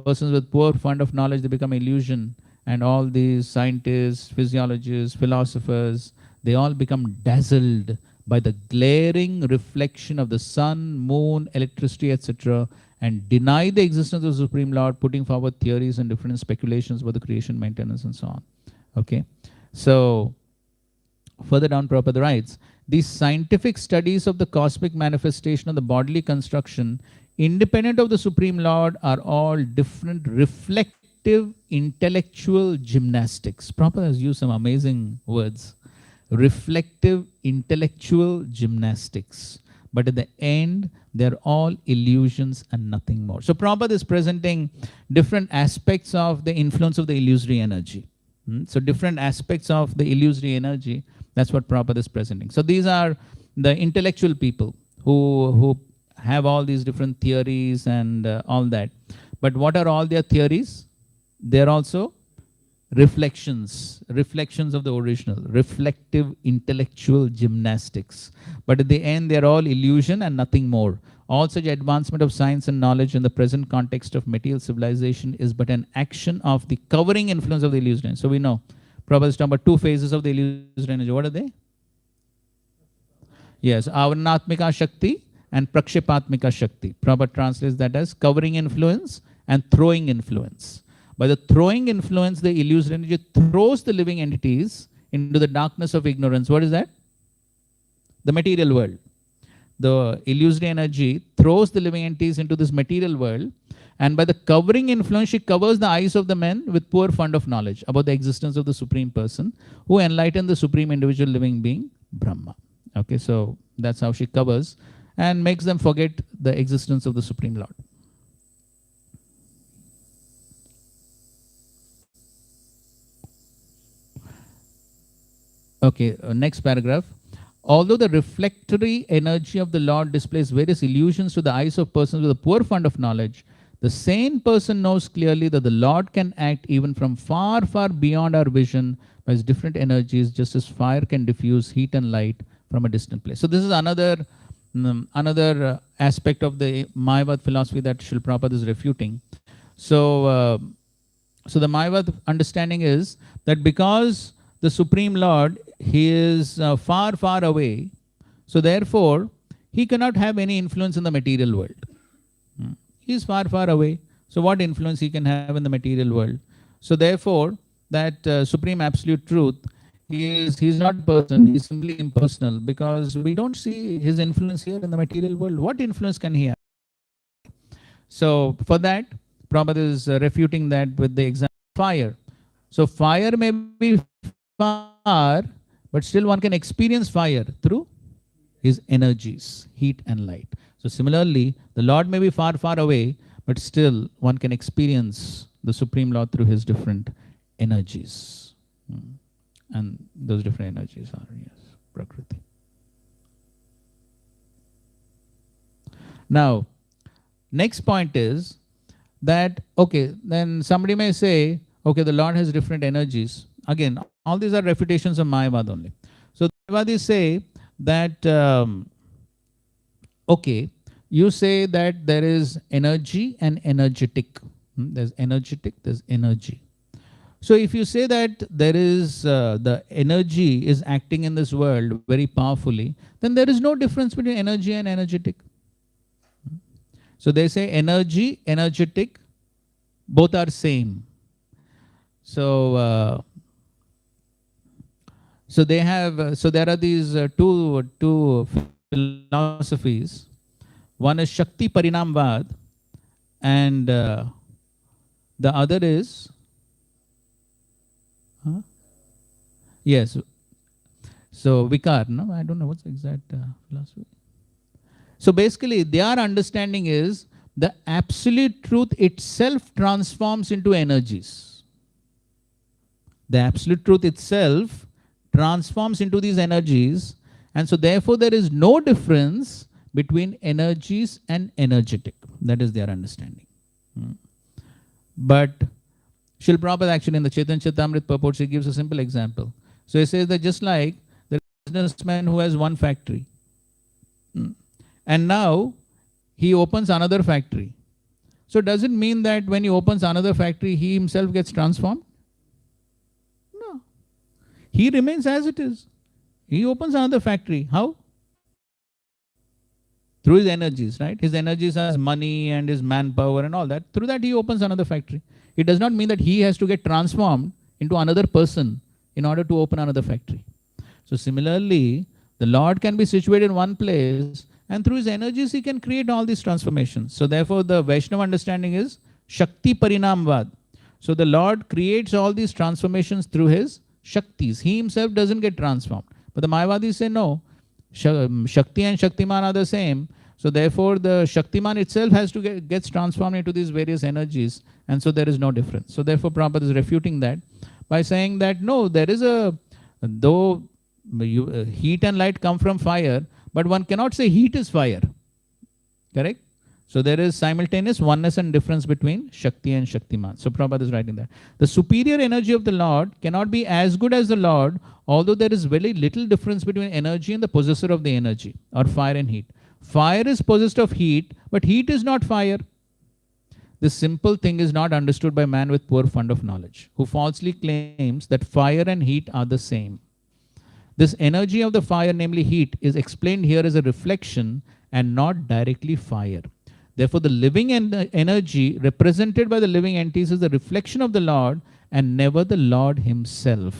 persons with poor fund of knowledge, they become illusion, and all these scientists, physiologists, philosophers, they all become dazzled by the glaring reflection of the sun, moon, electricity, etc., and deny the existence of the Supreme Lord, putting forward theories and different speculations about the creation, maintenance, and so on. Okay, so further down, Prabhupada writes, these scientific studies of the cosmic manifestation of the bodily construction, independent of the Supreme Lord, are all different reflective intellectual gymnastics. Prabhupada has used some amazing words. Reflective intellectual gymnastics. But at the end, they're all illusions and nothing more. So Prabhupada is presenting different aspects of the influence of the illusory energy. So different aspects of the illusory energy, that's what Prabhupada is presenting. So these are the intellectual people who have all these different theories and all that. But what are all their theories? They're also reflections of the original, reflective intellectual gymnastics. But at the end, they're all illusion and nothing more. All such advancement of science and knowledge in the present context of material civilization is but an action of the covering influence of the illusion. So we know, Prabhupada is talking about two phases of the illusion energy. What are they? Yes, Avarnatmika Shakti and Prakshipatmika Shakti. Prabhupada translates that as covering influence and throwing influence. By the throwing influence, the illusory energy throws the living entities into the darkness of ignorance. What is that? The material world. The illusory energy throws the living entities into this material world, and by the covering influence, she covers the eyes of the men with poor fund of knowledge about the existence of the Supreme Person who enlightened the Supreme Individual Living Being, Brahma. Okay, so that's how she covers and makes them forget the existence of the Supreme Lord. Okay, next paragraph. Although the reflectory energy of the Lord displays various illusions to the eyes of persons with a poor fund of knowledge, the sane person knows clearly that the Lord can act even from far, far beyond our vision by his different energies, just as fire can diffuse heat and light from a distant place. So this is another aspect of the Mayavad philosophy that Srila Prabhupada is refuting. So the Mayavad understanding is that because the Supreme Lord, he is far, far away, so therefore he cannot have any influence in the material world. He is far, far away. So what influence he can have in the material world? So therefore, that Supreme Absolute Truth, he is not a person, he is simply impersonal, because we don't see his influence here in the material world. What influence can he have? So for that, Prabhupada is refuting that with the example of fire. So fire may be far, but still one can experience fire through his energies, heat and light. So similarly, the Lord may be far, far away, but still one can experience the Supreme Lord through his different energies. And those different energies are, yes, Prakriti. Now, next point is that, okay, then somebody may say, okay, the Lord has different energies. Again, all these are refutations of Mayavad only. So the Mayavadis say that, okay, you say that there is energy and energetic. There's energetic, there's energy. So if you say that there is, the energy is acting in this world very powerfully, then there is no difference between energy and energetic. So they say energy, energetic, both are same. So, so they have, so there are these two philosophies. One is Shakti Parinamvad, and the other is, yes, so Vikar, no, I don't know what's the exact philosophy. So basically, their understanding is the absolute truth itself transforms into energies. The absolute truth itself transforms into these energies, and so therefore there is no difference between energies and energetic. That is their understanding. But Srila Prabhupada actually in the Chaitanya Charitamrita purports, he gives a simple example. So he says that just like the businessman who has one factory, and now he opens another factory. So does it mean that when he opens another factory, he himself gets transformed? No. He remains as it is. He opens another factory. How? Through his energies, right? His energies as money and his manpower and all that. Through that he opens another factory. It does not mean that he has to get transformed into another person in order to open another factory. So similarly, the Lord can be situated in one place, and through his energies he can create all these transformations. So therefore the Vaishnava understanding is Shakti Parinamvad. So the Lord creates all these transformations through his Shaktis. He himself doesn't get transformed. But the Mayavadis say no, Shakti and Shaktiman are the same. So therefore the Shaktiman itself has to gets transformed into these various energies, and so there is no difference. So therefore Prabhupada is refuting that by saying that no, there is a, though heat and light come from fire, but one cannot say heat is fire. Correct? So there is simultaneous oneness and difference between Shakti and Shaktiman. So Prabhupada is writing that. The superior energy of the Lord cannot be as good as the Lord, although there is very little difference between energy and the possessor of the energy, or fire and heat. Fire is possessed of heat, but heat is not fire. This simple thing is not understood by man with poor fund of knowledge, who falsely claims that fire and heat are the same. This energy of the fire, namely heat, is explained here as a reflection and not directly fire. Therefore, the living energy represented by the living entities is the reflection of the Lord and never the Lord himself.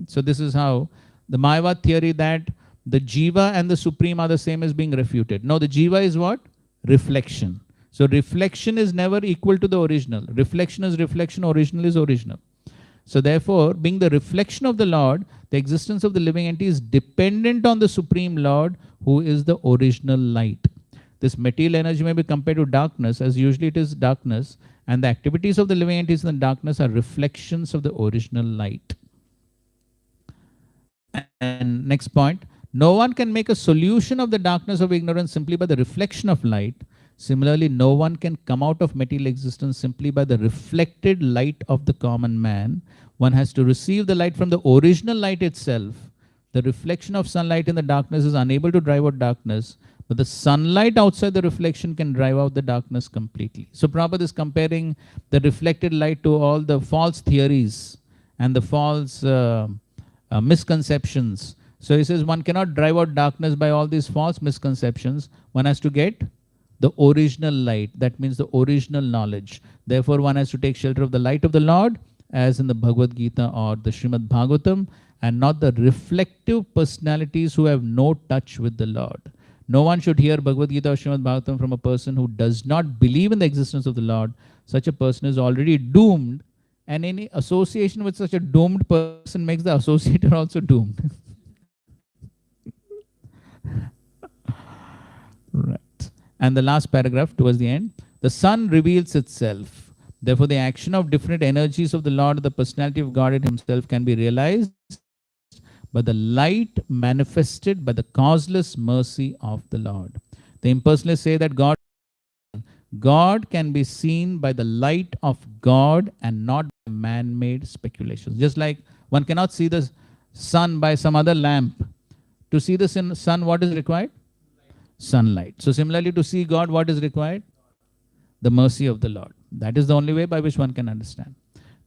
So this is how the Mayavad theory that the Jiva and the Supreme are the same is being refuted. No, the Jiva is what? Reflection. So reflection is never equal to the original. Reflection is reflection, original is original. So therefore, being the reflection of the Lord, the existence of the living entity is dependent on the Supreme Lord, who is the original light. This material energy may be compared to darkness, as usually it is darkness, and the activities of the living entities in the darkness are reflections of the original light. And next point, no one can make a solution of the darkness of ignorance simply by the reflection of light. Similarly, no one can come out of material existence simply by the reflected light of the common man. One has to receive the light from the original light itself. The reflection of sunlight in the darkness is unable to drive out darkness, but the sunlight outside the reflection can drive out the darkness completely. So Prabhupada is comparing the reflected light to all the false theories and the false misconceptions. So he says one cannot drive out darkness by all these false misconceptions. One has to get the original light. That means the original knowledge. Therefore, one has to take shelter of the light of the Lord, as in the Bhagavad Gita or the Srimad Bhagavatam, and not the reflective personalities who have no touch with the Lord. No one should hear Bhagavad Gita or Srimad Bhagavatam from a person who does not believe in the existence of the Lord. Such a person is already doomed, and any association with such a doomed person makes the associator also doomed. Right. And the last paragraph towards the end, the sun reveals itself. Therefore, the action of different energies of the Lord, the personality of Godhead himself, can be realized by the light manifested by the causeless mercy of the Lord. The impersonalists say that God can be seen by the light of God and not by man-made speculations. Just like one cannot see the sun by some other lamp. To see the sun, what is required? Sunlight. So similarly, to see God, what is required? The mercy of the Lord. That is the only way by which one can understand.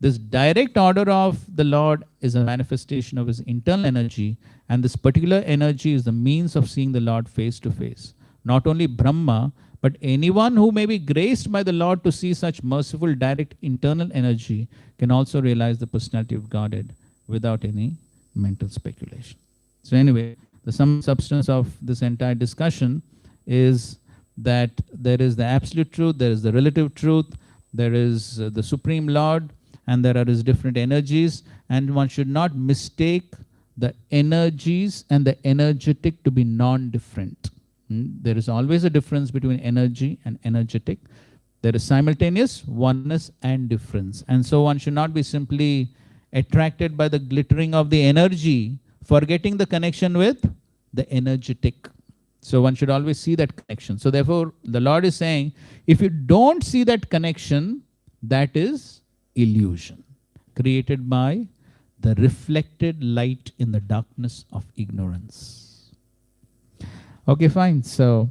This direct order of the Lord is a manifestation of his internal energy, and this particular energy is the means of seeing the Lord face to face. Not only Brahma, but anyone who may be graced by the Lord to see such merciful direct internal energy can also realize the personality of Godhead without any mental speculation. So anyway, the substance of this entire discussion is that there is the absolute truth, there is the relative truth, there is the Supreme Lord, and there are his different energies, and one should not mistake the energies and the energetic to be non-different. There is always a difference between energy and energetic. There is simultaneous oneness and difference. And so one should not be simply attracted by the glittering of the energy, forgetting the connection with the energetic. So one should always see that connection. So therefore, the Lord is saying, if you don't see that connection, that is illusion created by the reflected light in the darkness of ignorance. Okay, fine. So,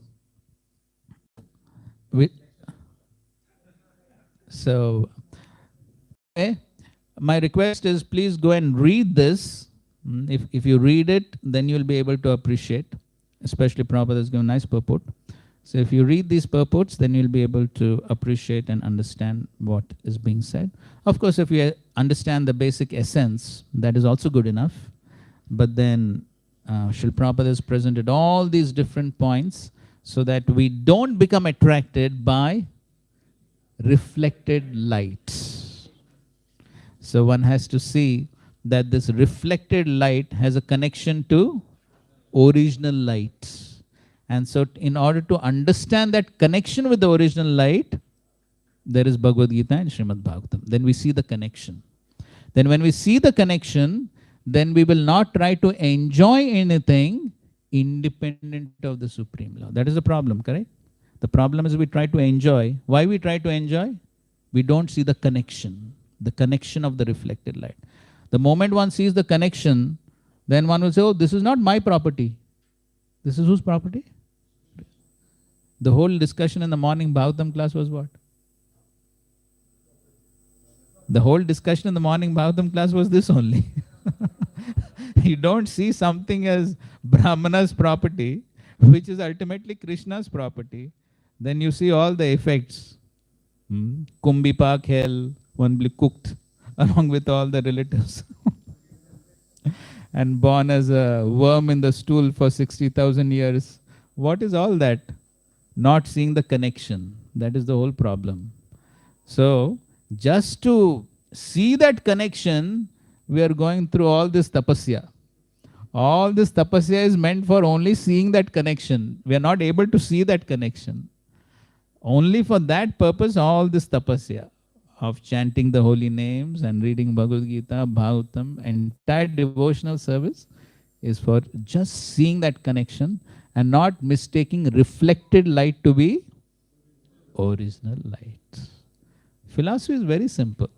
my request is please go and read this. If you read it, then you'll be able to appreciate. Especially Prabhupada has given a nice purport. So if you read these purports, then you'll be able to appreciate and understand what is being said. Of course, if you understand the basic essence, that is also good enough. But then Srila Prabhupada has presented all these different points so that we don't become attracted by reflected light. So one has to see that this reflected light has a connection to original light. And so in order to understand that connection with the original light, there is Bhagavad Gita and Srimad Bhagavatam. Then we see the connection. Then when we see the connection, then we will not try to enjoy anything independent of the Supreme Law. That is the problem, correct? The problem is we try to enjoy. Why we try to enjoy? We don't see the connection of the reflected light. The moment one sees the connection, then one will say, oh, this is not my property. This is whose property? The whole discussion in the morning Bhagavatam class was what? The whole discussion in the morning Bhagavatam class was this only. You don't see something as Brahmana's property, which is ultimately Krishna's property. Then you see all the effects. Kumbipak hell, one will be cooked along with all the relatives. And born as a worm in the stool for 60,000 years. What is all that? Not seeing the connection. That is the whole problem. So, just to see that connection, we are going through all this tapasya. All this tapasya is meant for only seeing that connection. We are not able to see that connection. Only for that purpose, all this tapasya of chanting the holy names and reading Bhagavad Gita, Bhagavatam, entire devotional service is for just seeing that connection and not mistaking reflected light to be original light. Philosophy is very simple.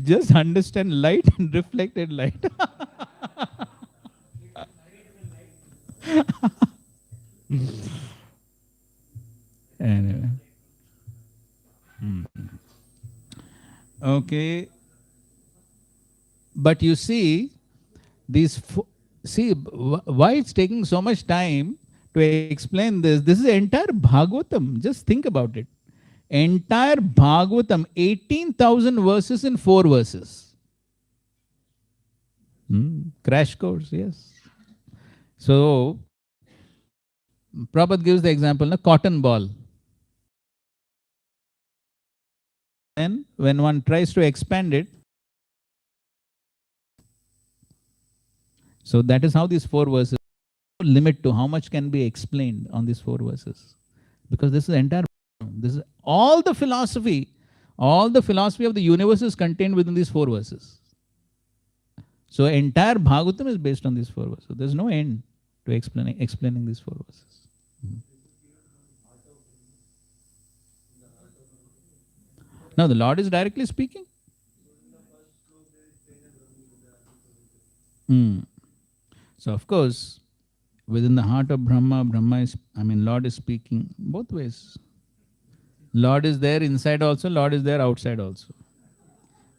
Just understand light and reflected light. Anyway. Okay. But you see, why it's taking so much time to explain this. This is entire Bhagavatam. Just think about it. Entire Bhagavatam, 18,000 verses in 4 verses. Crash course, yes. So, Prabhupada gives the example, a cotton ball. Then, when one tries to expand it, so that is how these 4 verses, limit to how much can be explained on these 4 verses. Because this is entire, this is all the philosophy of the universe is contained within these 4 verses. So entire Bhagavatam is based on these 4 verses. There is no end to explaining these 4 verses. Now the Lord is directly speaking. So of course, within the heart of Brahma, Lord is speaking both ways. Lord is there inside also, Lord is there outside also.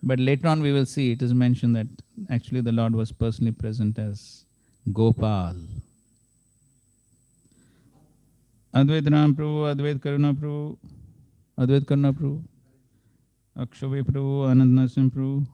But later on we will see, it is mentioned that actually the Lord was personally present as Gopal. Advait Ram Prabhu, Advait Karuna Prabhu, Advait Karuna Prabhu, Akshavay Prabhu, Anand Nasim Prabhu.